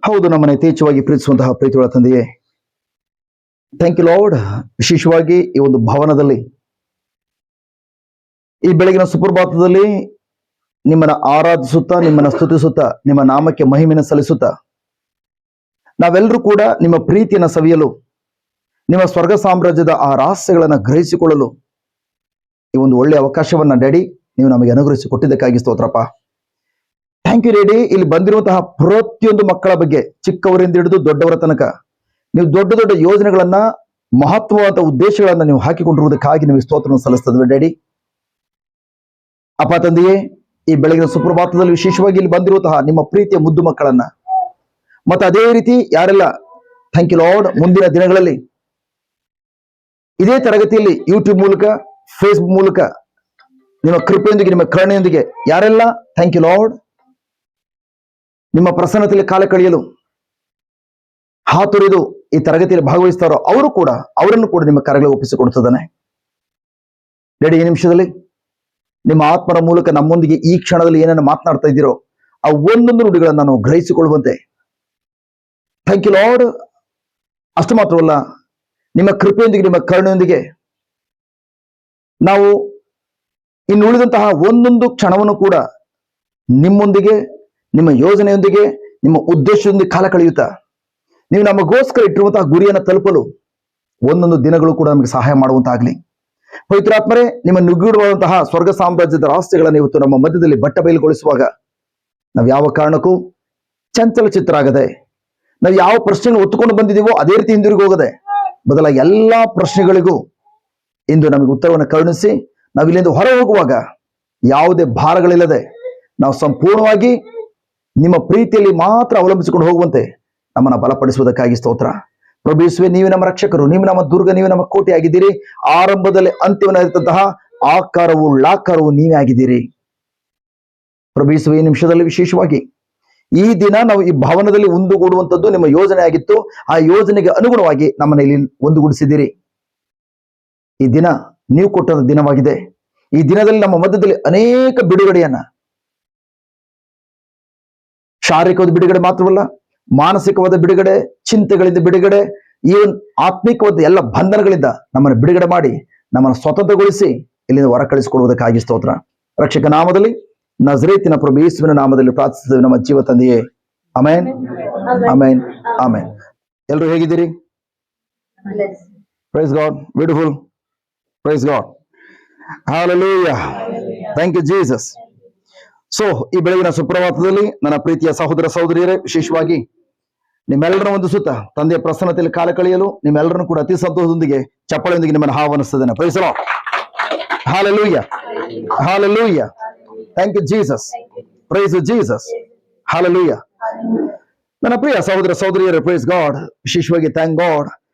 ಹೌದು, ನಮ್ಮನ್ನು ಯಥೇಚ್ಛವಾಗಿ ಪ್ರೀತಿಸುವಂತಹ ಪ್ರೀತಿಗಳ ತಂದೆಯೇ, ಥ್ಯಾಂಕ್ ಯು ಲಾರ್ಡ್. ವಿಶೇಷವಾಗಿ ಈ ಒಂದು ಭವನದಲ್ಲಿ ಈ ಬೆಳಗಿನ ಸುಪ್ರಭಾತದಲ್ಲಿ ನಿಮ್ಮನ್ನ ಆರಾಧಿಸುತ್ತಾ, ನಿಮ್ಮನ್ನ ಸ್ತುತಿಸುತ್ತಾ, ನಿಮ್ಮ ನಾಮಕ್ಕೆ ಮಹಿಮೆಯನ್ನು ಸಲ್ಲಿಸುತ್ತಾ ನಾವೆಲ್ಲರೂ ಕೂಡ ನಿಮ್ಮ ಪ್ರೀತಿಯನ್ನು ಸವಿಯಲು, ನಿಮ್ಮ ಸ್ವರ್ಗ ಸಾಮ್ರಾಜ್ಯದ ಆ ರಹಸ್ಯಗಳನ್ನು ಗ್ರಹಿಸಿಕೊಳ್ಳಲು ಈ ಒಂದು ಒಳ್ಳೆಯ ಅವಕಾಶವನ್ನ ಡ್ಯಾಡಿ ನೀವು ನಮಗೆ ಅನುಗ್ರಹಿಸಿ ಕೊಟ್ಟಿದ್ದಕ್ಕಾಗಿ ಸ್ತೋತ್ರಪ್ಪ. Thank you daddy. ಇಲ್ಲಿ ಬಂದಿರುವಂತಹ ಪ್ರತಿಯೊಂದು ಮಕ್ಕಳ ಬಗ್ಗೆ, ಚಿಕ್ಕವರಿಂದ ಹಿಡಿದು ದೊಡ್ಡವರ ತನಕ ನೀವು ದೊಡ್ಡ ದೊಡ್ಡ ಯೋಜನೆಗಳನ್ನ, ಮಹತ್ವವಾದ ಉದ್ದೇಶಗಳನ್ನ ನೀವು ಹಾಕಿಕೊಂಡಿರುವುದಕ್ಕಾಗಿ ನೀವು ಸ್ತೋತ್ರವನ್ನು ಸಲ್ಲಿಸ್ತದ್ವಿ ಡ್ಯಾಡಿ. ಅಪ್ಪ ತಂದೆಯೇ, ಈ ಬೆಳಗಿನ ಸುಪ್ರಭಾತದಲ್ಲಿ ವಿಶೇಷವಾಗಿ ಇಲ್ಲಿ ಬಂದಿರುವಂತಹ ನಿಮ್ಮ ಪ್ರೀತಿಯ ಮುದ್ದು ಮಕ್ಕಳನ್ನ, ಮತ್ತೆ ಅದೇ ರೀತಿ ಯಾರೆಲ್ಲ ಥ್ಯಾಂಕ್ ಯು ಲಾರ್ಡ್ ಮುಂದಿನ ದಿನಗಳಲ್ಲಿ ಇದೇ ತರಗತಿಯಲ್ಲಿ ಯೂಟ್ಯೂಬ್ ಮೂಲಕ, ಫೇಸ್ಬುಕ್ ಮೂಲಕ ನಿಮ್ಮ ಕೃಪೆಯೊಂದಿಗೆ, ನಿಮ್ಮ ಕರುಣೆಯೊಂದಿಗೆ ಯಾರೆಲ್ಲ ಥ್ಯಾಂಕ್ ಯು ಲಾರ್ಡ್ ನಿಮ್ಮ ಪ್ರಸನ್ನತೆಯಲ್ಲಿ ಕಾಲ ಕಳೆಯಲು ಹಾತೊರೆದು ಈ ತರಗತಿಯಲ್ಲಿ ಭಾಗವಹಿಸ್ತಾರೋ ಅವರನ್ನು ಕೂಡ ನಿಮ್ಮ ಕರೆಗಳಿಗೆ ಒಪ್ಪಿಸಿಕೊಡ್ತದಾನೆ ಡ್ಯಾಡಿ. ಈ ನಿಮಿಷದಲ್ಲಿ ನಿಮ್ಮ ಆತ್ಮನ ಮೂಲಕ ನಮ್ಮೊಂದಿಗೆ ಈ ಕ್ಷಣದಲ್ಲಿ ಏನನ್ನು ಮಾತನಾಡ್ತಾ ಇದ್ದೀರೋ ಆ ಒಂದೊಂದು ನುಡಿಗಳನ್ನು ನಾವು ಗ್ರಹಿಸಿಕೊಳ್ಳುವಂತೆ ಥ್ಯಾಂಕ್ ಯು ಲಾರ್ಡ್. ಅಷ್ಟು ಮಾತ್ರವಲ್ಲ, ನಿಮ್ಮ ಕೃಪೆಯೊಂದಿಗೆ, ನಿಮ್ಮ ಕರುಣೆಯೊಂದಿಗೆ ನಾವು ಇನ್ನು ಉಳಿದಂತಹ ಒಂದೊಂದು ಕ್ಷಣವನ್ನು ಕೂಡ ನಿಮ್ಮೊಂದಿಗೆ, ನಿಮ್ಮ ಯೋಜನೆಯೊಂದಿಗೆ, ನಿಮ್ಮ ಉದ್ದೇಶದೊಂದಿಗೆ ಕಾಲ ಕಳೆಯುತ್ತಾ ನೀವು ನಮಗೋಸ್ಕರ ಇಟ್ಟಿರುವಂತಹ ಗುರಿಯನ್ನು ತಲುಪಲು ಒಂದೊಂದು ದಿನಗಳು ಕೂಡ ನಮಗೆ ಸಹಾಯ ಮಾಡುವಂತಾಗಲಿ. ಪವಿತ್ರಾತ್ಮರೇ, ನಿಮ್ಮ ನುಗ್ಗಿಡುವಂತಹ ಸ್ವರ್ಗ ಸಾಮ್ರಾಜ್ಯದ ರಹಸ್ಯಗಳನ್ನು ಇವತ್ತು ನಮ್ಮ ಮಧ್ಯದಲ್ಲಿ ಬಟ್ಟ ಬಯಲುಗೊಳಿಸುವಾಗ ನಾವು ಯಾವ ಕಾರಣಕ್ಕೂ ಚಂಚಲ ಚಿತ್ತರಾಗದೆ, ನಾವು ಯಾವ ಪ್ರಶ್ನೆಯನ್ನು ಒತ್ತುಕೊಂಡು ಬಂದಿದ್ದೀವೋ ಅದೇ ರೀತಿ ಹಿಂದಿರುಗಿ ಹೋಗದೆ, ಬದಲಾಗಿ ಎಲ್ಲಾ ಪ್ರಶ್ನೆಗಳಿಗೂ ಇಂದು ನಮಗೆ ಉತ್ತರವನ್ನು ಕರುಣಿಸಿ ನಾವು ಇಲ್ಲಿಂದ ಹೊರ ಹೋಗುವಾಗ ಯಾವುದೇ ಭಾರಗಳಿಲ್ಲದೆ ನಾವು ಸಂಪೂರ್ಣವಾಗಿ ನಿಮ್ಮ ಪ್ರೀತಿಯಲ್ಲಿ ಮಾತ್ರ ಅವಲಂಬಿಸಿಕೊಂಡು ಹೋಗುವಂತೆ ನಮ್ಮನ್ನ ಬಲಪಡಿಸುವುದಕ್ಕಾಗಿ ಸ್ತೋತ್ರ. ಪ್ರಭು ಯೇಸುವೇ, ನೀವೇ ನಮ್ಮ ರಕ್ಷಕರು, ನೀವು ನಮ್ಮ ದುರ್ಗ, ನೀವೇ ನಮ್ಮ ಕೋಟೆ ಆಗಿದ್ದೀರಿ. ಆರಂಭದಲ್ಲಿ ಅಂತ್ಯವನ್ನಾಗಿರುವಂತಹ ಆಕಾರವು ಲಾಕಾರವು ನೀವೇ ಆಗಿದ್ದೀರಿ. ಪ್ರಭು ಯೇಸುವೇ, ಈ ನಿಮಿಷದಲ್ಲಿ ವಿಶೇಷವಾಗಿ ಈ ದಿನ ನಾವು ಈ ಭವನದಲ್ಲಿ ಒಂದುಗೂಡುವಂಥದ್ದು ನಿಮ್ಮ ಯೋಜನೆ ಆಗಿತ್ತು. ಆ ಯೋಜನೆಗೆ ಅನುಗುಣವಾಗಿ ನಮ್ಮನ್ನ ಇಲ್ಲಿ ಒಂದುಗೂಡಿಸಿದ್ದೀರಿ. ಈ ದಿನ ನೀವು ಕೊಟ್ಟದ ದಿನವಾಗಿದೆ. ಈ ದಿನದಲ್ಲಿ ನಮ್ಮ ಮಧ್ಯದಲ್ಲಿ ಅನೇಕ ಬಿಡುಗಡೆಯನ್ನ, ಶಾರೀರಿಕವಾದ ಬಿಡುಗಡೆ ಮಾತ್ರವಲ್ಲ, ಮಾನಸಿಕವಾದ ಬಿಡುಗಡೆ, ಚಿಂತೆಗಳಿಂದ ಬಿಡುಗಡೆ, ಈವನ್ ಆತ್ಮಿಕವಾದ ಎಲ್ಲ ಬಂಧನಗಳಿಂದ ನಮ್ಮನ್ನು ಬಿಡುಗಡೆ ಮಾಡಿ ನಮ್ಮನ್ನು ಸ್ವತಂತ್ರಗೊಳಿಸಿ ಇಲ್ಲಿಂದ ಹೊರ ಕಳಿಸಿಕೊಡುವುದಕ್ಕಾಗಿ ಸ್ತೋತ್ರ. ರಕ್ಷಕ ನಾಮದಲ್ಲಿ, ನಜರೇತಿನ ಪ್ರಭು ಯೇಸುವಿನ ನಾಮದಲ್ಲಿ ಪ್ರಾರ್ಥಿಸಿದ್ದೇವೆ ನಮ್ಮ ಜೀವ ತಂದೆಯೇ. Amen, amen, amen. ಎಲ್ಲರೂ ಹೇಗಿದ್ದೀರಿ? Praise God, beautiful, praise God, hallelujah, thank you Jesus. So ಈ ಬೆಳಗಿನ ಸುಪ್ರಭಾತದಲ್ಲಿ ನನ್ನ ಪ್ರೀತಿಯ ಸಹೋದರ ಸಹೋದರಿಯರೇ, ವಿಶೇಷವಾಗಿ ನಿಮ್ಮೆಲ್ಲರನ್ನು ವಂದಿಸುತ್ತಾ ತಂದೆಯ ಪ್ರಸನ್ನತೆಯಲ್ಲಿ ಕಾಲ ಕಳೆಯಲು ನಿಮ್ಮೆಲ್ಲರನ್ನು ಕೂಡ ಅತಿ ಸಂತೋಷದೊಂದಿಗೆ ಚಪ್ಪಳೆಯೊಂದಿಗೆ ನಿಮ್ಮನ್ನು ಆಹ್ವಾನಿಸ್ತೇನೆ. Praise the lord, hallelujah, hallelujah, thank you Jesus, praise you Jesus, hallelujah. ನನ್ನ ಪ್ರಿಯ ಸಹೋದರ ಸಹೋದರಿಯರೇ, ಪ್ರೈಸ್ ಗಾಡ್, ವಿಶೇಷವಾಗಿ ಥ್ಯಾಂಕ್ ಗಾಡ್,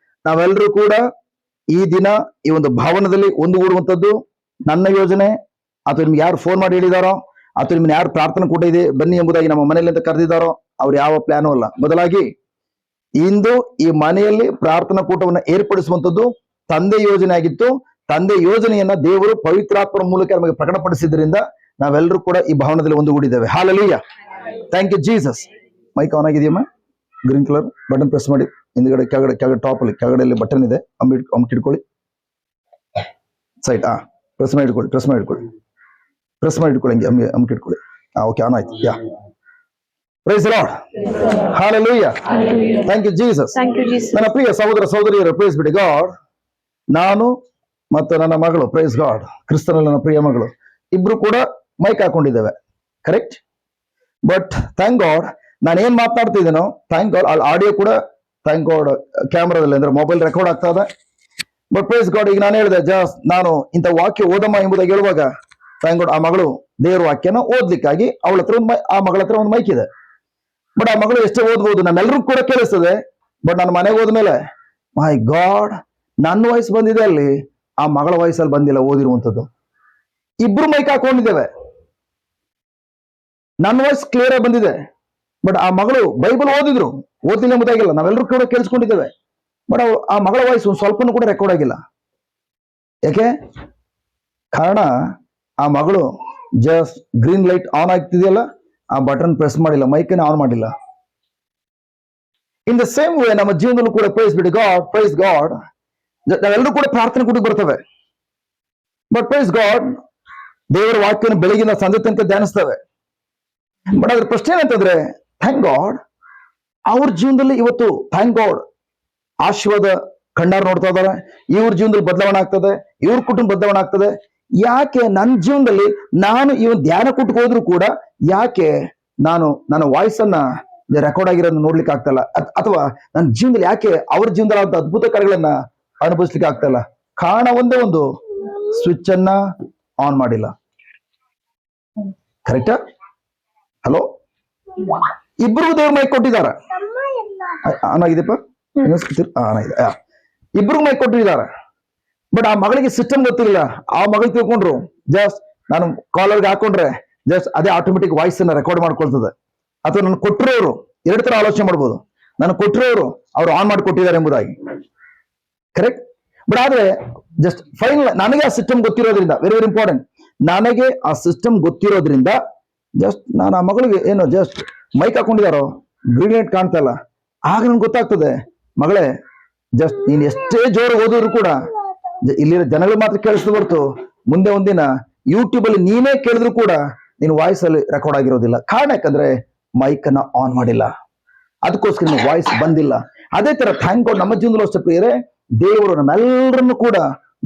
ನಾವೆಲ್ಲರೂ ಕೂಡ ಈ ದಿನ ಈ ಒಂದು ಭವನದಲ್ಲಿ ಒಂದುಗೂಡುವಂಥದ್ದು ನನ್ನ ಯೋಜನೆ, ಅಥವಾ ನಿಮ್ಗೆ ಯಾರು ಫೋನ್ ಮಾಡಿ ಹೇಳಿದಾರೋ, ಅಥವಾ ನಿಮ್ಮನ್ನ ಯಾರು ಪ್ರಾರ್ಥನೆ ಕೊಟ್ಟಿದೆ ಬನ್ನಿ ಎಂಬುದಾಗಿ ನಮ್ಮ ಮನೆಯಲ್ಲಿ ಅಂತ ಕರೆದಿದ್ದಾರೋ ಅವ್ರು ಯಾವ ಪ್ಲಾನೂ ಅಲ್ಲ. ಬದಲಾಗಿ ಇಂದು ಈ ಮನೆಯಲ್ಲಿ ಪ್ರಾರ್ಥನಾ ಕೂಟವನ್ನು ಏರ್ಪಡಿಸುವಂಥದ್ದು ತಂದೆ ಯೋಜನೆ ಆಗಿತ್ತು. ತಂದೆ ಯೋಜನೆಯನ್ನ ದೇವರು ಪವಿತ್ರಾತ್ಮರ ಮೂಲಕ ನಮಗೆ ಪ್ರಕಟಪಡಿಸಿದ್ರಿಂದ ನಾವೆಲ್ಲರೂ ಕೂಡ ಈ ಭವನದಲ್ಲಿ ಒಂದುಗೂಡಿದ್ದೇವೆ. Hallelujah, thank you Jesus. Mike on ಆಗಿದೆಯಮ್ಮ? ಗ್ರೀನ್ ಕಲರ್ ಬಟನ್ ಪ್ರೆಸ್ ಮಾಡಿ, ಹಿಂದ್ಗಡೆ ಕೆಳಗಡೆ ಟಾಪ್ ಅಲ್ಲಿ ಕೆಳಗಡೆ ಬಟನ್ ಇದೆ, ಅಮ್ಮಿಟ್ಕೊಳ್ಳಿ ಸೈಡ್. ಪ್ರೆಸ್ ಮಾಡಿ ಇಟ್ಕೊಳ್ಳಿ, ಪ್ರೆಸ್ ಮಾಡಿ ಇಟ್ಕೊಳ್ಳಿ, ಪ್ರೆಸ್ ಮಾಡಿ ಇಟ್ಕೊಳ್ಳಿ, ಹಂಗೆ ಅಮ್ಮಿಟ್ಕೊಳ್ಳಿ. ಓಕೆ, ಆನ್ ಆಯ್ತು. Yeah, praise the lord, hallelujah, thank you Jesus. ನನ್ನ ಪ್ರಿಯ ಸಹೋದರ ಸಹೋದರಿಯರು, ಪ್ರೈಸ್ ಬಿಡಿ ಗಾಡ್, ನಾನು ಮತ್ತು ನನ್ನ ಮಗಳು, ಪ್ರೈಸ್ ಗಾಡ್, ಕ್ರಿಸ್ತನಲ್ಲಿ ನನ್ನ ಪ್ರಿಯ ಮಗಳು, ಇಬ್ರು ಕೂಡ ಮೈಕ್ ಹಾಕೊಂಡಿದ್ದೇವೆ, ಕರೆಕ್ಟ್. ಬಟ್ ಥ್ಯಾಂಕ್ ಗಾಡ್, ನಾನು ಏನ್ ಮಾತನಾಡ್ತಿದ್ದೇನೋ ಥ್ಯಾಂಕ್ ಗಾಡ್ ಅಲ್ಲಿ ಆಡಿಯೋ ಕೂಡ ಥ್ಯಾಂಕ್ ಗಾಡ್ ಕ್ಯಾಮ್ರಾದಲ್ಲಿ ಅಂದ್ರೆ ಮೊಬೈಲ್ ರೆಕಾರ್ಡ್ ಆಗ್ತಾ ಇದೆ. ಬಟ್ ಪ್ರೈಸ್ ಗಾಡ್, ಈಗ ನಾನು ಹೇಳಿದೆ ಜಸ್ಟ್ ನಾನು ಇಂಥ ವಾಕ್ಯ ಓದಮ್ಮ ಎಂಬುದಾಗಿ ಹೇಳುವಾಗ ಥ್ಯಾಂಕ್ ಗಾಡ್ ಆ ಮಗಳು ದೇವರ ವಾಕ್ಯನ ಓದ್ಲಿಕ್ಕಾಗಿ ಅವಳ ಹತ್ರ ಆ ಮಗಳ ಹತ್ರ ಒಂದು ಮೈಕ್ ಇದೆ. ಬಟ್ ಆ ಮಗಳು ಎಷ್ಟೇ ಓದ್ಬೋದು, ನಮ್ಮೆಲ್ಲರಿಗೂ ಕೂಡ ಕೇಳಿಸ್ತದೆ. ಬಟ್ ನಾನು ಮನೆಗೆ ಹೋದ್ಮೇಲೆ ಮೈ ಗಾಡ್, ನನ್ನ ವಯಸ್ಸು ಬಂದಿದೆ ಅಲ್ಲಿ, ಆ ಮಗಳ ವಯಸ್ಸಲ್ಲಿ ಬಂದಿಲ್ಲ ಓದಿರುವಂಥದ್ದು. ಇಬ್ರು ಮೈಕ್ ಹಾಕೊಂಡಿದ್ದೇವೆ, ನನ್ನ ವಾಯ್ಸ್ ಕ್ಲಿಯರ್ ಆಗಿ ಬಂದಿದೆ. ಬಟ್ ಆ ಮಗಳು ಬೈಬಲ್ ಓದಿಲ್ಲ ಎಂಬುದಾಗಿಲ್ಲ, ನಾವೆಲ್ಲರೂ ಕೂಡ ಕೇಳಿಸ್ಕೊಂಡಿದ್ದೇವೆ. ಬಟ್ ಆ ಮಗಳ ವಾಯ್ಸ್ ಒಂದು ಸ್ವಲ್ಪನೂ ಕೂಡ ರೆಕಾರ್ಡ್ ಆಗಿಲ್ಲ. ಯಾಕೆ ಕಾರಣ? ಆ ಮಗಳು ಜಸ್ಟ್ ಗ್ರೀನ್ ಲೈಟ್ ಆನ್ ಆಗ್ತಿದೆಯಲ್ಲ, ಆ ಬಟನ್ ಪ್ರೆಸ್ ಮಾಡಿಲ್ಲ, ಮೈಕನ್ನ ಆನ್ ಮಾಡಿಲ್ಲ. ಇನ್ ದ ಸೇಮ್ ವೇ ನಮ್ಮ ಜೀವನದಲ್ಲೂ ಕೂಡ ಪ್ರೈಸ್ ಗಾಡ್ ನಾವೆಲ್ಲರೂ ಕೂಡ ಪ್ರಾರ್ಥನೆ ಕೂಡ ಬರ್ತವೆ. ಬಟ್ ಪ್ರೈಸ್ ಗಾಡ್ ದೇವರ ವಾಕ್ಯವನ್ನು ಬೆಳಗಿನ ಸಂಜೆ ತನಕ ಧ್ಯಾನಿಸ್ತವೆ. ಬಟ್ ಅದ್ರ ಪ್ರಶ್ನೆ ಏನಂತಂದ್ರೆ, ಥ್ಯಾಂಕ್ ಗಾಡ್ ಅವ್ರ ಜೀವನದಲ್ಲಿ ಇವತ್ತು ಥ್ಯಾಂಕ್ ಗಾಡ್ ಆಶೀರ್ವಾದ ಕಣ್ಣಾರು ನೋಡ್ತಾ ಇದಾರೆ. ಇವ್ರ ಜೀವನದಲ್ಲಿ ಬದಲಾವಣೆ ಆಗ್ತದೆ, ಇವ್ರ ಕುಟುಂಬ ಬದಲಾವಣೆ ಆಗ್ತದೆ. ಯಾಕೆ ನನ್ನ ಜೀವನದಲ್ಲಿ ನಾನು ಇವನ್ ಧ್ಯಾನ ಕೂಟಕ್ಕೆ ಹೋದ್ರು ಕೂಡ ಯಾಕೆ ನಾನು ನನ್ನ ವಾಯ್ಸ್ ಅನ್ನ ರೆಕಾರ್ಡ್ ಆಗಿರೋದನ್ನ ನೋಡ್ಲಿಕ್ಕೆ ಆಗ್ತಾ ಇಲ್ಲ, ಅಥವಾ ನನ್ನ ಜೀವನದಲ್ಲಿ ಯಾಕೆ ಅವ್ರ ಜೀವನದಲ್ಲಿ ಅದ್ಭುತ ಕಾರ್ಯಗಳನ್ನ ಅನುಭವಿಸ್ಲಿಕ್ಕೆ ಆಗ್ತಾ ಇಲ್ಲ? ಕಾರಣ ಒಂದೇ ಒಂದು, ಸ್ವಿಚ್ ಅನ್ನ ಆನ್ ಮಾಡಿಲ್ಲ. ಕರೆಕ್ಟಾ? ಹಲೋ, ಇಬ್ರಿಗೂ ದೇವ್ರ ಮೈಕ್ ಕೊಟ್ಟಿದ್ದಾರೆ. ಆನಾಗಿದೆಪ್ಪ, ಇಬ್ರಿಗೂ ಮೈಕ್ ಕೊಟ್ಟಿದ್ದಾರೆ. ಬಟ್ ಆ ಮಗಳಿಗೆ ಸಿಸ್ಟಮ್ ಗೊತ್ತಿಲ್ಲ. ಆ ಮಗಳು ತಿಳ್ಕೊಂಡ್ರು ಜಸ್ಟ್ ನಾನು ಕಾಲರ್ಗೆ ಹಾಕೊಂಡ್ರೆ ಜಸ್ಟ್ ಅದೇ ಆಟೋಮೆಟಿಕ್ ವಾಯ್ಸ್ ಅನ್ನ ರೆಕಾರ್ಡ್ ಮಾಡ್ಕೊಳ್ತದೆ. ಅಥವಾ ನಾನು ಕೊಟ್ಟಿರೋರು ಎರಡು ತರ ಆಲೋಚನೆ ಮಾಡ್ಬೋದು. ನಾನು ಕೊಟ್ಟಿರೋರು ಅವ್ರು ಆನ್ ಮಾಡಿ ಕೊಟ್ಟಿದ್ದಾರೆ ಎಂಬುದಾಗಿ. ಕರೆಕ್ಟ್? ಬಟ್ ಆದ್ರೆ ಜಸ್ಟ್ ಫೈನಲ್ ನನಗೆ ಆ ಸಿಸ್ಟಮ್ ಗೊತ್ತಿರೋದ್ರಿಂದ, ವೆರಿ ವೆರಿ ಇಂಪಾರ್ಟೆಂಟ್, ನನಗೆ ಆ ಸಿಸ್ಟಮ್ ಗೊತ್ತಿರೋದ್ರಿಂದ ಜಸ್ಟ್ ನಾನು ಆ ಮಗಳಿಗೆ ಏನು ಜಸ್ಟ್ ಮೈಕ್ ಹಾಕೊಂಡಿದಾರೋ ಗ್ರೀನ್ ಲೈಟ್ ಕಾಣ್ತಾ ಇಲ್ಲ, ಆಗ ನನ್ಗೆ ಗೊತ್ತಾಗ್ತದೆ, ಮಗಳೇ ಜಸ್ಟ್ ನೀನ್ ಎಷ್ಟೇ ಜೋರು ಓದಿದ್ರು ಕೂಡ ಇಲ್ಲಿರೋ ಜನಗಳು ಮಾತ್ರ ಕೇಳಿಸ್ದು ಹೊರತು ಮುಂದೆ ಒಂದಿನ ಯೂಟ್ಯೂಬ್ ಅಲ್ಲಿ ನೀನೇ ಕೇಳಿದ್ರು ಕೂಡ ನಿನ್ ವಾಯ್ಸ್ ಅಲ್ಲಿ ರೆಕಾರ್ಡ್ ಆಗಿರೋದಿಲ್ಲ. ಕಾರಣ ಯಾಕಂದ್ರೆ ಮೈಕ್ ಅನ್ನ ಆನ್ ಮಾಡಿಲ್ಲ, ಅದಕ್ಕೋಸ್ಕರ ನಿನ್ ವಾಯ್ಸ್ ಬಂದಿಲ್ಲ. ಅದೇ ತರ ಥ್ಯಾಂಕ್ ಗಾಡ್ ನಮ್ಮ ಜೀವನದಲ್ಲಿ ಅಷ್ಟೇ ಪ್ರಿಯರೇ, ದೇವರು ನಮ್ಮೆಲ್ಲರನ್ನು ಕೂಡ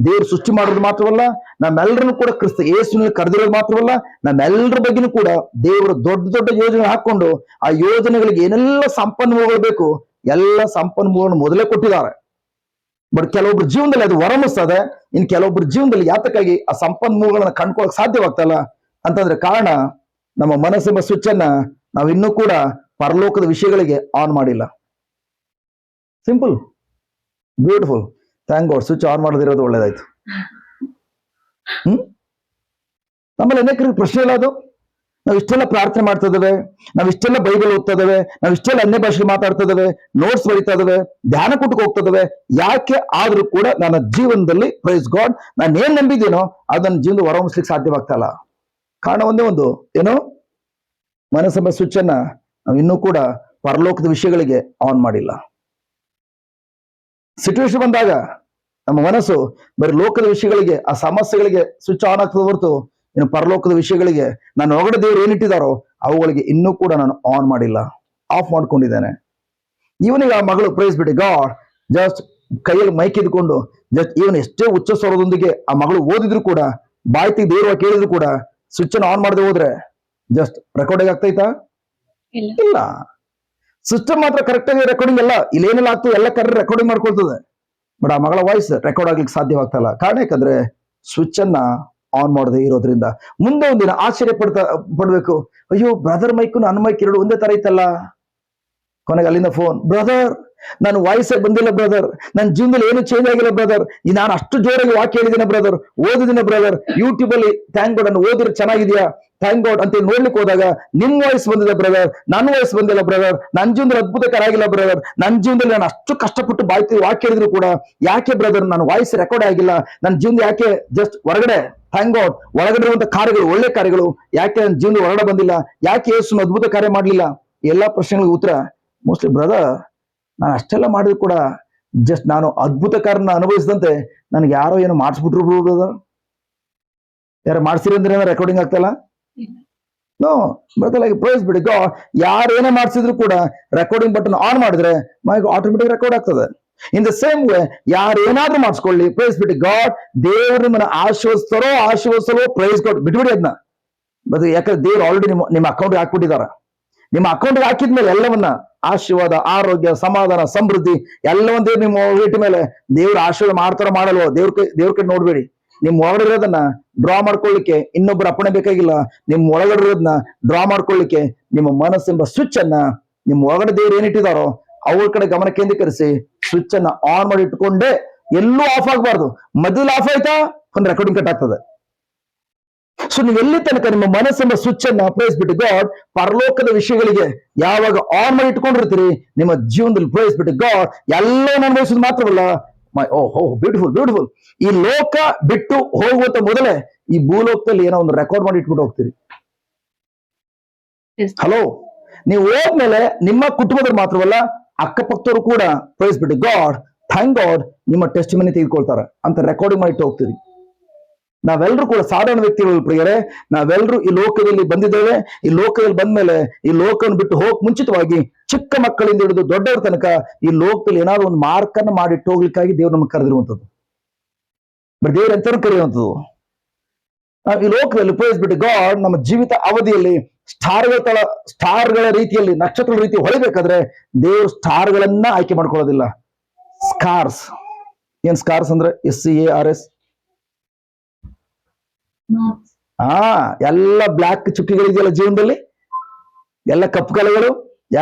ದೇವರು ಸೃಷ್ಟಿ ಮಾಡೋದು ಮಾತ್ರವಲ್ಲ, ನಮ್ಮೆಲ್ಲರನ್ನು ಕೂಡ ಕ್ರಿಸ್ತ ಯೇಸುವಿನಲ್ಲಿ ಕರೆದಿರೋದು ಮಾತ್ರವಲ್ಲ, ನಮ್ಮೆಲ್ಲರ ಬಗ್ಗೆನೂ ಕೂಡ ದೇವರು ದೊಡ್ಡ ದೊಡ್ಡ ಯೋಜನೆ ಹಾಕೊಂಡು ಆ ಯೋಜನೆಗಳಿಗೆ ಏನೆಲ್ಲ ಸಂಪನ್ಮೂಲಗಳು ಬೇಕು ಎಲ್ಲ ಸಂಪನ್ಮೂಲಗಳನ್ನು ಮೊದಲೇ ಕೊಟ್ಟಿದ್ದಾರೆ. ಬಟ್ ಕೆಲವೊಬ್ರು ಜೀವನದಲ್ಲಿ ಅದು ಹೊರಮಿಸ್ತದೆ, ಇನ್ ಕೆಲವೊಬ್ರು ಜೀವನದಲ್ಲಿ ಯಾತಕ್ಕಾಗಿ ಆ ಸಂಪನ್ಮೂಲಗಳನ್ನ ಕಂಡ್ಕೊಳಕ್ ಸಾಧ್ಯವಾಗ್ತಲ್ಲ ಅಂತಂದ್ರೆ ಕಾರಣ ನಮ್ಮ ಮನಸ್ಸೆಂಬ ಸ್ವಿಚ್ ಅನ್ನ ನಾವು ಇನ್ನೂ ಕೂಡ ಪರಲೋಕದ ವಿಷಯಗಳಿಗೆ ಆನ್ ಮಾಡಿಲ್ಲ. Simple, beautiful. Thank God switch on ಮಾಡದಿರೋದು ಒಳ್ಳೇದಾಯ್ತು. ನಮ್ಮಲ್ಲಿ ಅನೇಕರಿಗೆ ಪ್ರಶ್ನೆ ಇಲ್ಲ. ಅದು ನಾವು ಇಷ್ಟೆಲ್ಲ ಪ್ರಾರ್ಥನೆ ಮಾಡ್ತಾ ಇದ್ದೇವೆ, ನಾವು ಇಷ್ಟೆಲ್ಲ ಬೈಬಲ್ ಓದ್ತಾ ಇದ್ದೇವೆ, ನಾವು ಇಷ್ಟೆಲ್ಲ ಅನ್ಯ ಭಾಷೆ ಮಾತಾಡ್ತಾ ಇದ್ದೇವೆ, ನೋಟ್ಸ್ ಬರೀತಾ ಇದ್ದೇವೆ, ಧ್ಯಾನ ಕೂಟಕ್ಕೆ ಹೋಗ್ತಾ ಇದ್ದೇವೆ, ಯಾಕೆ ಆದ್ರೂ ಕೂಡ ನನ್ನ ಜೀವನದಲ್ಲಿ ಪ್ರೈಸ್ ಗಾಡ್ ನಾನು ಏನ್ ನಂಬಿದ್ದೀನೋ ಅದು ನನ್ನ ಜೀವನದ ಹೊರಹೊಮ್ಮಿಸ್ಲಿಕ್ಕೆ ಸಾಧ್ಯವಾಗ್ತಾ ಇಲ್ಲ? ಕಾರಣ ಒಂದೇ ಒಂದು, ಏನೋ ಮನಸ್ಸೆಂಬ ಸ್ವಿಚ್ ಅನ್ನ ನಾವು ಇನ್ನೂ ಕೂಡ ಪರಲೋಕದ ವಿಷಯಗಳಿಗೆ ಆನ್ ಮಾಡಿಲ್ಲ. ಸಿಚುವೇಶನ್ ಬಂದಾಗ ನಮ್ಮ ಮನಸ್ಸು ಬರೀ ಲೋಕದ ವಿಷಯಗಳಿಗೆ, ಆ ಸಮಸ್ಯೆಗಳಿಗೆ ಸ್ವಿಚ್ ಆನ್ ಆಗ್ತದೆ ಹೊರತು ಇನ್ನು ಪರಲೋಕದ ವಿಷಯಗಳಿಗೆ ನಾನು ಹೊರಗಡೆ ದೇವ್ರು ಏನಿಟ್ಟಿದಾರೋ ಅವುಗಳಿಗೆ ಇನ್ನೂ ಕೂಡ ನಾನು ಆನ್ ಮಾಡಿಲ್ಲ, ಆಫ್ ಮಾಡ್ಕೊಂಡಿದ್ದೇನೆ. ಇವನಿಗೆ ಆ ಮಗಳು ಪ್ರೈಸ್ ಬಿಟ್ಟು ಗಾಡ್ ಜಸ್ಟ್ ಕೈಯಲ್ಲಿ ಮೈಕ್ ಇದ್ಕೊಂಡು ಜಸ್ಟ್ ಇವನ್ ಎಷ್ಟೇ ಉಚ್ಚ ಸ್ವರದೊಂದಿಗೆ ಆ ಮಗಳು ಓದಿದ್ರು ಕೂಡ, ಬಾಯ್ತಿಗೆ ದೇವ್ರ ಕೇಳಿದ್ರು ಕೂಡ ಸ್ವಿಚ್ ಅನ್ನು ಆನ್ ಮಾಡದೆ ಹೋದ್ರೆ ಜಸ್ಟ್ ರೆಕಾರ್ಡಿಂಗ್ ಆಗ್ತೈತಾ? ಇಲ್ಲ. ಸಿಸ್ಟಮ್ ಮಾತ್ರ ಕರೆಕ್ಟ್ ಆಗಿ ರೆಕಾರ್ಡಿಂಗ್ ಎಲ್ಲ ಇಲ್ಲೇನೆಲ್ಲ ಆಗ್ತದೆ ಎಲ್ಲ ಕರೆಕ್ಟ್ ರೆಕಾರ್ಡಿಂಗ್ ಮಾಡ್ಕೊಳ್ತದೆ. ಬಟ್ ಆ ಮಗಳ ವಾಯ್ಸ್ ರೆಕಾರ್ಡ್ ಆಗ್ಲಿಕ್ಕೆ ಸಾಧ್ಯವಾಗ್ತಲ್ಲ. ಕಾರಣ ಯಾಕಂದ್ರೆ ಸ್ವಿಚ್ ಅನ್ನ ಆನ್ ಮಾಡದೆ ಇರೋದ್ರಿಂದ. ಮುಂದೆ ಒಂದಿನ ಆಶ್ಚರ್ಯ ಪಡ್ಬೇಕು, ಅಯ್ಯೋ ಬ್ರದರ್ ಮೈಕು ನನ್ನ ಮೈಕ್ ಎರಡು ಒಂದೇ ತರ ಐತಲ್ಲ. ಕೊನೆಗೆ ಅಲ್ಲಿಂದ ಫೋನ್, ಬ್ರದರ್ ನಾನು ವಾಯ್ಸೇ ಬಂದಿಲ್ಲ ಬ್ರದರ್, ನನ್ನ ಜೀವನದಲ್ಲಿ ಏನು ಚೇಂಜ್ ಆಗಿಲ್ಲ ಬ್ರದರ್, ನಾನು ಅಷ್ಟು ಜೋರಾಗಿ ವಾಕ್ಯ ಹೇಳಿದಿನ ಬ್ರದರ್, ಓದಿದಿನ ಬ್ರದರ್, ಯೂಟ್ಯೂಬ್ ಅಲ್ಲಿ ಥ್ಯಾಂಕ್ ಗಾಡ್ ಅನ್ನು ಓದಿದ್ರೆ ಚೆನ್ನಾಗಿದ್ಯಾ ಥ್ಯಾಂಕ್ ಗಾಡ್ ಅಂತ ನೋಡ್ಲಿಕ್ಕೆ ಹೋದಾಗ ನಿಮ್ ವಾಯ್ಸ್ ಬಂದಿದೆ ಬ್ರದರ್, ನನ್ನ ವಾಯ್ಸ್ ಬಂದಿಲ್ಲ ಬ್ರದರ್, ನನ್ನ ಜೀವನದಲ್ಲಿ ಅದ್ಭುತಕರ ಆಗಿಲ್ಲ ಬ್ರದರ್, ನನ್ನ ಜೀವನದಲ್ಲಿ ನಾನು ಅಷ್ಟು ಕಷ್ಟಪಟ್ಟು ಬಾಯ್ತಿ ವಾಕ್ಯ ಹೇಳಿದ್ರು ಕೂಡ ಯಾಕೆ ಬ್ರದರ್ ನನ್ನ ವಾಯ್ಸ್ ರೆಕಾರ್ಡ್ ಆಗಿಲ್ಲ, ನನ್ನ ಜೀವನ ಯಾಕೆ ಜಸ್ಟ್ ಹೊರಗಡೆ ಥ್ಯಾಂಕ್ ಗಾಡ್ ಒಳಗಡೆ ಇರುವಂತ ಕಾರ್ಯಗಳು ಒಳ್ಳೆ ಕಾರ್ಯಗಳು ಯಾಕೆ ನನ್ನ ಜೀವನ ಹೊರಗಡೆ ಬಂದಿಲ್ಲ, ಯಾಕೆ ಯೇಸು ಅದ್ಭುತ ಕಾರ್ಯ ಮಾಡ್ಲಿಲ್ಲ? ಎಲ್ಲಾ ಪ್ರಶ್ನೆಗಳಿಗೆ ಉತ್ತರ ಮೋಸ್ಟ್ಲಿ ಬ್ರದರ್ ನಾನು ಅಷ್ಟೆಲ್ಲ ಮಾಡಿದ್ರು ಕೂಡ ಜಸ್ಟ್ ನಾನು ಅದ್ಭುತ ಕಾರ್ಯನ ಅನುಭವಿಸಿದಂತೆ ನನಗೆ ಯಾರೋ ಏನೋ ಮಾಡಿಸ್ಬಿಟ್ರು ಬ್ರದರ್. ಯಾರು ಮಾಡ್ಸಿರಿ ಅಂದ್ರೆ ರೆಕಾರ್ಡಿಂಗ್ ಆಗ್ತಲ್ಲ? ನೋ ಬ್ರದರ್, ಲೈಕ್ ಪ್ರೈಸ್ ಬಿಡಿ ಗಾಡ್, ಯಾರು ಏನೇ ಮಾಡಿಸಿದ್ರು ಕೂಡ ರೆಕಾರ್ಡಿಂಗ್ ಬಟನ್ ಆನ್ ಮಾಡಿದ್ರೆ ಮೈಕ್ ಆಟೋಮೆಟಿಕ್ ರೆಕಾರ್ಡ್ ಆಗ್ತದೆ. ಇನ್ ದ ಸೇಮ್ ವೇ ಯಾರು ಏನಾದ್ರೂ ಮಾಡಿಸ್ಕೊಳ್ಳಿ, ಪ್ರೈಸ್ ಬಿಟ್ಟು ಗಾಡ್ ದೇವರು ನಿಮ್ಮನ್ನ ಆಶೀರ್ವದಿಸಲು ಪ್ರೈಸ್ ಗಾಡ್ ಬಿಟ್ಬಿಡಿ ಅದನ್ನ. ಬಟ್ ಯಾಕಂದ್ರೆ ದೇವ್ರು ಆಲ್ರೆಡಿ ನಿಮ್ಮ ಅಕೌಂಟ್ಗೆ ಹಾಕ್ಬಿಟ್ಟಿದಾರ. ನಿಮ್ಮ ಅಕೌಂಟ್ಗೆ ಹಾಕಿದ್ಮೇಲೆ ಎಲ್ಲವನ್ನ ಆಶೀರ್ವಾದ, ಆರೋಗ್ಯ, ಸಮಾಧಾನ, ಸಮೃದ್ಧಿ ಎಲ್ಲವನ್ನ ದೇವ್ರು ನಿಮ್ಮ ಇಟ್ಟ ಮೇಲೆ ದೇವ್ರ ಆಶೀರ್ವಾದ ಮಾಡ್ತಾರೋ ಮಾಡಲ್ವೋ ದೇವ್ರ ಕಡೆ ನೋಡ್ಬೇಡಿ. ನಿಮ್ ಒಳಗಡೆ ಇರೋದನ್ನ ಡ್ರಾ ಮಾಡ್ಕೊಳ್ಳಿಕ್ಕೆ ಇನ್ನೊಬ್ಬರ ಅಪ್ಪಣೆ ಬೇಕಾಗಿಲ್ಲ. ನಿಮ್ ಒಳಗಡೆ ಇರೋದನ್ನ ಡ್ರಾ ಮಾಡ್ಕೊಳ್ಳಿಕ್ಕೆ ನಿಮ್ಮ ಮನಸ್ಸೆಂಬ ಸ್ವಿಚ್ ಅನ್ನ ನಿಮ್ ಒಳಗಡೆ ದೇವ್ರು ಏನಿಟ್ಟಿದಾರೋ ಅವ್ರ ಕಡೆ ಗಮನ ಕೇಂದ್ರೀಕರಿಸಿ ಸ್ವಿಚ್ ಅನ್ನ ಆನ್ ಮಾಡಿ ಇಟ್ಕೊಂಡೆ ಎಲ್ಲೂ ಆಫ್ ಆಗ್ಬಾರ್ದು. ಮೊದಲು ಆಫ್ ಆಯ್ತಾ ಒಂದು ರೆಕಾರ್ಡಿಂಗ್ ಕಟ್ ಆಗ್ತದೆ. ಸೊ ನೀವು ಎಲ್ಲಿ ತನಕ ನಿಮ್ಮ ಮನಸ್ಸೆಂಬ ಸ್ವಿಚ್ ಅನ್ನ ಪ್ರೈಸ್ ಬಿಟ್ಟು ಗಾಡ್ ಪರಲೋಕದ ವಿಷಯಗಳಿಗೆ ಯಾವಾಗ ಆನ್ ಮಾಡಿ ಇಟ್ಕೊಂಡಿರ್ತೀರಿ ನಿಮ್ಮ ಜೀವನದಲ್ಲಿ ಪ್ರೈಸ್ ಬಿಟ್ಟು ಗಾಡ್ ಎಲ್ಲವನ್ನ ಅನುಭವಿಸೋದು ಮಾತ್ರವಲ್ಲ, ಬ್ಯೂಟಿಫುಲ್ ಈ ಲೋಕ ಬಿಟ್ಟು ಹೋಗುವಂತ ಮೊದಲೇ ಈ ಭೂಲೋಕದಲ್ಲಿ ಏನೋ ಒಂದು ರೆಕಾರ್ಡ್ ಮಾಡಿ ಇಟ್ಬಿಟ್ಟು ಹೋಗ್ತೀರಿ. ಹಲೋ, ನೀವು ಹೋದ್ಮೇಲೆ ನಿಮ್ಮ ಕುಟುಂಬದಲ್ಲಿ ಮಾತ್ರವಲ್ಲ ಅಕ್ಕಪಕ್ಕದವರು ಕೂಡ price be to god thank god ನಿಮ್ಮ ಟೆಸ್ಟ್ ಮನಿ ತೆಗೆದುಕೊಳ್ತಾರೆ ಅಂತ ರೆಕಾರ್ಡಿಂಗ್ ಮಾಡಿ ಹೋಗ್ತೀರಿ. ನಾವೆಲ್ಲರೂ ಕೂಡ ಸಾಧಾರಣ ವ್ಯಕ್ತಿಗಳು ಪ್ರಿಯರೇ, ನಾವೆಲ್ಲರೂ ಈ ಲೋಕದಲ್ಲಿ ಬಂದಿದ್ದೇವೆ. ಈ ಲೋಕದಲ್ಲಿ ಬಂದ್ಮೇಲೆ ಈ ಲೋಕವನ್ನು ಬಿಟ್ಟು ಹೋಗಕ್ ಮುಂಚಿತವಾಗಿ ಚಿಕ್ಕ ಮಕ್ಕಳಿಂದ ಹಿಡಿದು ದೊಡ್ಡವರ ತನಕ ಈ ಲೋಕದಲ್ಲಿ ಏನಾದ್ರು ಒಂದು ಮಾರ್ಕನ್ನು ಮಾಡಿಟ್ಟು ಹೋಗ್ಲಿಕ್ಕಾಗಿ ದೇವ್ರು ನಮಗೆ ಕರೆದಿರುವಂಥದ್ದು. ಬಟ್ ದೇವ್ರ ಎಂತ ಕರೆಯುವಂಥದ್ದು, ಈ ಲೋಕದಲ್ಲಿ ಪ್ರೈಸ್ ಬಿಟ್ಟು ಗಾಡ್ ನಮ್ಮ ಜೀವಿತ ಅವಧಿಯಲ್ಲಿ ಸ್ಟಾರ್ಗಳ ರೀತಿಯಲ್ಲಿ ನಕ್ಷತ್ರ ರೀತಿ ಹೊಳಿಬೇಕಾದ್ರೆ ದೇವ್ರು ಸ್ಟಾರ್ಗಳನ್ನ ಆಯ್ಕೆ ಮಾಡ್ಕೊಳ್ಳೋದಿಲ್ಲ. ಸ್ಕಾರ್ಸ್, ಏನ್ ಸ್ಕಾರ್ಸ್ ಅಂದ್ರೆ SCARS, ಎಲ್ಲ ಬ್ಲಾಕ್ ಚುಕ್ಕಿಗಳಿದೆಯಲ್ಲ ಜೀವನದಲ್ಲಿ, ಎಲ್ಲ ಕಪ್ಪು ಕಲೆಗಳು,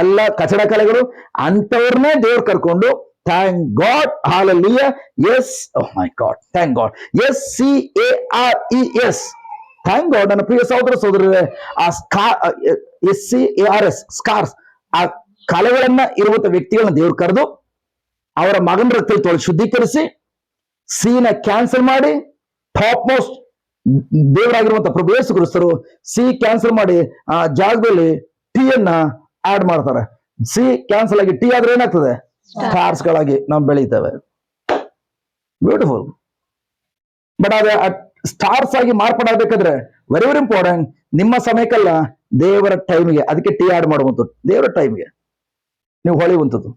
ಎಲ್ಲ ಕಚಡ ಕಲೆಗಳು, ಅಂತವ್ರನ್ನೇ ದೇವ್ರು ಕರ್ಕೊಂಡು thank God hallelujah yes oh my God thank God SCARES thank God. ನನ್ನ ಪ್ರಿಯ ಸಹೋದರ ಸಹೋದರರೇ, ಆ SCARS ಸ್ಕಾರ್ಸ್, ಆ ಕಲೆಗಳನ್ನ ಇರುವಂತ ವ್ಯಕ್ತಿಗಳನ್ನ ದೇವ್ರು ಕರೆದು ಅವರ ಮಗನ ರಕ್ತದಲ್ಲಿ ತೊಳೆದು ಶುದ್ಧೀಕರಿಸಿ ಸಿನ ಕ್ಯಾನ್ಸಲ್ ಮಾಡಿ ಟಾಪ್ ಮೋಸ್ಟ್ ದೇವರಾಗಿರುವಂತ ಪ್ರಭು ಯೇಸು ಕ್ರಿಸ್ತರು ಸಿ ಕ್ಯಾನ್ಸಲ್ ಮಾಡಿ ಆ ಜಾಗದಲ್ಲಿ ಟಿ ಅನ್ನ ಆಡ್ ಮಾಡ್ತಾರೆ. ಸಿ ಕ್ಯಾನ್ಸಲ್ ಆಗಿ ಟಿ ಆದ್ರೆ ಏನಾಗ್ತದೆ, ಸ್ಟಾರ್ಸ್ ಗಳಾಗಿ ನಾವು ಬೆಳೀತೇವೆ. ಬ್ಯೂಟಿಫುಲ್. ಬಟ್ ಅದೇ ಸ್ಟಾರ್ಸ್ ಆಗಿ ಮಾರ್ಪಾಡಾಗಬೇಕಾದ್ರೆ ವೆರಿ ವೆರಿ ಇಂಪಾರ್ಟೆಂಟ್, ನಿಮ್ಮ ಸಮಯಕ್ಕಲ್ಲ ದೇವರ ಟೈಮ್ಗೆ. ಅದಕ್ಕೆ ಟಿ ಆಡ್ ಮಾಡುವಂಥದ್ದು, ದೇವರ ಟೈಮ್ಗೆ ನೀವು ಹೊಳೆಯುವಂಥದ್ದು.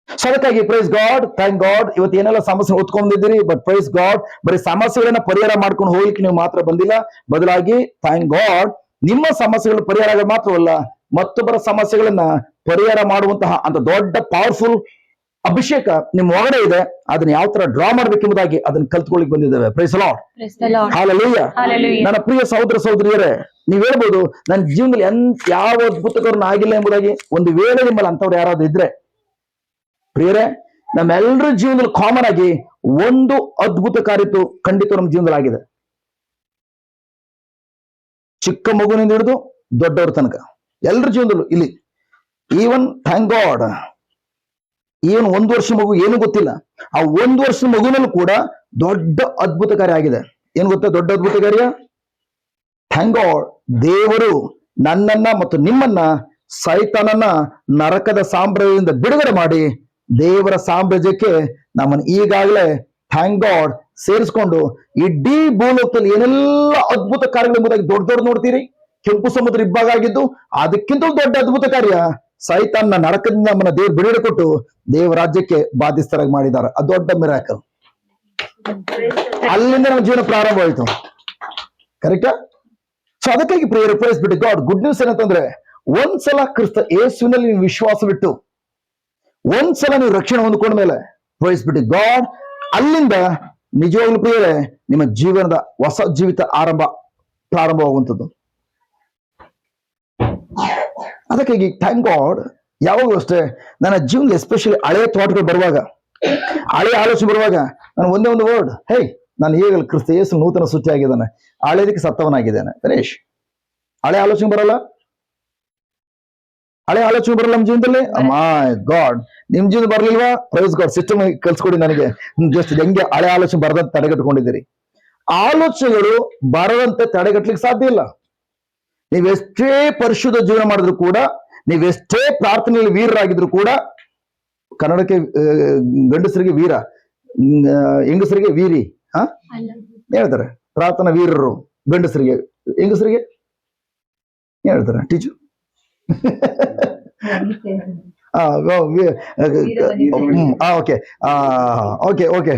ಸೊ ಅದಕ್ಕಾಗಿ ಪ್ರೈಸ್ ಗಾಡ್ ಥ್ಯಾಂಕ್ ಗಾಡ್ ಇವತ್ತು ಏನೆಲ್ಲ ಸಮಸ್ಯೆ ಹೊತ್ಕೊಂಡಿದ್ದೀರಿ, ಬಟ್ ಪ್ರೈಸ್ ಗಾಡ್ ಬರೀ ಸಮಸ್ಯೆಗಳನ್ನ ಪರಿಹಾರ ಮಾಡ್ಕೊಂಡು ಹೋಗ್ಲಿಕ್ಕೆ ನೀವು ಮಾತ್ರ ಬಂದಿಲ್ಲ, ಬದಲಾಗಿ ಥ್ಯಾಂಕ್ ಗಾಡ್ ನಿಮ್ಮ ಸಮಸ್ಯೆಗಳು ಪರಿಹಾರ ಆಗೋದು ಮಾತ್ರವಲ್ಲ, ಮತ್ತೊಬ್ಬರ ಸಮಸ್ಯೆಗಳನ್ನ ಪರಿಹಾರ ಮಾಡುವಂತಹ ಅಂತ ದೊಡ್ಡ ಪವರ್ಫುಲ್ ಅಭಿಷೇಕ ನಿಮ್ಮ ಒಳಗಡೆ ಇದೆ. ಅದನ್ನ ಯಾವ ತರ ಡ್ರಾ ಮಾಡ್ಬೇಕೆಂಬುದಾಗಿ ಅದನ್ನ ಕಲ್ತ್ಕೊಳ್ಳಿಕ್ ಬಂದಿದ್ದೇವೆ. Praise lord, hallelujah. ನನ್ನ ಪ್ರಿಯ ಸಹೋದರ ಸಹೋದರಿಯರೇ, ನೀವ್ ಹೇಳ್ಬೋದು ನನ್ನ ಜೀವನದಲ್ಲಿ ಯಾವ ಅದ್ಭುತಕರನ್ನ ಆಗಿಲ್ಲ ಎಂಬುದಾಗಿ. ಒಂದು ವೇಳೆ ನಿಮ್ಮಲ್ಲಿ ಅಂತವ್ರು ಯಾರಾದ್ರೂ ಇದ್ರೆ ಪ್ರಿಯರೇ, ನಮ್ಮೆಲ್ಲರ ಜೀವನದಲ್ಲಿ ಕಾಮನ್ ಆಗಿ ಒಂದು ಅದ್ಭುತ ಕಾರ್ಯತ್ತು ಖಂಡಿತ ನಮ್ಮ ಜೀವನದಲ್ಲಿ ಆಗಿದೆ. ಚಿಕ್ಕ ಮಗುವಿನಿಂದ ಹಿಡಿದು ದೊಡ್ಡವ್ರ ತನಕ ಎಲ್ಲರ ಜೀವನದಲ್ಲೂ ಇಲ್ಲಿ ಈವನ್ ಥ್ಯಾಂಕ್ ಗಾಡ್ ಏನು 1 ವರ್ಷ ಮಗು ಏನು ಗೊತ್ತಿಲ್ಲ, ಆ 1 ವರ್ಷದ ಮಗುವಿನಲ್ಲೂ ಕೂಡ ದೊಡ್ಡ ಅದ್ಭುತ ಕಾರ್ಯ ಆಗಿದೆ. ಏನ್ ಗೊತ್ತಾ ದೊಡ್ಡ ಅದ್ಭುತ ಕಾರ್ಯ? ಥ್ಯಾಂಕ್ ಗಾಡ್ ದೇವರು ನನ್ನನ್ನ ಮತ್ತು ನಿಮ್ಮನ್ನ ಸೈತಾನನ ನರಕದ ಸಾಮ್ರಾಜ್ಯದಿಂದ ಬಿಡುಗಡೆ ಮಾಡಿ ದೇವರ ಸಾಮ್ರಾಜ್ಯಕ್ಕೆ ನಮ್ಮನ್ನು ಈಗಾಗಲೇ ಥ್ಯಾಂಕ್ ಗಾಡ್ ಸೇರಿಸ್ಕೊಂಡು ಇಡೀ ಭೂಲೋಕದಲ್ಲಿ ಏನೆಲ್ಲ ಅದ್ಭುತ ಕಾರ್ಯಗಳು ಎಂಬುದಾಗಿ ದೊಡ್ಡ ನೋಡ್ತೀರಿ. ಕೆಂಪು ಸಮುದ್ರ ಇಬ್ಬಾಗ ಆಗಿದ್ದು ಅದಕ್ಕಿಂತ ದೊಡ್ಡ ಅದ್ಭುತ ಕಾರ್ಯ, ಸೈತಾನ್ನ ನರಕದಿಂದ ನಮ್ಮನ್ನ ದೇವ್ರು ಬಿಡುಗಡೆ ಕೊಟ್ಟು ದೇವ ರಾಜ್ಯಕ್ಕೆ ಬಾಧ್ಯಸ್ಥರಾಗಿ ಮಾಡಿದ್ದಾರೆ. ಅದು ದೊಡ್ಡ ಮಿರಾಕಲ್. ಅಲ್ಲಿಂದ ನಮ್ಮ ಜೀವನ ಪ್ರಾರಂಭವಾಯಿತು. ಕರೆಕ್ಟಾ? ಸೊ ಅದಕ್ಕಾಗಿ ಪ್ರಿಯರೇ, price be to god good news ಏನಂತಂದ್ರೆ, ಒಂದ್ಸಲ ಕ್ರಿಸ್ತ ಯೇಸುವಿನಲ್ಲಿ ನೀವು ವಿಶ್ವಾಸವಿಟ್ಟು ಒಂದ್ಸಲ ನೀವು ರಕ್ಷಣೆ ಹೊಂದ್ಕೊಂಡ ಮೇಲೆ ಪ್ರೈಸ್ ಬಿಟ್ಟು ಗಾಡ್ ಅಲ್ಲಿಂದ ನಿಜವಾಗ್ಲೂ ಪ್ರಿಯರೇ ನಿಮ್ಮ ಜೀವನದ ಹೊಸ ಜೀವಿತ ಪ್ರಾರಂಭವಾಗುವಂಥದ್ದು. ಅದಕ್ಕಾಗಿ ಥ್ಯಾಂಕ್ ಗಾಡ್ ಯಾವಾಗಲೂ ಅಷ್ಟೇ ನನ್ನ ಜೀವನದಲ್ಲಿ ಎಸ್ಪೆಷಲಿ ಹಳೆಯ ಥಾಟ್ಗಳು ಬರುವಾಗ, ಹಳೆಯ ಆಲೋಚನೆ ಬರುವಾಗ ನಾನು ಒಂದೇ ಒಂದು ವರ್ಡ್, ಹೇ ನಾನು ಈಗಲೂ ಕ್ರಿಸ್ತ ಯೇಸು ನೂತನ ಸೃಷ್ಟಿ ಆಗಿದ್ದಾನೆ, ಹಳೆಯದಕ್ಕೆ ಸತ್ತವನಾಗಿದ್ದಾನೆ. ಗಣೇಶ್, ಹಳೆ ಆಲೋಚನೆ ಬರಲ್ಲ? ಹಳೆ ಆಲೋಚನೆ ಬರಲ್ಲ ನಮ್ಮ ಜೀವನದಲ್ಲಿ? ಮೈ ಗಾಡ್, ನಿಮ್ ಜೀವನ ಬರ್ಲಿಲ್ವಾ? ಪ್ರೈಸ್ ಗಾಡ್, ಸಿಸ್ಟಮ್ ಕಲ್ಸ್ಕೊಡಿ ನನಗೆ. ಜಸ್ಟ್ ಹೆಂಗೆ ಹಳೆ ಆಲೋಚನೆ ಬರದಂತೆ ತಡೆಗಟ್ಟುಕೊಂಡಿದ್ದೀರಿ. ಆಲೋಚನೆಗಳು ಬರದಂತೆ ತಡೆಗಟ್ಟಲಿಕ್ಕೆ ಸಾಧ್ಯ ಇಲ್ಲ. ನೀವೆಷ್ಟೇ ಪರಿಶುದ್ಧ ಜೀವನ ಮಾಡಿದ್ರು ಕೂಡ, ನೀವೆಷ್ಟೇ ಪ್ರಾರ್ಥನೆಯಲ್ಲಿ ವೀರರಾಗಿದ್ರು ಕೂಡ, ಕನ್ನಡಕ್ಕೆ ಗಂಡಸರಿಗೆ ವೀರ, ಹೆಂಗಸರಿಗೆ ವೀರಿ ಹೇಳ್ತಾರೆ. ಪ್ರಾರ್ಥನಾ ವೀರರು ಗಂಡಸರಿಗೆ, ಹೆಂಗಸರಿಗೆ ಹೇಳ್ತಾರೆ ಟೀಚು. ಓಕೆ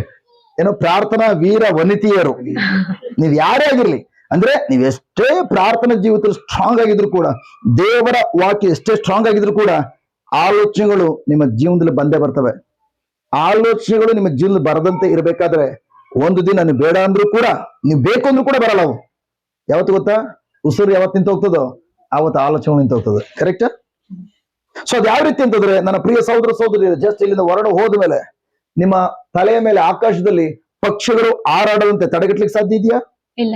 ಏನೋ ಪ್ರಾರ್ಥನಾ ವೀರ ವನಿತೆಯರು. ನೀವ್ ಯಾರೇ ಆಗಿರ್ಲಿ, ಅಂದ್ರೆ ನೀವೆಷ್ಟೇ ಪ್ರಾರ್ಥನಾ ಜೀವಿತದಲ್ಲಿ ಸ್ಟ್ರಾಂಗ್ ಆಗಿದ್ರು ಕೂಡ, ದೇವರ ವಾಕ್ಯ ಎಷ್ಟೇ ಸ್ಟ್ರಾಂಗ್ ಆಗಿದ್ರು ಕೂಡ, ಆಲೋಚನೆಗಳು ನಿಮ್ಮ ಜೀವನದಲ್ಲಿ ಬಂದೇ ಬರ್ತವೆ. ಆಲೋಚನೆಗಳು ನಿಮ್ಮ ಜೀವನದಲ್ಲಿ ಬರದಂತೆ ಇರಬೇಕಾದ್ರೆ ಒಂದು ದಿನ ನೀವು ಬೇಡ ಅಂದ್ರೂ ಕೂಡ, ನೀವು ಬೇಕು ಅಂದ್ರೂ ಕೂಡ ಬರಲ್ಲ ಅವು. ಯಾವತ್ತು ಗೊತ್ತಾ? ಉಸಿರು ಯಾವತ್ತು ನಿಂತು ಹೋಗ್ತದೋ ಆವತ್ತು ಆಲೋಚನೆ ನಿಂತು ಹೋಗ್ತದೆ. ಕರೆಕ್ಟಾ? ಸೊ ಅದು ಯಾವ ರೀತಿ ಅಂತಂದ್ರೆ, ನನ್ನ ಪ್ರಿಯ ಸಹೋದರ ಸಹೋದರಿ, ಜಸ್ಟ್ ಇಲ್ಲಿಂದ ಹೊರಡು ಹೋದ ಮೇಲೆ ನಿಮ್ಮ ತಲೆಯ ಮೇಲೆ ಆಕಾಶದಲ್ಲಿ ಪಕ್ಷಿಗಳು ಹಾರಾಡದಂತೆ ತಡೆಗಟ್ಟಲಿಕ್ಕೆ ಸಾಧ್ಯ ಇದೆಯಾ? ಇಲ್ಲ.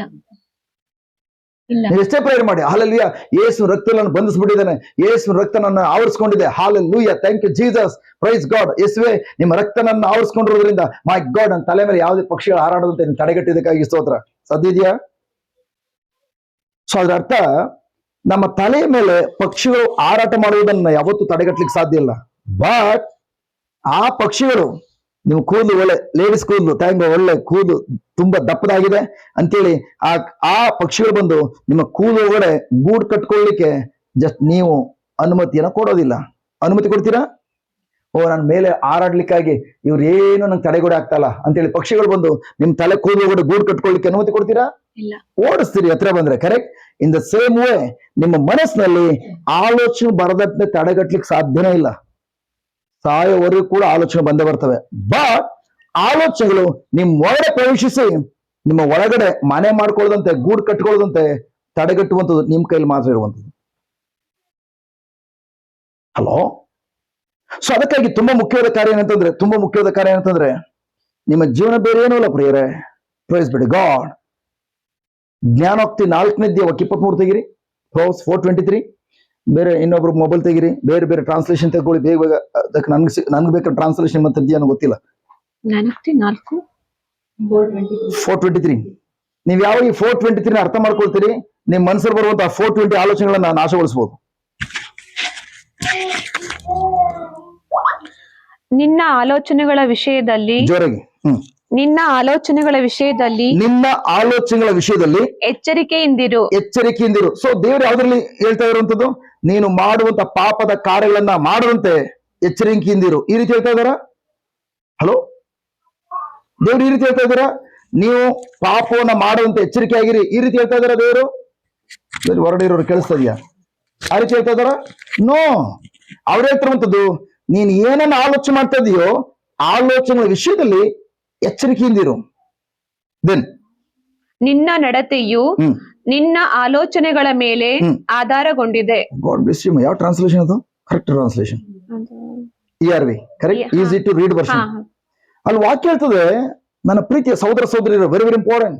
ನೀವು ಎಷ್ಟೇ ಪ್ರೇಯರ್ ಮಾಡಿ, ಹಾಲೆಲೂಯಾ, ಯೇಸು ರಕ್ತ ನನ್ನ ಬಂಧಿಸ್ಬಿಟ್ಟಿದ್ದಾನೆ, ಯೇಸು ರಕ್ತ ನನ್ನ ಆವರಿಸ್ಕೊಂಡಿದೆ, hallelujah, thank you Jesus, praise God, ಯೇಸುವೇ ನಿಮ್ಮ ರಕ್ತ ನನ್ನ ಆವರಿಸ್ಕೊಂಡಿರೋದ್ರಿಂದ ಮೈ ಗಾಡ್ ನನ್ನ ತಲೆ ಮೇಲೆ ಯಾವುದೇ ಪಕ್ಷಿಗಳು ಹಾರಾಡದಂತೆ ನೀವು ತಡೆಗಟ್ಟಿದ್ದಕ್ಕಾಗಿ ಸ್ತೋತ್ರ. ಸಾಧ್ಯ ಇದೆಯಾ? ಸೊ ಅದ್ರ ಅರ್ಥ, ನಮ್ಮ ತಲೆಯ ಮೇಲೆ ಪಕ್ಷಿಗಳು ಹಾರಾಟ ಮಾಡುವುದನ್ನ ಯಾವತ್ತೂ ತಡೆಗಟ್ಟಲಿಕ್ಕೆ ಸಾಧ್ಯ ಇಲ್ಲ. ಬಟ್ ಆ ಪಕ್ಷಿಗಳು, ನೀವು ಕೂದಲು ಒಳ್ಳೆ ಲೇಡೀಸ್ ಕೂದಲು ಥ್ಯಾಂಕ್ ಒಳ್ಳೆ ಕೂದಲು ತುಂಬಾ ದಪ್ಪದಾಗಿದೆ ಅಂತೇಳಿ ಆ ಪಕ್ಷಿಗಳು ಬಂದು ನಿಮ್ಮ ಕೂದಲು ಒಳಗಡೆ ಗೂಡು ಕಟ್ಕೊಳ್ಳಿಕ್ಕೆ ಜಸ್ಟ್ ನೀವು ಅನುಮತಿಯನ್ನು ಕೊಡೋದಿಲ್ಲ. ಅನುಮತಿ ಕೊಡ್ತೀರಾ? ಓ, ನನ್ನ ಮೇಲೆ ಹಾರಾಡ್ಲಿಕ್ಕಾಗಿ ಇವ್ರು ಏನು ನಂಗೆ ತಡೆಗೋಡೆ ಆಗ್ತಲ್ಲ ಅಂತೇಳಿ ಪಕ್ಷಿಗಳು ಬಂದು ನಿಮ್ ತಲೆ ಕೂದಲು ಒಳಗಡೆ ಗೂಡು ಕಟ್ಕೊಳ್ಳಿಕ್ಕೆ ಅನುಮತಿ ಕೊಡ್ತೀರಾ? ಓಡಿಸ್ತೀರಿ ಹತ್ರ ಬಂದ್ರೆ. Correct. In the same way ನಿಮ್ಮ ಮನಸ್ಸಿನಲ್ಲಿ ಆಲೋಚನೆ ಬರದಂತೆ ತಡೆಗಟ್ಲಿಕ್ಕೆ ಸಾಧ್ಯನೇ ಇಲ್ಲ. ಸಾಯೋವರೆಗೂ ಕೂಡ ಆಲೋಚನೆ ಬಂದೇ ಬರ್ತವೆ. ಬಟ್ ಆಲೋಚನೆಗಳು ನಿಮ್ ಒಳಗಡೆ ಪ್ರವೇಶಿಸಿ ನಿಮ್ಮ ಒಳಗಡೆ ಮನೆ ಮಾಡ್ಕೊಳ್ಳದಂತೆ ಗೂಡು ಕಟ್ಕೊಳ್ಳದಂತೆ ತಡೆಗಟ್ಟುವಂಥದ್ದು ನಿಮ್ ಕೈಲಿ ಮಾತ್ರ ಇರುವಂಥದ್ದು. ಹಲೋ. ಸೊ ಅದಕ್ಕಾಗಿ ತುಂಬಾ ಮುಖ್ಯವಾದ ಕಾರ್ಯ ಏನಂತಂದ್ರೆ ನಿಮ್ಮ ಜೀವನ ಬೇರೆ ಏನೂ ಇಲ್ಲ ಪ್ರಿಯರೇ. ಪ್ರೈಸ್ ಬಿಡಿ ಗಾಡ್. ಜ್ಞಾನೋಕ್ತಿ 4ನೇ ಅಧ್ಯಾಯ 23 ತೆಗಿರಿ. Proverbs 4:23. ಬೇರೆ ಇನ್ನೊಬ್ರು ಮೊಬೈಲ್ ತೆಗಿರಿ, ಬೇರೆ ಬೇರೆ ಟ್ರಾನ್ಸ್ಲೇಷನ್ ತಗೊಳ್ಳಿ ಬೇಗ ಬೇಗ. ಅದಕ್ಕೆ ನನ್ಗೆ ಬೇಕಾದ ಟ್ರಾನ್ಸ್ಲೇಷನ್ ಮತ್ತೆ ಇದೆಯೋ ಗೊತ್ತಿಲ್ಲ. 4:23. ನೀವು ಯಾವ ಈ 4:23 ಅರ್ಥ ಮಾಡ್ಕೊಳ್ತೀರಿ, ನಿಮ್ ಮನಸ್ಸಲ್ಲಿ ಬರುವಂತಹ 420 ಆಲೋಚನೆಗಳನ್ನ ನಾಶಗೊಳಿಸಬಹುದು. ನಿನ್ನ ಆಲೋಚನೆಗಳ ವಿಷಯದಲ್ಲಿ ಜೋರಾಗಿ ನಿನ್ನ ಆಲೋಚನೆಗಳ ವಿಷಯದಲ್ಲಿ ಎಚ್ಚರಿಕೆಯಿಂದಿರು. ಸೊ ದೇವರು ಯಾವ್ದ್ರಲ್ಲಿ ಹೇಳ್ತಾ ಇರುವಂತದ್ದು? ನೀನು ಮಾಡುವಂತ ಪಾಪದ ಕಾರ್ಯಗಳನ್ನ ಮಾಡದಂತೆ ಎಚ್ಚರಿಕೆಯಿಂದಿರು. ಈ ರೀತಿ ಹೇಳ್ತಾ ಇದ್ದಾರಾ? ಹಲೋ, ದೇವ್ರು ಈ ರೀತಿ ಹೇಳ್ತಾ ಇದ್ದಾರಾ? ನೀವು ಪಾಪವನ್ನ ಮಾಡುವಂತೆ ಎಚ್ಚರಿಕೆ ಆಗಿರಿ, ಈ ರೀತಿ ಹೇಳ್ತಾ ಇದಾರ ದೇವರು? ಹೊರಡೆ ಇರೋರು ಕೇಳಿಸ್ತಾ ಇದೆಯಾ? ಆ ರೀತಿ ಹೇಳ್ತಾ ಇದಾರ? ನೋ. ಅವ್ರು ಹೇಳ್ತಿರುವಂತದ್ದು, ನೀನ್ ಏನನ್ನ ಆಲೋಚನೆ ಮಾಡ್ತಾ ಇದೀಯೋ ಆಲೋಚನೆಗಳ ವಿಷಯದಲ್ಲಿ ಎಚ್ಚರಿಕೆಯಿಂದಿರು. ದೆನ್ ನಿನ್ನ ನಡತೆಯು ನಿನ್ನ ಆಲೋಚನೆಗಳ ಮೇಲೆ ಆಧಾರಗೊಂಡಿದೆ. God bless you. ಯಾವ ಟ್ರಾನ್ಸ್ಲೇಷನ್ ಅದು? Correct translation ERV. Correct, easy to read version. ಅಲ್ಲಿ ವಾಕ್ಯ ಹೇಳ್ತದೆ, ನನ್ನ ಪ್ರೀತಿಯ ಸಹೋದರ ಸಹೋದರಿಯರು, ವೆರಿ ವೆರಿ ಇಂಪಾರ್ಟೆಂಟ್.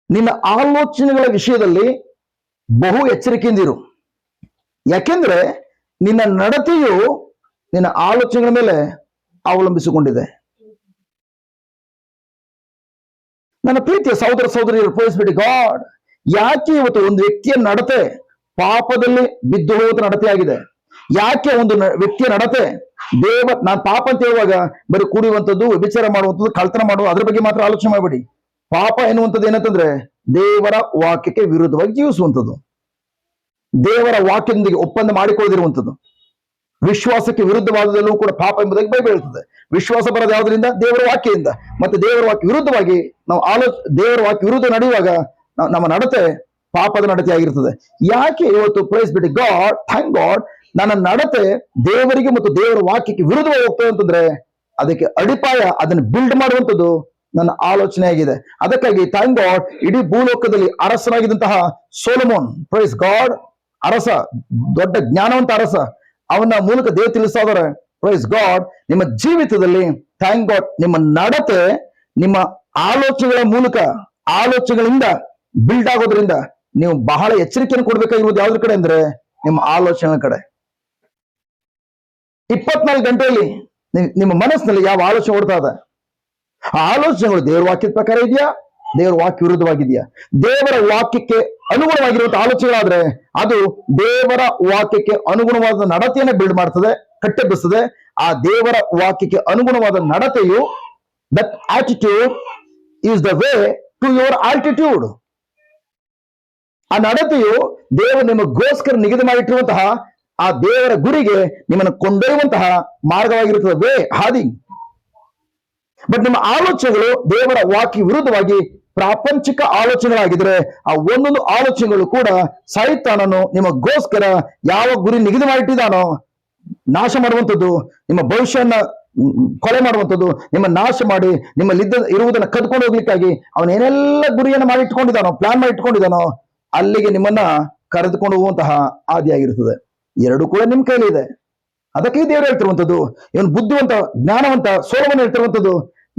ನಿನ್ನ ಆಲೋಚನೆಗಳ ವಿಷಯದಲ್ಲಿ ಬಹು ಎಚ್ಚರಿಕೆಯಿಂದಿರು. ಯಾಕೆಂದ್ರೆ ನಿನ್ನ ನಡತೆಯು ನಿನ್ನ ಆಲೋಚನೆಗಳ ಮೇಲೆ ಅವಲಂಬಿಸಿಕೊಂಡಿದೆ. ನನ್ನ ಪ್ರೀತಿಯ ಸಹೋದರ ಸಹೋದರಿಯರು, ಪ್ರೈಸ್ ಬಿಡಿ ಗಾಡ್. ಯಾಕೆ ಇವತ್ತು ಒಂದು ವ್ಯಕ್ತಿಯ ನಡತೆ ಪಾಪದಲ್ಲಿ ಬಿದ್ದು ಹೋಗುವ ನಡತೆ ಆಗಿದೆ? ಯಾಕೆ ಒಂದು ವ್ಯಕ್ತಿಯ ನಡತೆ ನಾನು ಪಾಪ ಅಂತ ಹೇಳುವಾಗ ಬರೀ ಕುಡಿಯುವಂಥದ್ದು, ವ್ಯಭಿಚಾರ ಮಾಡುವಂಥದ್ದು, ಕಳ್ತನ ಮಾಡುವ ಅದ್ರ ಬಗ್ಗೆ ಮಾತ್ರ ಆಲೋಚನೆ ಮಾಡಬೇಡಿ. ಪಾಪ ಎನ್ನುವಂಥದ್ದು ಏನಂತಂದ್ರೆ ದೇವರ ವಾಕ್ಯಕ್ಕೆ ವಿರುದ್ಧವಾಗಿ ಜೀವಿಸುವಂಥದ್ದು, ದೇವರ ವಾಕ್ಯದೊಂದಿಗೆ ಒಪ್ಪಂದ ಮಾಡಿಕೊಳ್ಳದಿರುವಂಥದ್ದು, ವಿಶ್ವಾಸಕ್ಕೆ ವಿರುದ್ಧವಾದದಲ್ಲೂ ಕೂಡ ಪಾಪ ಎಂಬುದಾಗಿ ಬೈಬಲ್ ಹೇಳ್ತದೆ. ವಿಶ್ವಾಸ ಬರೋದು ಯಾವುದರಿಂದ? ದೇವರ ವಾಕ್ಯದಿಂದ. ಮತ್ತೆ ದೇವರ ವಾಕ್ಯ ವಿರುದ್ಧವಾಗಿ ನಾವು ದೇವರ ವಾಕ್ಯ ವಿರುದ್ಧ ನಡೆಯುವಾಗ ನಮ್ಮ ನಡತೆ ಪಾಪದ ನಡತೆ ಆಗಿರ್ತದೆ. ಯಾಕೆ ಇವತ್ತು ಪ್ರೈಸ್ ಬಿಡಿ ಗಾಡ್, ಥ್ಯಾಂಕ್ ಗಾಡ್, ನನ್ನ ನಡತೆ ದೇವರಿಗೆ ಮತ್ತು ದೇವರ ವಾಕ್ಯಕ್ಕೆ ವಿರುದ್ಧವಾಗಿ ಹೋಗ್ತದೆ ಅಂತಂದ್ರೆ ಅದಕ್ಕೆ ಅಡಿಪಾಯ, ಅದನ್ನು ಬಿಲ್ಡ್ ಮಾಡುವಂಥದ್ದು ನನ್ನ ಆಲೋಚನೆ ಆಗಿದೆ. ಅದಕ್ಕಾಗಿ ಥ್ಯಾಂಕ್ ಗಾಡ್, ಇಡೀ ಭೂಲೋಕದಲ್ಲಿ ಅರಸನಾಗಿದ್ದಂತಹ ಸೊಲೊಮೋನ್, ಪ್ರೈಸ್ ಗಾಡ್, ಅರಸ, ದೊಡ್ಡ ಜ್ಞಾನವಂತ ಅರಸ, ಅವನ ಮೂಲಕ ದೇವ ತಿಳಿಸಾದರೆ ಪ್ರೈಸ್ ಗಾಡ್, ನಿಮ್ಮ ಜೀವಿತದಲ್ಲಿ ಥ್ಯಾಂಕ್ ಗಾಡ್ ನಿಮ್ಮ ನಡತೆ ನಿಮ್ಮ ಆಲೋಚನೆಗಳ ಮೂಲಕ, ಆಲೋಚನೆಗಳಿಂದ ಬಿಲ್ಡ್ ಆಗೋದ್ರಿಂದ ನೀವು ಬಹಳ ಎಚ್ಚರಿಕೆಯನ್ನು ಕೊಡ್ಬೇಕಾಗಿರೋದು ಯಾವ್ದ್ರ ಕಡೆ ಅಂದ್ರೆ ನಿಮ್ಮ ಆಲೋಚನೆಗಳ ಕಡೆ. 24 ಗಂಟೆಯಲ್ಲಿ ನಿಮ್ಮ ಮನಸ್ಸಿನಲ್ಲಿ ಯಾವ ಆಲೋಚನೆ ಓಡ್ತಾ ಇದೆ? ಆ ಆಲೋಚನೆಗಳು ದೇವರ ವಾಕ್ಯದ ಪ್ರಕಾರ ಇದೆಯಾ, ದೇವರ ವಾಕ್ಯ ವಿರುದ್ಧವಾಗಿದೆಯಾ? ದೇವರ ವಾಕ್ಯಕ್ಕೆ ಅನುಗುಣವಾಗಿರುವಂತಹ ಆಲೋಚನೆಗಳಾದ್ರೆ ಅದು ದೇವರ ವಾಕ್ಯಕ್ಕೆ ಅನುಗುಣವಾದ ನಡತೆಯನ್ನು ಬಿಲ್ಡ್ ಮಾಡ್ತದೆ, ಕಟ್ಟೆಬ್ಬಿಸ್ತದೆ. ಆ ದೇವರ ವಾಕ್ಯಕ್ಕೆ ಅನುಗುಣವಾದ ನಡತೆಯು, that attitude is the way to your altitude. ಆ ನಡತೆಯು ದೇವರು ನಿಮಗೋಸ್ಕರ ನಿಗದಿ ಮಾಡಿಟ್ಟಿರುವಂತಹ ಆ ದೇವರ ಗುರಿಗೆ ನಿಮ್ಮನ್ನು ಕೊಂಡೊಯ್ಯುವಂತಹ ಮಾರ್ಗವಾಗಿರುತ್ತದೆ, ವೇ, ಹಾದಿ. ಬಟ್ ನಿಮ್ಮ ಆಲೋಚನೆಗಳು ದೇವರ ವಾಕ್ಯ ವಿರುದ್ಧವಾಗಿ ಪ್ರಾಪಂಚಿಕ ಆಲೋಚನೆಗಳಾಗಿದ್ರೆ ಆ ಒಂದೊಂದು ಆಲೋಚನೆಗಳು ಕೂಡ ಸೈತಾನನು ನಿಮಗೋಸ್ಕರ ಯಾವ ಗುರಿ ನಿಗದಿ ಮಾಡಿಟ್ಟಿದ್ದಾನೋ ನಾಶ ಮಾಡುವಂಥದ್ದು, ನಿಮ್ಮ ಭವಿಷ್ಯವನ್ನ ಕೊಲೆ ಮಾಡುವಂಥದ್ದು, ನಿಮ್ಮ ನಾಶ ಮಾಡಿ ನಿಮ್ಮಲ್ಲಿದ್ದ ಇರುವುದನ್ನು ಕದ್ಕೊಂಡು ಹೋಗ್ಲಿಕ್ಕಾಗಿ ಅವನ ಏನೆಲ್ಲ ಗುರಿಯನ್ನು ಮಾಡಿಟ್ಕೊಂಡಿದ್ದಾನೋ, ಪ್ಲಾನ್ ಮಾಡಿ ಇಟ್ಕೊಂಡಿದ್ದಾನೋ ಅಲ್ಲಿಗೆ ನಿಮ್ಮನ್ನ ಕರೆದುಕೊಂಡು ಹೋಗುವಂತಹ ಆದಿಯಾಗಿರ್ತದೆ. ಎರಡು ಕೂಡ ನಿಮ್ಮ ಕೈಲಿ ಇದೆ. ಅದಕ್ಕೆ ದೇವರು ಹೇಳ್ತಿರುವಂಥದ್ದು, ಇವನು ಬುದ್ಧಿವಂತ ಜ್ಞಾನವಂತ ಸೊಲೊಮೋನ್ ಹೇಳ್ತಿರುವಂಥದ್ದು,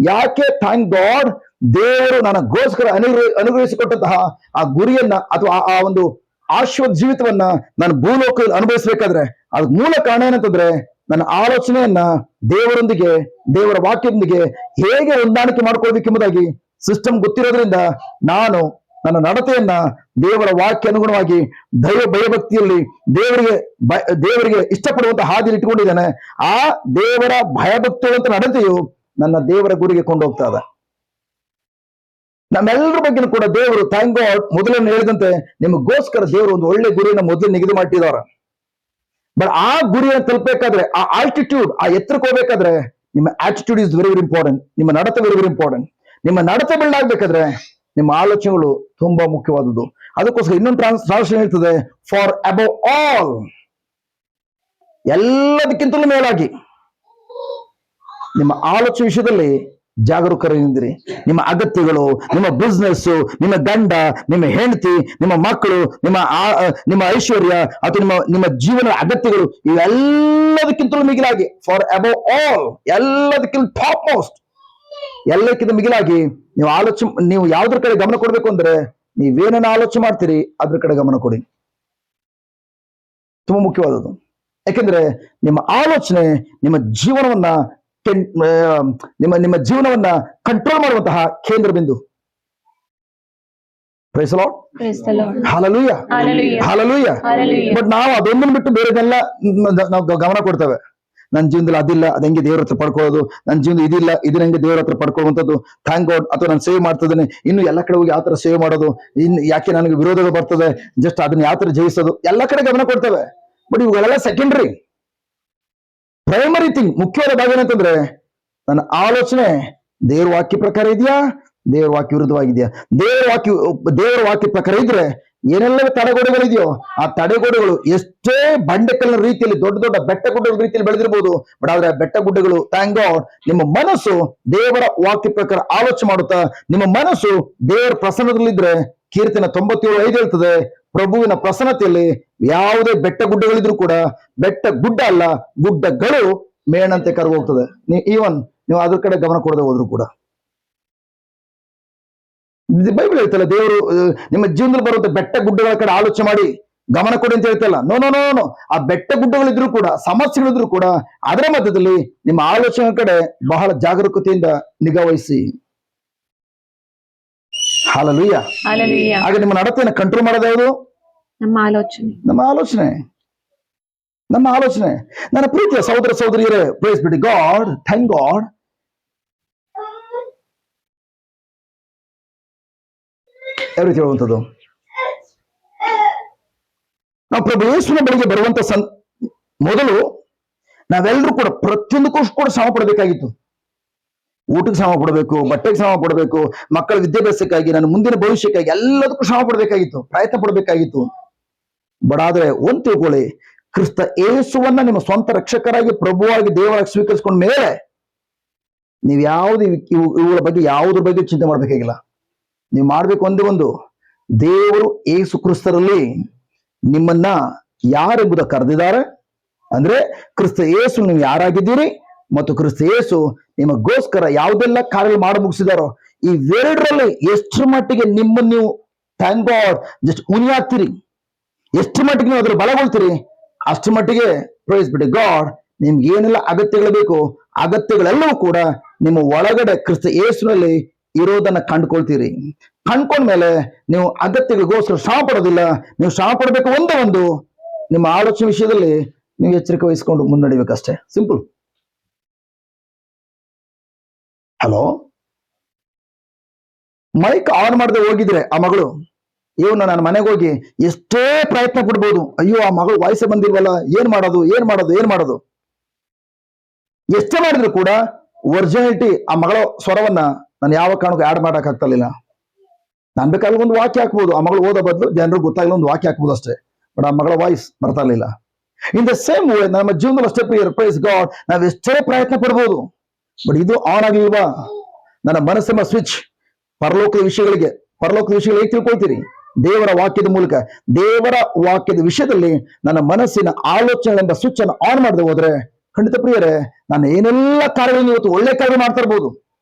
ಯಾಕೆ ಥ್ಯಾಂಕ್ ಗಾಡ್, ದೇವರು ನನಗೋಸ್ಕರ ಅನುಗ್ರಹಿಸಿಕೊಟ್ಟಂತಹ ಆ ಗುರಿಯನ್ನ ಅಥವಾ ಆ ಒಂದು ಆಶ್ವದ ಜೀವಿತವನ್ನ ನಾನು ಭೂಲೋಕದಲ್ಲಿ ಅನುಭವಿಸಬೇಕಾದ್ರೆ ಅದಕ್ಕೆ ಮೂಲ ಕಾರಣ ಏನಂತಂದ್ರೆ ನನ್ನ ಆಲೋಚನೆಯನ್ನ ದೇವರೊಂದಿಗೆ, ದೇವರ ವಾಕ್ಯದೊಂದಿಗೆ ಹೇಗೆ ಹೊಂದಾಣಿಕೆ ಮಾಡ್ಕೊಳ್ಬೇಕೆಂಬುದಾಗಿ ಸಿಸ್ಟಮ್ ಗೊತ್ತಿರೋದ್ರಿಂದ ನಾನು ನನ್ನ ನಡತೆಯನ್ನ ದೇವರ ವಾಕ್ಯ ಅನುಗುಣವಾಗಿ ದೈವ ಭಯಭಕ್ತಿಯಲ್ಲಿ ದೇವರಿಗೆ ಇಷ್ಟಪಡುವಂತ ಹಾದಿಯಲ್ಲಿ ಇಟ್ಟುಕೊಂಡಿದ್ದಾನೆ. ಆ ದೇವರ ಭಯಭಕ್ತಿಯುವಂತ ನಡತೆಯು ನನ್ನ ದೇವರ ಗುರಿಗೆ ಕೊಂಡೋಗ್ತಾ ಇದೆ. ನಮ್ಮೆಲ್ಲರ ಬಗ್ಗೆ ಕೂಡ ದೇವರು ಥ್ಯಾಂಕ್ ಗಾಡ್ ಮೊದಲನ್ನು ಹೇಳಿದಂತೆ ನಿಮಗೋಸ್ಕರ ದೇವರು ಒಂದು ಒಳ್ಳೆ ಗುರಿಯನ್ನು ಮೊದಲು ನಿಗದಿ ಮಾಡಿದ್ದಾರೆ. ಬಟ್ ಆ ಗುರಿಯನ್ನು ತಲುಪಬೇಕಾದ್ರೆ, ಆ ಆಲ್ಟಿಟ್ಯೂಡ್, ಆ ಎತ್ತರಕ್ಕೆ ಹೋಗ್ಬೇಕಾದ್ರೆ ನಿಮ್ಮ attitude is very very important. ನಿಮ್ಮ ನಡತೆ ವೆರಿ ವೆರಿ ಇಂಪಾರ್ಟೆಂಟ್. ನಿಮ್ಮ ನಡತೆ ಬಿಲ್ಡ್ ಆಗ್ಬೇಕಾದ್ರೆ ನಿಮ್ಮ ಆಲೋಚನೆಗಳು ತುಂಬಾ ಮುಖ್ಯವಾದದ್ದು. ಅದಕ್ಕೋಸ್ಕರ ಇನ್ನೊಂದು ಟ್ರಾನ್ಸ್ಲೇಷನ್ ಹೇಳ್ತದೆ, ಫಾರ್ ಅಬೌವ್ ಆಲ್, ಎಲ್ಲದಕ್ಕಿಂತಲೂ ಮೇಲಾಗಿ ನಿಮ್ಮ ಆಲೋಚನೆ ವಿಷಯದಲ್ಲಿ ಜಾಗರೂಕರಾಗಿದ್ದೀರಿ. ನಿಮ್ಮ ಅಗತ್ಯಗಳು, ನಿಮ್ಮ ಬಿಸ್ನೆಸ್, ನಿಮ್ಮ ಗಂಡ, ನಿಮ್ಮ ಹೆಂಡತಿ, ನಿಮ್ಮ ಮಕ್ಕಳು, ನಿಮ್ಮ ಐಶ್ವರ್ಯ ಅಥವಾ ನಿಮ್ಮ ಜೀವನ ಅಗತ್ಯಗಳು, ಇವೆಲ್ಲದಕ್ಕಿಂತಲೂ ಮಿಗಿಲಾಗಿ, ಫಾರ್ ಅಬೌವ್ ಆಲ್, ಎಲ್ಲದಕ್ಕಿಂತ ಟಾಪ್ ಮೋಸ್ಟ್, ಎಲ್ಲಕ್ಕಿಂತ ಮಿಗಿಲಾಗಿ ನೀವು ಯಾವ್ದ್ರ ಕಡೆ ಗಮನ ಕೊಡ್ಬೇಕು ಅಂದ್ರೆ, ನೀವೇನನ್ನ ಆಲೋಚನೆ ಮಾಡ್ತೀರಿ ಅದ್ರ ಕಡೆ ಗಮನ ಕೊಡಿ. ತುಂಬಾ ಮುಖ್ಯವಾದದ್ದು. ಯಾಕೆಂದ್ರೆ ನಿಮ್ಮ ಆಲೋಚನೆ ನಿಮ್ಮ ಜೀವನವನ್ನ ನಿಮ್ಮ ಜೀವನವನ್ನ ಕಂಟ್ರೋಲ್ ಮಾಡುವಂತಹ ಕೇಂದ್ರ ಬಿಂದು. Praise the lord. Hallelujah, hallelujah. But ನಾವು ಅದೊಂದನ್ನು ಬಿಟ್ಟು ಬೇರೆದೆಲ್ಲ ನಾವು ಗಮನ ಕೊಡ್ತೇವೆ. ನನ್ನ ಜೀವನದಲ್ಲಿ ಅದಿಲ್ಲ, ಅದ ಹೆಂಗೆ ದೇವ್ರ ಹತ್ರ ಪಡ್ಕೊಳ್ಳೋದು, ನನ್ನ ಜೀವನದಲ್ಲಿ ಇದಿಲ್ಲ, ಇದನ್ನ ಹೆಂಗೆ ದೇವ್ರ ಹತ್ರ ಪಡ್ಕೊಳ್ಳುವಂಥದ್ದು, ಥ್ಯಾಂಕ್ ಗಾಡ್, ಅಥವಾ ನಾನು ಸೇವ್ ಮಾಡ್ತಿದ್ದೇನೆ, ಇನ್ನು ಎಲ್ಲ ಕಡೆ ಹೋಗಿ ಯಾವ ತರ ಸೇವ್ ಮಾಡೋದು, ಇನ್ನು ಯಾಕೆ ನನಗೆ ವಿರೋಧಗಳು ಬರ್ತದೆ, ಜಸ್ಟ್ ಅದನ್ನ ಯಾವ ತರ ಜಯಿಸೋದು, ಎಲ್ಲ ಕಡೆ ಗಮನ ಕೊಡ್ತೇವೆ. ಬಟ್ ಇವುಗಳೆಲ್ಲ ಸೆಕೆಂಡ್ರಿ. ಪ್ರೈಮರಿ ಥಿಂಗ್, ಮುಖ್ಯವಾದ ಭಾಗ ಏನಂತಂದ್ರೆ, ನನ್ನ ಆಲೋಚನೆ ದೇವ್ರ ವಾಕ್ಯ ಪ್ರಕಾರ ಇದೆಯಾ, ದೇವ್ರ ವಾಕ್ಯ ವಿರುದ್ಧವಾಗಿದೆಯಾ. ದೇವರ ವಾಕ್ಯ ಪ್ರಕಾರ ಇದ್ರೆ ಏನೆಲ್ಲ ತಡೆಗೋಡೆಗಳಿದೆಯೋ ಆ ತಡೆಗೋಡೆಗಳು ಎಷ್ಟೇ ಬಂಡೆಕಲ್ಲಿನ ರೀತಿಯಲ್ಲಿ ದೊಡ್ಡ ದೊಡ್ಡ ಬೆಟ್ಟ ಗುಡ್ಡಗಳ ರೀತಿಯಲ್ಲಿ ಬೆಳೆದಿರಬಹುದು. ಬಟ್ ಆದ್ರೆ ಆ ಬೆಟ್ಟ ಗುಡ್ಡಗಳು, ಥ್ಯಾಂಕ್ ಗಾಡ್, ನಿಮ್ಮ ಮನಸ್ಸು ದೇವರ ವಾಕ್ಯ ಪ್ರಕಾರ ಆಲೋಚನೆ ಮಾಡುತ್ತಾ ನಿಮ್ಮ ಮನಸ್ಸು ದೇವರ ಪ್ರಸನ್ನದಲ್ಲಿದ್ರೆ, ಕೀರ್ತನೆ 97:5 ಹೇಳ್ತದೆ, ಪ್ರಭುವಿನ ಪ್ರಸನ್ನತೆಯಲ್ಲಿ ಯಾವುದೇ ಬೆಟ್ಟ ಗುಡ್ಡಗಳಿದ್ರು ಕೂಡ ಬೆಟ್ಟ ಗುಡ್ಡ ಅಲ್ಲ, ಗುಡ್ಡಗಳು ಮೇಣಂತೆ ಕರಗೋಗ್ತದೆ. ನೀವು ಅದ್ರ ಕಡೆ ಗಮನ ಕೊಡದೆ ಹೋದ್ರು ಕೂಡ. ಬೈಬಲ್ ಹೇಳ್ತಲ್ಲ, ದೇವರು ನಿಮ್ಮ ಜೀವನದಲ್ಲಿ ಬರುವಂತ ಬೆಟ್ಟ ಗುಡ್ಡಗಳ ಕಡೆ ಆಲೋಚನೆ ಮಾಡಿ ಗಮನ ಕೊಡಿ ಅಂತ ಹೇಳ್ತಲ್ಲ. No no no no. ಆ ಬೆಟ್ಟ ಗುಡ್ಡಗಳಿದ್ರು ಕೂಡ, ಸಮಸ್ಯೆಗಳಿದ್ರು ಕೂಡ, ಅದರ ಮಧ್ಯದಲ್ಲಿ ನಿಮ್ಮ ಆಲೋಚನೆ ಕಡೆ ಬಹಳ ಜಾಗರೂಕತೆಯಿಂದ ನಿಗಾ ವಹಿಸಿ. ಹಲ್ಲೆಲೂಯಾ. ಹಾಗೆ ನಿಮ್ಮ ನಡತೆಯನ್ನು ಕಂಟ್ರೋಲ್ ಮಾಡೋದು ಯಾವುದು? ನಮ್ಮ ಆಲೋಚನೆ. ನನ್ನ ಪ್ರೀತಿಯ ಸಹೋದರ ಸಹೋದರಿಯರೇ, praise be to God, thank God. ಯಾವ ರೀತಿ ಹೇಳುವಂಥದ್ದು? ನಾವು ಪ್ರಭು ಯೇಸುವಿನ ಬಳಿಗೆ ಬರುವಂತ ಮೊದಲು ನಾವೆಲ್ಲರೂ ಕೂಡ ಪ್ರತಿಯೊಂದಕ್ಕೂ ಕೂಡ ಶ್ರಮ ಪಡಬೇಕಾಗಿತ್ತು. ಊಟಕ್ಕೆ ಶ್ರಮ ಪಡಬೇಕು, ಬಟ್ಟೆಗೆ ಶ್ರಮ ಪಡಬೇಕು, ಮಕ್ಕಳ ವಿದ್ಯಾಭ್ಯಾಸಕ್ಕಾಗಿ, ನನ್ನ ಮುಂದಿನ ಭವಿಷ್ಯಕ್ಕಾಗಿ ಎಲ್ಲದಕ್ಕೂ ಶ್ರಮ ಪಡಬೇಕಾಗಿತ್ತು, ಪ್ರಯತ್ನ ಪಡಬೇಕಾಗಿತ್ತು. ಬಟ್ ಆದ್ರೆ ಒಂದ್ ತಿಳ್ಕೊಳ್ಳಿ, ಕ್ರಿಸ್ತ ಯೇಸುವನ್ನ ನಿಮ್ಮ ಸ್ವಂತ ರಕ್ಷಕರಾಗಿ ಪ್ರಭುವಾಗಿ ದೇವರಾಗಿ ಸ್ವೀಕರಿಸಿಕೊಂಡ ಮೇಲೆ ನೀವು ಇವುಗಳ ಬಗ್ಗೆ ಯಾವುದ್ರ ಬಗ್ಗೆ ಚಿಂತೆ ಮಾಡ್ಬೇಕಾಗಿಲ್ಲ. ನೀವು ಮಾಡ್ಬೇಕು ಒಂದೇ ಒಂದು, ದೇವರು ಯೇಸು ಕ್ರಿಸ್ತರಲ್ಲಿ ನಿಮ್ಮನ್ನ ಯಾರೆಂಬುದ ಕರೆದಿದ್ದಾರೆ. ಅಂದ್ರೆ ಕ್ರಿಸ್ತ ಯೇಸು ನೀವು ಯಾರಾಗಿದ್ದೀರಿ ಮತ್ತು ಕ್ರಿಸ್ತ ಯೇಸು ನಿಮಗೋಸ್ಕರ ಯಾವುದೆಲ್ಲ ಕಾರ್ಯಗಳು ಮಾಡಿ ಮುಗಿಸಿದಾರೋ, ಇವೆರಡರಲ್ಲಿ ಎಷ್ಟರ ಮಟ್ಟಿಗೆ ನಿಮ್ಮನ್ನು ನೀವು ಥ್ಯಾಂಕ್ ಗಾಡ್ ಜಸ್ಟ್ ಉಣಿಯಾಗ್ತೀರಿ, ಎಷ್ಟು ಮಟ್ಟಿಗೆ ನೀವು ಅದ್ರ ಬಲಗೊಳ್ತೀರಿ, ಅಷ್ಟು ಮಟ್ಟಿಗೆ ಪ್ರೈಸ್ ಬಿ ಟು ಗಾಡ್, ನಿಮ್ಗೆ ಏನೆಲ್ಲ ಅಗತ್ಯಗಳು ಬೇಕು ಅಗತ್ಯಗಳೆಲ್ಲವೂ ಕೂಡ ನಿಮ್ಮ ಒಳಗಡೆ ಕ್ರಿಸ್ತ ಯೇಸುನಲ್ಲಿ ಇರೋದನ್ನ ಕಂಡುಕೊಳ್ತೀರಿ. ಕಂಡ್ಕೊಂಡ್ಮೇಲೆ ನೀವು ಅಗತ್ಯಗಳಿಗೋಸ್ಕರ ಶ್ರಮ ಪಡೋದಿಲ್ಲ. ನೀವು ಶ್ರಮ ಪಡಬೇಕು ಒಂದೇ ಒಂದು, ನಿಮ್ಮ ಆಲೋಚನೆ ವಿಷಯದಲ್ಲಿ ನೀವು ಎಚ್ಚರಿಕೆ ವಹಿಸಿಕೊಂಡು ಮುನ್ನಡೆಯಬೇಕಷ್ಟೇ. ಸಿಂಪಲ್. ಹಲೋ, ಮೈಕ್ ಆನ್ ಮಾಡದೆ ಹೋಗಿದ್ರೆ ಆ ಮಗಳು, ಇವನು ನನ್ನ ಮನೆಗೆ ಹೋಗಿ ಎಷ್ಟೇ ಪ್ರಯತ್ನ ಪಡ್ಬೋದು, ಅಯ್ಯೋ ಆ ಮಗಳು ವಾಯ್ಸೆ ಬಂದಿಲ್ವಲ್ಲ, ಏನ್ ಮಾಡೋದು ಎಷ್ಟೇ ಮಾಡಿದ್ರು ಕೂಡ ಒರಿಜಿನಾಲಿಟಿ ಆ ಮಗಳ ಸ್ವರವನ್ನ ನಾನು ಯಾವ ಕಾರಣಕ್ಕೂ ಆಡ್ ಮಾಡಕ್ ಆಗ್ತಿರ್ಲಿಲ್ಲ. ನಾನ್ ಬೇಕಾದ್ರೆ ಒಂದು ವಾಕ್ಯ ಹಾಕ್ಬೋದು, ಆ ಮಗಳು ಓದೋ ಬದಲು ಜನರಿಗೆ ಗೊತ್ತಾಗಲ್ಲ ಒಂದು ವಾಕ್ಯ ಹಾಕ್ಬೋದು ಅಷ್ಟೇ. ಬಟ್ ಆ ಮಗಳ ವಾಯ್ಸ್ ಬರ್ತಾ ಇರ್ಲಿಲ್ಲ. ಇನ್ ದ ಸೇಮ್ ವೇ ನಮ್ಮ ಜೀವನದಲ್ಲಿ ಅಷ್ಟೇ ಪ್ರಿಯರ್, ಪ್ರೈಸ್ ಗಾಡ್, ನಾವ್ ಎಷ್ಟೇ ಪ್ರಯತ್ನ ಪಡ್ಬೋದು, ಬಟ್ ಇದು ಆನ್ ಆಗ್ಲಿಲ್ವಾ, ನನ್ನ ಮನಸ್ಸೆಂಬ ಸ್ವಿಚ್ ಪರಲೋಕದ ವಿಷಯಗಳಿಗೆ ಹೇಗೆ ತಿಳ್ಕೊಳ್ತೀರಿ? ದೇವರ ವಾಕ್ಯದ ಮೂಲಕ. ದೇವರ ವಾಕ್ಯದ ವಿಷಯದಲ್ಲಿ ನನ್ನ ಮನಸ್ಸಿನ ಆಲೋಚನೆಗಳೆಂಬ ಸ್ವಿಚ್ ಅನ್ನು ಆನ್ ಮಾಡದೆ ಹೋದ್ರೆ, ಖಂಡಿತ ಪ್ರಿಯರೇ, ನಾನು ಏನೆಲ್ಲ ಕಾರ್ಯಗಳನ್ನು ಇವತ್ತು ಒಳ್ಳೆ ಕಾರ್ಯ ಮಾಡ್ತಾ ಇರ್ಬೋದು.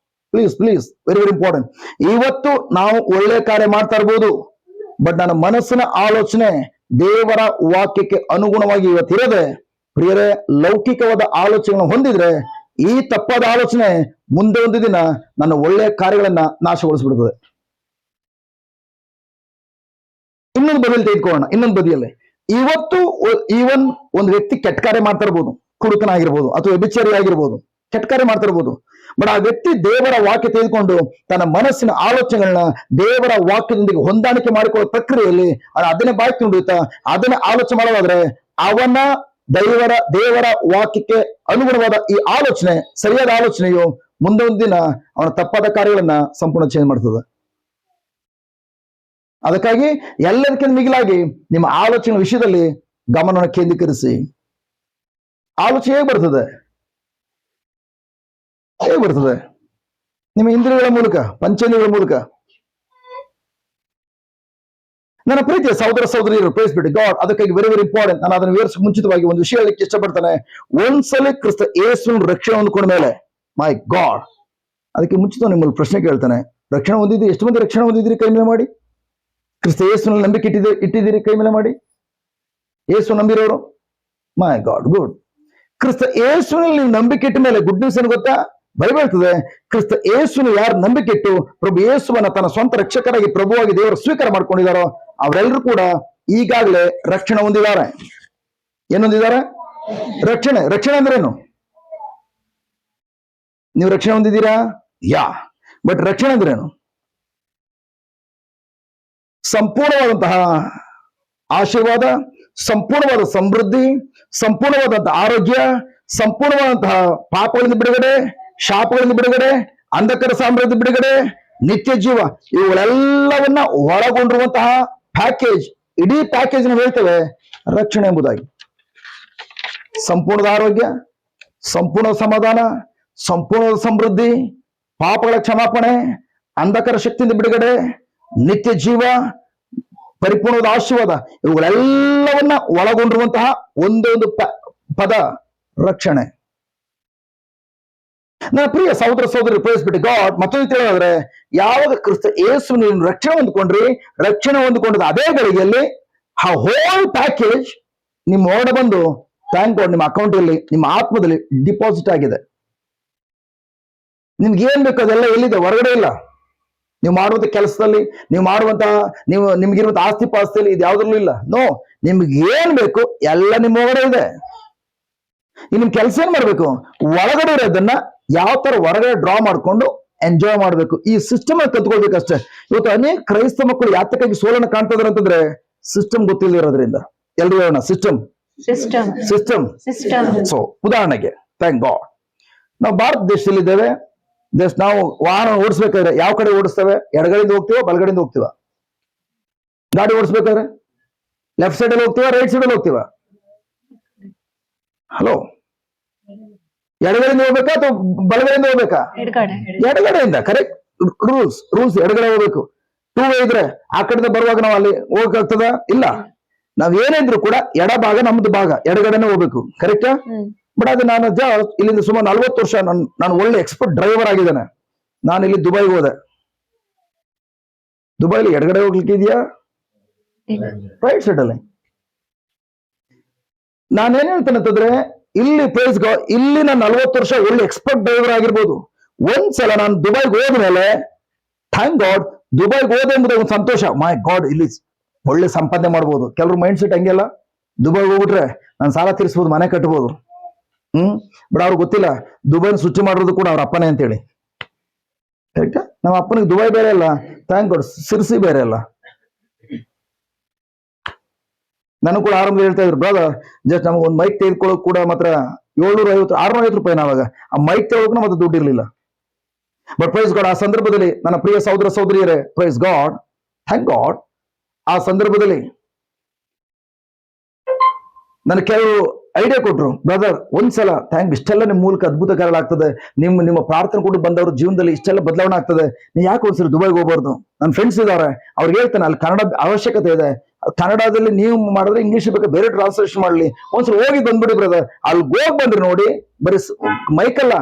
Please very very important. ಇವತ್ತು ನಾವು ಒಳ್ಳೆ ಕಾರ್ಯ ಮಾಡ್ತಾ ಇರ್ಬೋದು, ಬಟ್ ನನ್ನ ಮನಸ್ಸಿನ ಆಲೋಚನೆ ದೇವರ ವಾಕ್ಯಕ್ಕೆ ಅನುಗುಣವಾಗಿ ಇವತ್ತಿರದೆ, ಪ್ರಿಯರೇ, ಲೌಕಿಕವಾದ ಆಲೋಚನೆಗಳನ್ನು ಹೊಂದಿದ್ರೆ ಈ ತಪ್ಪಾದ ಆಲೋಚನೆ ಮುಂದೆ ಒಂದು ದಿನ ನನ್ನ ಒಳ್ಳೆಯ ಕಾರ್ಯಗಳನ್ನ ನಾಶಗೊಳಿಸ್ಬಿಡ್ತದೆ. ಇನ್ನೊಂದು ಬದಿಯಲ್ಲಿ ತೆಗೆದುಕೊಳ್ಳೋಣ. ಇನ್ನೊಂದು ಬದಿಯಲ್ಲಿ ಇವತ್ತು ಈವನ್ ಒಂದು ವ್ಯಕ್ತಿ ಕೆಟ್ಟ ಕಾರ್ಯ ಮಾಡ್ತಾ ಇರ್ಬೋದು, ಕುಡುಕನ ಆಗಿರ್ಬೋದು ಅಥವಾ ವ್ಯಭಿಚಾರಿ ಆಗಿರ್ಬೋದು, ಕೆಟ್ಟ ಕಾರ್ಯ ಮಾಡ್ತಾ ಇರ್ಬೋದು. ಬಟ್ ಆ ವ್ಯಕ್ತಿ ದೇವರ ವಾಕ್ಯ ತೆಗೆದುಕೊಂಡು ತನ್ನ ಮನಸ್ಸಿನ ಆಲೋಚನೆಗಳನ್ನ ದೇವರ ವಾಕ್ಯದೊಂದಿಗೆ ಹೊಂದಾಣಿಕೆ ಮಾಡಿಕೊಳ್ಳೋ ಪ್ರಕ್ರಿಯೆಯಲ್ಲಿ ಅದನ್ನೇ ಬಾಯ್ತು ನುಡಿಯುತ್ತಾ ಅದನ್ನೇ ಆಲೋಚನೆ ಮಾಡೋದಾದ್ರೆ ಅವನ ದೇವರ ವಾಕ್ಯಕ್ಕೆ ಅನುಗುಣವಾದ ಈ ಆಲೋಚನೆ, ಸರಿಯಾದ ಆಲೋಚನೆಯು ಮುಂದೆ ಒಂದು ದಿನ ಅವನ ತಪ್ಪಾದ ಕಾರ್ಯಗಳನ್ನ ಸಂಪೂರ್ಣ ಚೇಂಜ್ ಮಾಡ್ತದೆ. ಅದಕ್ಕಾಗಿ ಎಲ್ಲದಕ್ಕಿಂತ ಮಿಗಿಲಾಗಿ ನಿಮ್ಮ ಆಲೋಚನೆ ವಿಷಯದಲ್ಲಿ ಗಮನವನ್ನು ಕೇಂದ್ರೀಕರಿಸಿ. ಆಲೋಚನೆ ಹೇಗೆ ಬರ್ತದೆ? ನಿಮ್ಮ ಇಂದ್ರಿಯಗಳ ಮೂಲಕ, ಪಂಚೇಂದ್ರಿಯಗಳ ಮೂಲಕ. ನನ್ನ ಪ್ರೀತಿಯ ಸಹೋದರ ಸಹೋದರಿಯರು, ಪ್ರೇಸ್ ಬಿಟ್ಟು ಗಾಡ್, ಅದಕ್ಕಾಗಿ ವೆರಿ ವೆರಿ ಇಂಪಾರ್ಟೆಂಟ್. ನಾನು ಅದನ್ನು ವಿವರಿಸಕ್ಕೆ ಮುಂಚಿತವಾಗಿ ಒಂದು ವಿಷಯ ಹೇಳಲಿಕ್ಕೆ ಇಷ್ಟಪಡ್ತಾನೆ. ಒಂದ್ಸಲ ಕ್ರಿಸ್ತ ಯೇಸುವಿನ ರಕ್ಷಣೆ ಹೊಂದ್ಕೊಂಡ ಮೇಲೆ, ಮೈ ಗಾಡ್, ಅದಕ್ಕೆ ಮುಂಚಿತ ನಿಮ್ಮಲ್ಲಿ ಪ್ರಶ್ನೆ ಕೇಳ್ತಾನೆ, ರಕ್ಷಣೆ ಹೊಂದಿದ್ದೀರಿ? ಎಷ್ಟು ಮಂದಿ ರಕ್ಷಣೆ ಹೊಂದಿದ್ದೀರಿ? ಕೈ ಮೇಲೆ ಮಾಡಿ. ಕ್ರಿಸ್ತ ಯೇಸುವಿನಲ್ಲಿ ನಂಬಿಕೆ ಇಟ್ಟಿದ್ದೀರಿ? ಕೈ ಮೇಲೆ ಮಾಡಿ. ಯೇಸು ನಂಬಿರೋರು, ಮೈ ಗಾಡ್, ಗುಡ್. ಕ್ರಿಸ್ತ ಯೇಸುವಿನಲ್ಲಿ ನೀವು ನಂಬಿಕೆ ಇಟ್ಟ ಮೇಲೆ ಗುಡ್ ನ್ಯೂಸ್ ಏನು ಗೊತ್ತಾ? ಬೈಬಲ್ ಹೇಳ್ತದೆ, ಕ್ರಿಸ್ತ ಯೇಸುವಿನ ಯಾರು ನಂಬಿಕೆ ಇಟ್ಟು ಪ್ರಭು ಯೇಸುವನ್ನ ತನ್ನ ಸ್ವಂತ ರಕ್ಷಕರಾಗಿ ಪ್ರಭುವಾಗಿ ದೇವರು ಸ್ವೀಕಾರ ಮಾಡ್ಕೊಂಡಿದ್ದಾರೋ ಅವರೆಲ್ಲರೂ ಕೂಡ ಈಗಾಗಲೇ ರಕ್ಷಣೆ ಹೊಂದಿದ್ದಾರೆ. ಏನು ಹೊಂದಿದ್ದಾರೆ? ರಕ್ಷಣೆ. ರಕ್ಷಣೆ ಅಂದ್ರೇನು? ನೀವು ರಕ್ಷಣೆ ಹೊಂದಿದ್ದೀರಾ? ಯಾ. ಬಟ್ ರಕ್ಷಣೆ ಅಂದ್ರೇನು? ಸಂಪೂರ್ಣವಾದಂತಹ ಆಶೀರ್ವಾದ, ಸಂಪೂರ್ಣವಾದ ಸಮೃದ್ಧಿ, ಸಂಪೂರ್ಣವಾದಂತಹ ಆರೋಗ್ಯ, ಸಂಪೂರ್ಣವಾದಂತಹ ಪಾಪಗಳಿಂದ ಬಿಡುಗಡೆ, ಶಾಪಗಳಿಂದ ಬಿಡುಗಡೆ, ಅಂಧಕಾರ ಸಾಮ್ರಾಜ್ಯದ ಬಿಡುಗಡೆ, ನಿತ್ಯ ಜೀವ, ಇವುಗಳೆಲ್ಲವನ್ನ ಒಳಗೊಂಡಿರುವಂತಹ ಪ್ಯಾಕೇಜ್, ಇಡೀ ಪ್ಯಾಕೇಜ್ ನಾವು ಹೇಳ್ತೇವೆ ರಕ್ಷಣೆ ಎಂಬುದಾಗಿ. ಸಂಪೂರ್ಣದ ಆರೋಗ್ಯ, ಸಂಪೂರ್ಣ ಸಮಾಧಾನ, ಸಂಪೂರ್ಣ ಸಮೃದ್ಧಿ, ಪಾಪಗಳ ಕ್ಷಮಾಪಣೆ, ಅಂಧಕಾರ ಶಕ್ತಿಯಿಂದ ಬಿಡುಗಡೆ, ನಿತ್ಯ ಜೀವ, ಪರಿಪೂರ್ಣವಾದ ಆಶೀರ್ವಾದ, ಇವುಗಳೆಲ್ಲವನ್ನ ಒಳಗೊಂಡಿರುವಂತಹ ಒಂದೇ ಒಂದು ಪದ ರಕ್ಷಣೆ. ನನ್ನ ಪ್ರಿಯ ಸಹೋದರ ಸಹೋದರಿ, ಪ್ರೈಸ್ ಬಿಟ್ಟು ಗಾಡ್, ಮತ್ತೊಂದು ತಿಳಿದ್ರೆ, ಯಾವಾಗ ಕ್ರಿಸ್ತ ಯೇಸು ನೀವು ರಕ್ಷಣೆ ಹೊಂದ್ಕೊಂಡ್ರಿ, ರಕ್ಷಣೆ ಹೊಂದ್ಕೊಂಡದ ಅದೇ ಗಳಿಗೆಯಲ್ಲಿ ಆ ಹೋಲ್ ಪ್ಯಾಕೇಜ್ ನಿಮ್ಮ ಹೊರಡೆ ಬಂದು ಥ್ಯಾಂಕ್ ಗಾಡ್ ನಿಮ್ಮ ಅಕೌಂಟಲ್ಲಿ, ನಿಮ್ಮ ಆತ್ಮದಲ್ಲಿ ಡಿಪಾಸಿಟ್ ಆಗಿದೆ. ನಿಮ್ಗೆ ಏನ್ ಬೇಕು ಅದೆಲ್ಲ ಎಲ್ಲಿದೆ? ಹೊರಗಡೆ ಇಲ್ಲ. ನೀವು ಮಾಡುವಂತ ಕೆಲಸದಲ್ಲಿ, ನೀವು ಮಾಡುವಂತಹ ನಿಮ್ಗಿರುವಂತ ಆಸ್ತಿ ಪಾಸ್ತಿಯಲ್ಲಿ ಇದು ಯಾವ್ದ್ರಲ್ಲೂ ಇಲ್ಲ. ನೋ, ನಿಮ್ಗೆ ಏನ್ ಬೇಕು ಎಲ್ಲ ನಿಮ್ಮ ಹೊರಗಡೆ ಇದೆ. ನಿಮ್ ಕೆಲಸ ಏನ್ ಮಾಡ್ಬೇಕು? ಒಳಗಡೆ ಇರೋದನ್ನ ಯಾವ ತರ ಹೊರಗಡೆ ಡ್ರಾ ಮಾಡ್ಕೊಂಡು ಎಂಜಾಯ್ ಮಾಡ್ಬೇಕು. ಈ ಸಿಸ್ಟಮ್ ಕತ್ಕೊಳ್ಬೇಕಷ್ಟೇ. ಇವತ್ತು ಅನೇಕ ಕ್ರೈಸ್ತ ಮಕ್ಕಳು ಯಾತಕ್ಕಾಗಿ ಸೋಲನ್ನ ಕಾಣ್ತಿದಾರೆ ಅಂತಂದ್ರೆ ಸಿಸ್ಟಮ್ ಗೊತ್ತಿಲ್ಲದಿರೋದ್ರಿಂದ. ಎಲ್ರು ಹೇಳೋಣ, ಸಿಸ್ಟಮ್. ಸೊ ಉದಾಹರಣೆಗೆ, ಥ್ಯಾಂಕ್ ಗಾಡ್, ನಾವು ಭಾರತ ದೇಶದಲ್ಲಿ ಇದ್ದೇವೆ. ನಾವು ವಾಹನ ಓಡಿಸ್ಬೇಕಾದ್ರೆ ಯಾವ ಕಡೆ ಓಡಿಸ್ತೇವೆ? ಎಡಗಡೆಯಿಂದ ಹೋಗ್ತೀವ, ಬಲಗಡೆಯಿಂದ ಹೋಗ್ತೀವ? ಗಾಡಿ ಓಡಿಸ್ಬೇಕಾದ್ರೆ ಲೆಫ್ಟ್ ಸೈಡ್ ಅಲ್ಲಿ ಹೋಗ್ತೀವ, ರೈಟ್ ಸೈಡ್ ಅಲ್ಲಿ ಹೋಗ್ತೀವ? ಹಲೋ, ಎಡಗಡೆಯಿಂದ ಹೋಗ್ಬೇಕಾ ಅಥವಾ ಬಲಗಡೆಯಿಂದ ಹೋಗ್ಬೇಕಾ? ಎಡಗಡೆಯಿಂದ. ಕರೆಕ್ಟ್. ರೂಲ್ಸ್ ಎಡಗಡೆ ಹೋಗ್ಬೇಕು. ಟೂ ವೇ ಇದ್ರೆ ಆ ಕಡೆಯಿಂದ ಬರುವಾಗ ನಾವು ಅಲ್ಲಿ ಹೋಗಕ್ಕಾಗ್ತದ? ಇಲ್ಲ. ನಾವ್ ಏನಿದ್ರು ಕೂಡ ಎಡ ಭಾಗ ನಮ್ದು ಭಾಗ, ಎಡಗಡೆನೆ ಹೋಗ್ಬೇಕು. ಕರೆಕ್ಟಾ? ಬಟ್ ಅದು ನಾನು ಇಲ್ಲಿಂದ ಸುಮಾರು 40 ವರ್ಷ ನಾನು ಒಳ್ಳೆ ಎಕ್ಸ್ಪರ್ಟ್ ಡ್ರೈವರ್ ಆಗಿದ್ದೇನೆ. ನಾನು ಇಲ್ಲಿ ದುಬೈಗೆ ಹೋದೆ. ದುಬೈಲಿ ಎಡಗಡೆ ಹೋಗ್ಲಿಕ್ಕೆ ಇದೆಯಾ? ರೈಟ್ ಸೈಡ್ ಅಲ್ಲಿ. ನಾನೇನ್ ಹೇಳ್ತೇನೆ ಅಂತಂದ್ರೆ, ಇಲ್ಲಿ ಪ್ರೈಸ್ ಇಲ್ಲಿ ನಾನು 40 ವರ್ಷ ಒಳ್ಳೆ ಎಕ್ಸ್ಪರ್ಟ್ ಡ್ರೈವರ್ ಆಗಿರ್ಬೋದು. ಒಂದ್ಸಲ ನಾನು ದುಬೈಗೆ ಹೋದ್ಮೇಲೆ ಥ್ಯಾಂಕ್ ಗಾಡ್, ದುಬೈಗೆ ಹೋದೆ ಎಂಬುದೇ ಒಂದು ಸಂತೋಷ. ಮೈ ಗಾಡ್, ಇಲ್ಲಿ ಒಳ್ಳೆ ಸಂಪಾದನೆ ಮಾಡ್ಬೋದು. ಕೆಲವ್ರು ಮೈಂಡ್ ಸೆಟ್ ಹಂಗೆಲ್ಲ, ದುಬೈಗೆ ಹೋಗ್ಬಿಟ್ರೆ ನಾನು ಸಾಲ ತೀರಿಸ್ಬೋದು, ಮನೆ ಕಟ್ಬೋದು. ಬಟ್ ಅವ್ರಿಗೆ ಗೊತ್ತಿಲ್ಲ ದುಬೈನ ಸೃಷ್ಟಿ ಮಾಡೋದು ಕೂಡ ಅವ್ರ ಅಪ್ಪನೇ ಅಂತೇಳಿ. ಕರೆಕ್ಟಾ? ನಮ್ಮ ಅಪ್ಪನಿಗೆ ದುಬೈ ಬೇರೆ ಅಲ್ಲ, ಥ್ಯಾಂಕ್ ಗಾಡ್ ಸಿರ್ಸಿ ಬೇರೆ ಅಲ್ಲ. ನನಗೂ ಕೂಡ ಆರಂಭ ಹೇಳ್ತಾ ಇದ್ರು, ಬ್ರದರ್ ಜಸ್ಟ್ ನಮ್ಗೆ ಒಂದು ಮೈಕ್ ತೆಗೆದುಕೊಳ್ಳೋಕೆ ಕೂಡ ಮಾತ್ರ 750 650 ರೂಪಾಯಿ ನಾವಾಗ ಆ ಮೈಕ್ ತೆಗೆದುಕೊಂಡು ಮತ್ತೆ ದುಡ್ಡು ಇರಲಿಲ್ಲ. ಬಟ್ ಪ್ರೈಸ್ ಗಾಡ್, ಆ ಸಂದರ್ಭದಲ್ಲಿ ನನ್ನ ಪ್ರಿಯ ಸಹೋದರ ಸಹೋದರಿಯರೇ, ಪ್ರೈಸ್ ಗಾಡ್, ಥ್ಯಾಂಕ್ ಗಾಡ್, ಆ ಸಂದರ್ಭದಲ್ಲಿ ನನಗೆ ಕೆಲವು ಐಡಿಯಾ ಕೊಟ್ರು. ಬ್ರದರ್ ಒಂದ್ಸಲ ಥ್ಯಾಂಕ್, ಇಷ್ಟೆಲ್ಲ ನಿಮ್ಮ ಮೂಲಕ ಅದ್ಭುತ ಕಾರ್ಯಗಳಾಗ್ತದೆ, ನಿಮ್ಮ ಪ್ರಾರ್ಥನೆ ಕೂಡ ಬಂದವ್ರ ಜೀವನದಲ್ಲಿ ಇಷ್ಟೆಲ್ಲ ಬದಲಾವಣೆ ಆಗ್ತದೆ, ನೀವು ಯಾಕೆ ಒಂದ್ಸರಿ ದುಬೈಗೆ ಹೋಗ್ಬಾರ್ದು? ನನ್ನ ಫ್ರೆಂಡ್ಸ್ ಇದಾರೆ, ಅವ್ರಿಗೆ ಹೇಳ್ತಾನೆ ಅಲ್ಲಿ ಕನ್ನಡ ಅವಶ್ಯಕತೆ ಇದೆ, ಕನ್ನಡದಲ್ಲಿ ನೀವು ಮಾಡಿದ್ರೆ ಇಂಗ್ಲಿಷ್ ಬೇಕಾ ಬೇರೆ ಟ್ರಾನ್ಸ್ಲೇಷನ್ ಮಾಡ್ಲಿ, ಒಂದ್ಸಲ ಹೋಗಿ ಬಂದ್ಬಿಡಿ ಬ್ರದರ್. ಅಲ್ಲಿ ಹೋಗಿ ಬಂದ್ರಿ ನೋಡಿ, ಬರೀ ಮೈಕಲ್ಲ,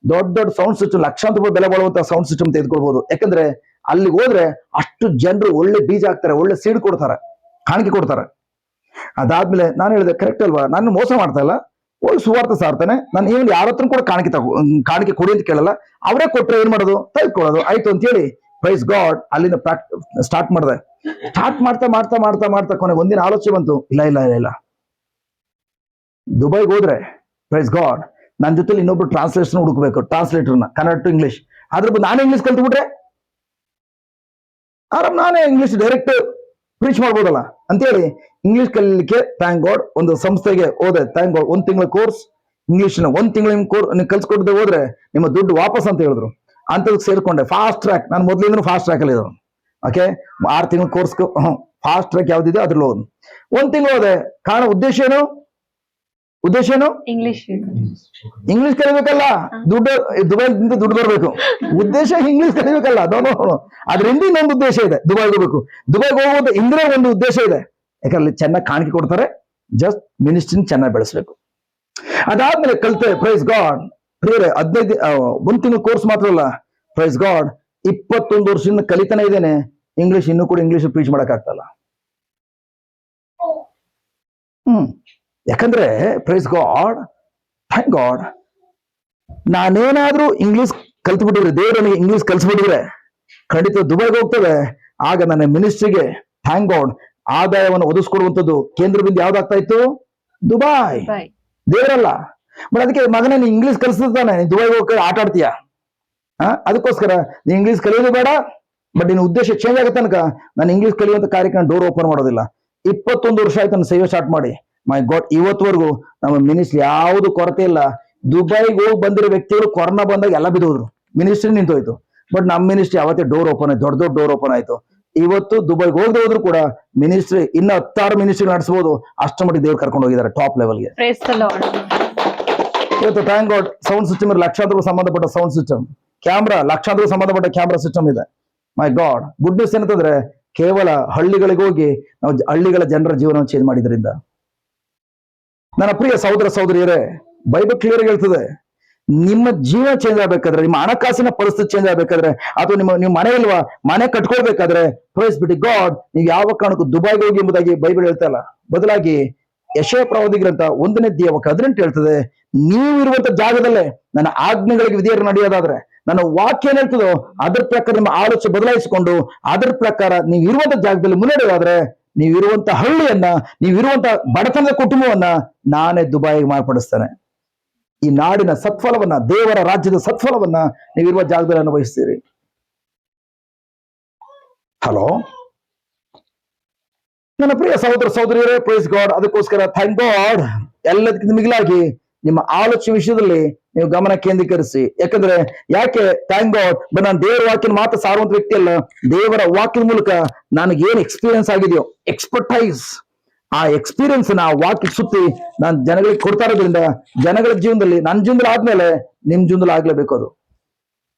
ದೊಡ್ಡ ದೊಡ್ಡ ಸೌಂಡ್ ಸಿಸ್ಟಮ್, ಲಕ್ಷಾಂತರ ರೂಪಾಯಿ ಬೆಲೆ ಬಾಳುವಂತ ಸೌಂಡ್ ಸಿಸ್ಟಮ್ ತೆಗೆದುಕೊಳ್ಬಹುದು. ಯಾಕಂದ್ರೆ ಅಲ್ಲಿಗೆ ಹೋದ್ರೆ ಅಷ್ಟು ಜನರು ಒಳ್ಳೆ ಬೀಜ ಹಾಕ್ತಾರೆ, ಒಳ್ಳೆ ಸೀಡ್ ಕೊಡ್ತಾರೆ, ಕಾಣಿಕೆ ಕೊಡ್ತಾರೆ. ಅದಾದ್ಮೇಲೆ ನಾನು ಹೇಳಿದೆ, ಕರೆಕ್ಟ್ ಅಲ್ವಾ, ನಾನು ಮೋಸ ಮಾಡ್ತಾ ಇಲ್ಲ, ಹೋಗಿ ಸುವಾರ್ತೆ ಸಾರ್ತಾನೆ. ನಾನು ಏನು ಯಾರ ಹತ್ರ ಕೂಡ ಕಾಣಿಕೆ ಕೊಡಿ ಅಂತ ಕೇಳಲ್ಲ, ಅವರೇ ಕೊಟ್ರೆ ಏನ್ ಮಾಡೋದು, ತೆಗೆದುಕೊಳ್ಳೋದು ಆಯ್ತು ಅಂತ ಹೇಳಿ ಪ್ರೈಸ್ ಗಾಡ್ ಅಲ್ಲಿಂದ ಸ್ಟಾರ್ಟ್ ಮಾಡಿದೆ. ಸ್ಟಾರ್ಟ್ ಮಾಡ್ತಾ ಮಾಡ್ತಾ ಮಾಡ್ತಾ ಮಾಡ್ತಾ ಕೊನೆಗೆ ಒಂದಿನ ಆಲೋಚನೆ ಬಂತು, ಇಲ್ಲ ದುಬೈಗೆ ಹೋದ್ರೆ ಪ್ರೈಸ್ ಗಾಡ್ ನನ್ನ ಜೊತೆಲಿ ಇನ್ನೊಬ್ರು ಟ್ರಾನ್ಸ್ಲೇಷನ್ ಹುಡುಕ್ಬೇಕು, ಟ್ರಾನ್ಸ್ಲೇಟರ್ನ ಕನ್ನಡ ಟು ಇಂಗ್ಲಿಷ್. ಅದ್ರ ಬಗ್ಗೆ ನಾನೇ ಇಂಗ್ಲಿಷ್ ಕಲ್ತ್ಬಿಟ್ರೆ ಆರಾಮ್ ನಾನೇ ಇಂಗ್ಲಿಷ್ ಡೈರೆಕ್ಟ್ ಪ್ರೀಚ್ ಮಾಡ್ಬೋದಲ್ಲ ಅಂತೇಳಿ ಇಂಗ್ಲಿಷ್ ಕಲಿಲಿಕ್ಕೆ ಥ್ಯಾಂಕ್ ಗಾಡ್ ಒಂದು ಸಂಸ್ಥೆಗೆ ಹೋದೆ. ಥ್ಯಾಂಕ್ ಗಾಡ್ 1 ತಿಂಗಳ ಕೋರ್ಸ್ ಇಂಗ್ಲಿಷ್ನ 1 ತಿಂಗಳು ನೀವು ಕಲ್ಸ್ಕೊಡದೆ ಹೋದ್ರೆ ನಿಮ್ಮ ದುಡ್ಡು ವಾಪಸ್ ಅಂತ ಹೇಳಿದ್ರು. ಅಂತದಕ್ಕೆ ಸೇರ್ಕೊಂಡೆ. ಫಾಸ್ಟ್ ಟ್ರ್ಯಾಕ್, ನಾನು ಮೊದಲಿಂದ ಫಾಸ್ಟ್ ಟ್ರ್ಯಾಕ್ ಅಲ್ಲಿ ಇದ್ರು. ಓಕೆ, 6 ತಿಂಗಳ ಕೋರ್ಸ್ ಫಾಸ್ಟ್ ಟ್ರ್ಯಾಕ್ ಯಾವ್ದಿದೆ ಅದ್ರಲ್ಲಿ ಹೋದ್. 1 ತಿಂಗಳು ಹೋದೆ. ಕಾರಣ ಉದ್ದೇಶ ಏನು ಇಂಗ್ಲಿಷ್ ಕಲಿಬೇಕಲ್ಲ, ದುಬೈದಿಂದ ದುಡ್ಡು ಬರ್ಬೇಕು. ಉದ್ದೇಶ ಇಂಗ್ಲಿಷ್ ಕಲಿಬೇಕಲ್ಲ. ಅದರಿಂದ ಇನ್ನೊಂದು ಉದ್ದೇಶ ಇದೆ, ದುಬೈಗೆ ಹೋಗ್ಬೇಕು. ದುಬೈಗೆ ಹೋಗೋದು ಇಂದ್ರೆ ಒಂದು ಉದ್ದೇಶ ಇದೆ, ಯಾಕಂದ್ರೆ ಚೆನ್ನಾಗಿ ಕಾಣಿಕೆ ಕೊಡ್ತಾರೆ. ಜಸ್ಟ್ ಮಿನಿಸ್ಟ್ರಿನ ಚೆನ್ನಾಗಿ ಬೆಳೆಸ್ಬೇಕು. ಅದಾದ್ಮೇಲೆ ಕಲಿತೆ. ಪ್ರೈಸ್ ಗಾಡ್ ಪ್ರಿಯರೇ, 1 ತಿಂಗಳ ಕೋರ್ಸ್ ಮಾತ್ರ ಅಲ್ಲ, ಪ್ರೈಸ್ ಗಾಡ್ 21 ವರ್ಷದಿಂದ ಕಲಿತಾನೆ ಇದ್ದೇನೆ ಇಂಗ್ಲಿಷ್. ಇನ್ನೂ ಕೂಡ ಇಂಗ್ಲಿಷ್ ಪ್ರೀಚ್ ಮಾಡಕ್ ಆಗ್ತಲ್ಲ. ಯಾಕಂದ್ರೆ ಪ್ರೈಸ್ ಗಾಡ್ ಥ್ಯಾಂಕ್ ಗಾಡ್ ನಾನೇನಾದ್ರೂ ಇಂಗ್ಲಿಷ್ ಕಲ್ತ್ಬಿಟ್ಟಿದ್ರೆ, ದೇವರನಿಗೆ ಇಂಗ್ಲಿಷ್ ಕಲ್ಸ್ಬಿಟ್ಟಿದ್ರೆ ಖಂಡಿತ ದುಬೈಗೆ ಹೋಗ್ತದೆ. ಆಗ ನನ್ನ ಮಿನಿಸ್ಟ್ರಿಗೆ ಥ್ಯಾಂಕ್ ಗಾಡ್ ಆದಾಯವನ್ನು ಒದಗಿಸ್ಕೊಡುವಂಥದ್ದು ಕೇಂದ್ರ ಬಿಂದು ಯಾವ್ದಾಗ್ತಾ ಇತ್ತು? ದುಬೈ, ದೇವರಲ್ಲ. ಬಟ್ ಅದಕ್ಕೆ ಮಗನೇ ನೀನ್ ಇಂಗ್ಲಿಷ್ ಕಲಿಸ್ತಾನೆ, ನೀನ್ ದುಬೈಗೆ ಹೋಗಿ ಆಟ ಆಡ್ತೀಯ. ಅದಕ್ಕೋಸ್ಕರ ನೀನ್ ಇಂಗ್ಲಿಷ್ ಕಲಿಯೋದು ಬೇಡ. ಬಟ್ ನಿನ್ನ ಉದ್ದೇಶ ಚೇಂಜ್ ಆಗೋ ತನಕ ನಾನು ಇಂಗ್ಲಿಷ್ ಕಲಿಯುವಂತ ಕಾರ್ಯಕ್ರಮ ಡೋರ್ ಓಪನ್ ಮಾಡೋದಿಲ್ಲ. 21 ವರ್ಷ ಆಯ್ತು ನನ್ನ ಸೇವೆ ಸ್ಟಾರ್ಟ್ ಮಾಡಿ. ಮೈ ಗಾಡ್, ಇವತ್ತುವರೆಗೂ ನಮ್ಮ ಮಿನಿಸ್ಟ್ರಿ ಯಾವುದು ಕೊರತೆ ಇಲ್ಲ. ದುಬೈಗೆ ಹೋಗಿ ಬಂದಿರೋ ವ್ಯಕ್ತಿಗಳು ಕೊರೋನಾ ಬಂದಾಗ ಎಲ್ಲ ಬಿದ್ದೋದ್ರು, ಮಿನಿಸ್ಟ್ರಿ ನಿಂತೋಯ್ತು. ಬಟ್ ನಮ್ಮ ಮಿನಿಸ್ಟ್ರಿ ಅವತ್ತೇ ಡೋರ್ ಓಪನ್ ಆಯ್ತು, ದೊಡ್ಡ ಡೋರ್ ಓಪನ್ ಆಯ್ತು. ಇವತ್ತು ದುಬೈಗೆ ಹೋಗದೆ ಹೋದ್ರು ಕೂಡ ಮಿನಿಸ್ಟ್ರಿ ಇನ್ನು 10 ಮಿನಿಸ್ಟ್ರಿ ನಡೆಸಬಹುದು. ಅಷ್ಟು ಮಟ್ಟಿಗೆ ದೇವ್ರು ಕರ್ಕೊಂಡು ಹೋಗಿದ್ದಾರೆ ಟಾಪ್ ಲೆವೆಲ್ಗೆ. ಇವತ್ತು ಥ್ಯಾಂಕ್ ಗಾಡ್ ಸೌಂಡ್ ಸಿಸ್ಟಮ್ ಲಕ್ಷಾಂತರ ಸಂಬಂಧಪಟ್ಟ ಸೌಂಡ್ ಸಿಸ್ಟಮ್, ಕ್ಯಾಮ್ರಾ ಲಕ್ಷಾಂತರ ಸಂಬಂಧಪಟ್ಟ ಕ್ಯಾಮ್ರಾ ಸಿಸ್ಟಮ್ ಇದೆ. ಮೈ ಗಾಡ್, ಗುಡ್ ನ್ಯೂಸ್ ಏನಂತಂದ್ರೆ ಕೇವಲ ಹಳ್ಳಿಗಳಿಗೆ ಹೋಗಿ ನಾವು ಹಳ್ಳಿಗಳ ಜನರ ಜೀವನ ಚೇಂಜ್ ಮಾಡಿದ್ರಿಂದ. ನನ್ನ ಪ್ರಿಯ ಸಹೋದರ ಸಹೋದರಿಯರೇ, ಬೈಬಲ್ ಕ್ಲಿಯರ್ ಹೇಳ್ತದೆ, ನಿಮ್ಮ ಜೀವನ ಚೇಂಜ್ ಆಗ್ಬೇಕಾದ್ರೆ, ನಿಮ್ಮ ಹಣಕಾಸಿನ ಪರಿಸ್ಥಿತಿ ಚೇಂಜ್ ಆಗ್ಬೇಕಾದ್ರೆ, ಅಥವಾ ನೀವು ಮನೆ ಇಲ್ವಾ, ಮನೆ ಕಟ್ಕೊಳ್ಬೇಕಾದ್ರೆ, ಪ್ರೈಸ್ ಬಿಟ್ಟು ಗಾಡ್ ನೀವು ಯಾವ ಕಾರಣಕ್ಕೂ ದುಬೈಗೆ ಹೋಗಿ ಎಂಬುದಾಗಿ ಬೈಬಲ್ ಹೇಳ್ತಾ ಇಲ್ಲ. ಬದಲಾಗಿ ಯೆಶಾಯ ಪ್ರವಾದಿ ಗ್ರಂಥ 1ನೇ ಅಧ್ಯಾಯ 18 ಹೇಳ್ತದೆ, ನೀವು ಇರುವಂತ ಜಾಗದಲ್ಲೇ ನನ್ನ ಆಜ್ಞೆಗಳಿಗೆ ವಿಧೇಯರು ನಡೆಯೋದಾದ್ರೆ, ನನ್ನ ವಾಕ್ಯ ಏನ್ ಹೇಳ್ತದೋ ಅದ್ರ ಪ್ರಕಾರ ನಿಮ್ಮ ಆಲೋಚನೆ ಬದಲಾಯಿಸಿಕೊಂಡು ಅದರ ಪ್ರಕಾರ ನೀವು ಇರುವಂತ ಜಾಗದಲ್ಲಿ ಮುನ್ನಡೆಯೋದಾದ್ರೆ, ನೀವಿರುವಂತ ಹಳ್ಳಿಯನ್ನ, ನೀವಿರುವಂತ ಬಡತನದ ಕುಟುಂಬವನ್ನ ನಾನೇ ದುಬೈಗೆ ಮಾರ್ಪಡಿಸ್ತೇನೆ. ಈ ನಾಡಿನ ಸತ್ಫಲವನ್ನ, ದೇವರ ರಾಜ್ಯದ ಸತ್ಫಲವನ್ನ ನೀವಿರುವ ಜಾಗದಲ್ಲಿ ಅನುಭವಿಸ್ತೀರಿ. ಹಲೋ ನನ್ನ ಪ್ರಿಯ ಸಹೋದರ ಸಹೋದರಿಯರೇ, ಪ್ರೈಸ್ ಗಾಡ್. ಅದಕ್ಕೋಸ್ಕರ ಥ್ಯಾಂಕ್ ಗಾಡ್ ಎಲ್ಲದಕ್ಕಿಂತ ಮಿಗಿಲಾಗಿ ನಿಮ್ಮ ಆಲೋಚನೆ ವಿಷಯದಲ್ಲಿ ನೀವು ಗಮನ ಕೇಂದ್ರೀಕರಿಸಿ. ಯಾಕೆ ಥ್ಯಾಂಕ್ ಗಾಡ್, ಬಟ್ ನಾನು ದೇವರ ವಾಕ್ಯನ ಮಾತ್ರ ಸಾರುವಂತ ವ್ಯಕ್ತಿ ಅಲ್ಲ. ದೇವರ ವಾಕ್ಯದ ಮೂಲಕ ನನಗೆ ಏನ್ ಎಕ್ಸ್ಪೀರಿಯನ್ಸ್ ಆಗಿದೆಯೋ, ಎಕ್ಸ್ಪರ್ಟೈಸ್, ಆ ಎಕ್ಸ್ಪೀರಿಯನ್ಸ್ ಆ ವಾಕ್ಯ ಸುತ್ತಿ ನಾನು ಜನಗಳಿಗೆ ಕೊಡ್ತಾ ಇರೋದ್ರಿಂದ ಜನಗಳ ಜೀವನದಲ್ಲಿ, ನನ್ನ ಜೀವನದಲ್ಲಿ ಆದ್ಮೇಲೆ ನಿಮ್ ಜೀವನದಲ್ಲಿ ಆಗ್ಲೇಬೇಕು ಅದು.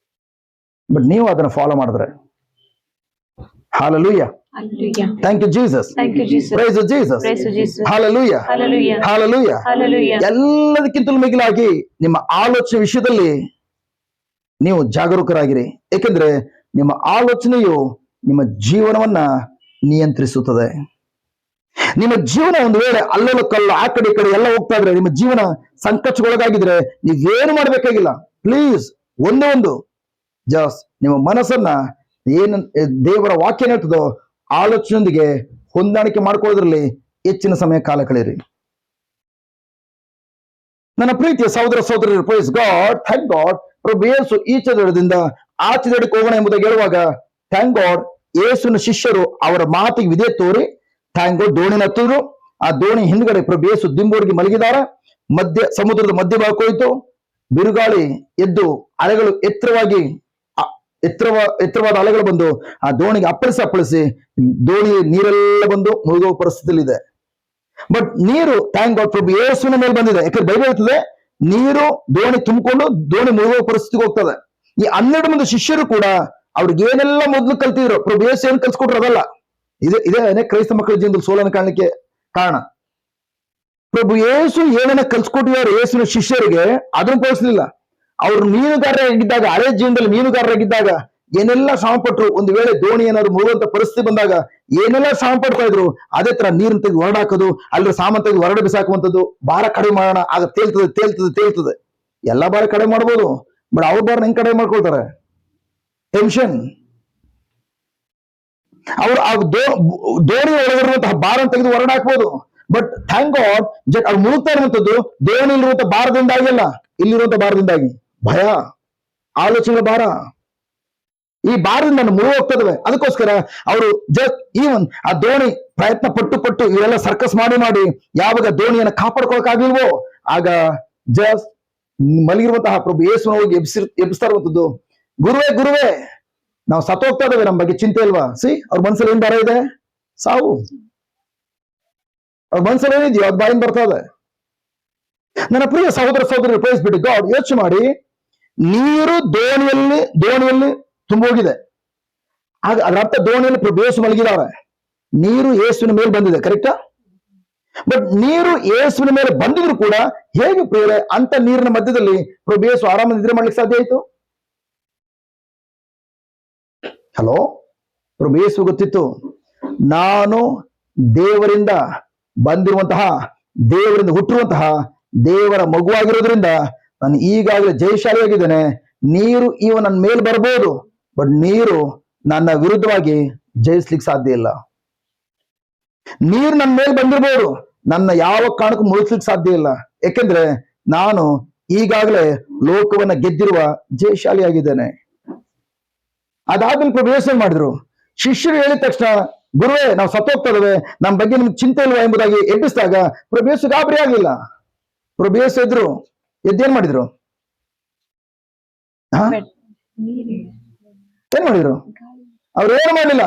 ಬಟ್ ನೀವು ಅದನ್ನ ಫಾಲೋ ಮಾಡಿದ್ರೆ, hallelujah, thank you Jesus, praise Jesus, hallelujah, hallelujah. ಎಲ್ಲದಕ್ಕಿಂತಲೂ ಮಿಗಿಲಾಗಿ ನಿಮ್ಮ ಆಲೋಚನೆ ವಿಷಯದಲ್ಲಿ ನೀವು ಜಾಗರೂಕರಾಗಿರಿ. ಏಕೆಂದ್ರೆ ನಿಮ್ಮ ಆಲೋಚನೆಯು ನಿಮ್ಮ ಜೀವನವನ್ನ ನಿಯಂತ್ರಿಸುತ್ತದೆ. ನಿಮ್ಮ ಜೀವನ ಒಂದು ವೇಳೆ ಅಲ್ಲಲ್ಲ ಕಲ್ಲು ಆ ಕಡೆ ಈ ಕಡೆ ಎಲ್ಲ ಹೋಗ್ತಾ ಇದ್ರೆ, ನಿಮ್ಮ ಜೀವನ ಸಂಕಷ್ಟಗೊಳಗಾಗಿದ್ರೆ ನೀವೇನು ಮಾಡ್ಬೇಕಾಗಿಲ್ಲ. ಪ್ಲೀಸ್ ಒಂದೇ ಒಂದು ಜಸ್ಟ್ ನಿಮ್ಮ ಮನಸ್ಸನ್ನ ಏನು ದೇವರ ವಾಕ್ಯ ಹೇಳ್ತದೋ ಆಲೋಚನೆಯೊಂದಿಗೆ ಹೊಂದಾಣಿಕೆ ಮಾಡ್ಕೊಳ್ಳೋದ್ರಲ್ಲಿ ಹೆಚ್ಚಿನ ಸಮಯ ಕಾಲ ಕಳೆಯಿರಿ. ನನ್ನ ಪ್ರೀತಿಯ ಸಹೋದರ ಸಹೋದರರು, ಪ್ರೈಸ್ ಗಾಡ್, ಥ್ಯಾಂಕ್ ಗಾಡ್. ಪ್ರಭು ಯೇಸು ಈಚೆ ದಡದಿಂದ ಆಚೆ ದಡಕ್ಕೆ ಹೋಗೋಣ ಎಂಬುದಾಗಿ ಹೇಳುವಾಗ ಥ್ಯಾಂಕ್ ಗಾಡ್ ಯೇಸುವಿನ ಶಿಷ್ಯರು ಅವರ ಮಾತಿಗೆ ವಿಧೇಯ ತೋರಿ ಥ್ಯಾಂಕ್ ಗಾಡ್ ದೋಣಿನ ಹತ್ತಿದ್ರು. ಆ ದೋಣಿ ಹಿಂದ್ಗಡೆ ಪ್ರಭು ಯೇಸು ದಿಂಬೋಡಿಗೆ ಮಲಗಿದಾರ. ಸಮುದ್ರದ ಮಧ್ಯಭಾಗಕ್ಕೆ ಹೋಯಿತು. ಬಿರುಗಾಳಿ ಎದ್ದು ಅಲೆಗಳು ಎತ್ತರವಾದ ಅಲೆಗಳು ಬಂದು ಆ ದೋಣಿಗೆ ಅಪ್ಪಳಿಸಿ ದೋಣಿ ನೀರೆಲ್ಲ ಬಂದು ಮುಳುಗುವ ಪರಿಸ್ಥಿತಿಯಲ್ಲಿ ಇದೆ. ಬಟ್ ನೀರು ಥ್ಯಾಂಕ್ ಗಾಡ್ ಪ್ರಭು ಯೇಸುವಿನ ಮೇಲೆ ಬಂದಿದೆ. ಯಾಕಂದ್ರೆ ಬೈಬಲ್ ಹೇಳ್ತದೆ, ನೀರು ದೋಣಿ ತುಂಬಿಕೊಂಡು ದೋಣಿ ಮುಳುಗುವ ಪರಿಸ್ಥಿತಿಗೆ ಹೋಗ್ತದೆ. ಈ 12 ಮಂದಿ ಶಿಷ್ಯರು ಕೂಡ ಅವ್ರಿಗೆ ಏನೆಲ್ಲ ಮೊದಲು ಕಲ್ತಿದ್ರು, ಪ್ರಭು ಯೇಸು ಏನ್ ಕಲ್ಸ್ಕೊಟ್ರು ಅದಲ್ಲ. ಇದೇ ಕ್ರೈಸ್ತ ಮಕ್ಕಳ ಜೀವನದಲ್ಲಿ ಸೋಲನ್ನು ಕಾಣಲಿಕ್ಕೆ ಕಾರಣ. ಪ್ರಭು ಯೇಸು ಏನನ್ನ ಕಲ್ಸ್ಕೊಟ್ಟಿದ್ದಾರೆ ಯೇಸುವಿನ ಶಿಷ್ಯರಿಗೆ, ಅದನ್ನು ಕಳಿಸ್ಲಿಲ್ಲ. ಅವ್ರು ಮೀನುಗಾರರಾಗಿದ್ದಾಗ, ಹಳೆ ಜೀವನದಲ್ಲಿ ಮೀನುಗಾರರಾಗಿದ್ದಾಗ ಏನೆಲ್ಲ ಶ್ರಮ ಪಟ್ರು, ಒಂದು ವೇಳೆ ದೋಣಿ ಏನಾದ್ರು ಮುಳುಗುವಂತ ಪರಿಸ್ಥಿತಿ ಬಂದಾಗ ಏನೆಲ್ಲ ಶ್ರಮ ಪಡ್ತಾ ಇದ್ರು, ಅದೇ ತರ ನೀರನ್ನ ತೆಗೆದು ಹೊರಡಾಕೋದು, ಅಲ್ಲಿ ಸಾಮಾನು ತೆಗೆದು ಹೊರಡೆ ಬಿಸಾಕುವಂಥದ್ದು, ಭಾರ ಕಡಿಮೆ ಮಾಡೋಣ, ಆಗ ತೇಲ್ತದೆ. ಎಲ್ಲಾ ಭಾರ ಕಡಿಮೆ ಮಾಡ್ಬೋದು, ಬಟ್ ಅವ್ರ ಭಾರ ಹೆಂಗ್ ಕಡಿಮೆ ಮಾಡ್ಕೊಳ್ತಾರೆ? ಟೆನ್ಷನ್. ಅವರು ಆ ದೋಣಿ ಒಳಗಿರುವಂತಹ ಭಾರ ತೆಗೆದು ಹೊರಡ ಹಾಕ್ಬೋದು. ಬಟ್ ಥ್ಯಾಂಕ್ ಗಾಡ್ ಅವ್ರು ಮುಳುಗ್ತಾ ಇರುವಂತದ್ದು ದೋಣಿಲಿರುವಂತಹ ಭಾರದಿಂದಾಗಿ ಅಲ್ಲ, ಇಲ್ಲಿರುವಂತಹ ಭಾರದಿಂದಾಗಿ. ಭಯ, ಆಲೋಚನೆಗಳ ಭಾರ, ಈ ಭಾರದಿಂದ ನಾನು ಮುಳುಗಿ ಹೋಗ್ತದವೆ. ಅದಕ್ಕೋಸ್ಕರ ಅವರು ಜಸ್ಟ್ ಈವನ್ ಆ ದೋಣಿ ಪ್ರಯತ್ನ ಪಟ್ಟು ಇವೆಲ್ಲ ಸರ್ಕಸ್ ಮಾಡಿ ಯಾವಾಗ ದೋಣಿಯನ್ನು ಕಾಪಾಡ್ಕೊಳಕ್ಕಾಗ್ಲಿಲ್ವೋ ಆಗ ಜಸ್ಟ್ ಮಲಗಿರುವಂತಹ ಪ್ರಭು ಯೇಸುನ ಹೋಗಿ ಎಬ್ಬಿಸ್ತಾ ಇರುವಂತದ್ದು, ಗುರುವೇ ನಾವು ಸತ್ತೋಗ್ತಾ ಇದ್ದೇವೆ, ನಮ್ಮ ಬಗ್ಗೆ ಚಿಂತೆ ಇಲ್ವಾ? ಅವ್ರ ಮನಸ್ಸಲ್ಲಿ ಏನ್ ಭಾರ ಇದೆ? ಸಾವು. ಅವ್ರ ಮನಸ್ಸಲ್ಲಿ ಏನಿದೆಯೋ ಅದ್ ಬಾಯಿಂದ ಬರ್ತಾ ಇದೆ. ನನ್ನ ಪ್ರಿಯ ಸಹೋದರಿ ಪ್ರೈಸ್ ಬಿಟ್ಟು ಗಾಡ್, ಯೋಚನೆ ಮಾಡಿ, ನೀರು ದೋಣಿಯಲ್ಲಿ ತುಂಬೋಗಿದೆ. ಆಗ ಅದರ ಅರ್ಥ ದೋಣಿಯಲ್ಲಿ ಪ್ರಭು ಯೇಸು ಮಲಗಿದಾವೆ, ನೀರು ಯೇಸುವಿನ ಮೇಲೆ ಬಂದಿದೆ, ಕರೆಕ್ಟಾ? ಬಟ್ ನೀರು ಯೇಸುವಿನ ಮೇಲೆ ಬಂದಿದ್ರು ಕೂಡ ಹೇಗೆ ಪ್ರಿಯರೇ ಅಂತ ನೀರಿನ ಮಧ್ಯದಲ್ಲಿ ಪ್ರಭು ಯೇಸು ಆರಾಮ ನಿದ್ರೆ ಮಾಡ್ಲಿಕ್ಕೆ ಸಾಧ್ಯ ಆಯ್ತು? ಹಲೋ, ಪ್ರಭು ಯೇಸು ಗೊತ್ತಿತ್ತು, ನಾನು ದೇವರಿಂದ ಹುಟ್ಟಿರುವಂತಹ ದೇವರ ಮಗುವಾಗಿರೋದ್ರಿಂದ ನಾನು ಈಗಾಗಲೇ ಜಯಶಾಲಿಯಾಗಿದ್ದೇನೆ. ನೀರು ನನ್ನ ಮೇಲೆ ಬರ್ಬೋದು, ಬಟ್ ನೀರು ನನ್ನ ವಿರುದ್ಧವಾಗಿ ಜಯಿಸ್ಲಿಕ್ಕೆ ಸಾಧ್ಯ ಇಲ್ಲ. ನೀರು ನನ್ನ ಮೇಲೆ ಬಂದಿರ್ಬೋದು, ನನ್ನ ಯಾವ ಕಾರಣಕ್ಕೂ ಮುಳುಗಿಸ್ಲಿಕ್ಕೆ ಸಾಧ್ಯ ಇಲ್ಲ. ಯಾಕೆಂದ್ರೆ ನಾನು ಈಗಾಗಲೇ ಲೋಕವನ್ನ ಗೆದ್ದಿರುವ ಜಯಶಾಲಿಯಾಗಿದ್ದೇನೆ. ಅದಾದ್ಮೇಲೆ ಪ್ರಭು ಯೇಸು ಏನ್ ಮಾಡಿದ್ರು? ಶಿಷ್ಯರು ಹೇಳಿದ ತಕ್ಷಣ, ಗುರುವೇ ನಾವು ಸತ್ತೋಗ್ತಾ ಇದ್ದೇವೆ, ನಮ್ಮ ಬಗ್ಗೆ ನಿಮ್ಗೆ ಚಿಂತೆ ಇಲ್ವಾ ಎಂಬುದಾಗಿ ಎಬ್ಬಿಸಿದಾಗ ಪ್ರಭು ಯೇಸು ಗಾಬರಿ ಆಗ್ಲಿಲ್ಲ. ಪ್ರಭು ಯೇಸು ಎದ್ದೇನ್ ಮಾಡಿದ್ರು? ಏನ್ ಮಾಡಿದ್ರು? ಅವ್ರು ಏನು ಮಾಡಲಿಲ್ಲ,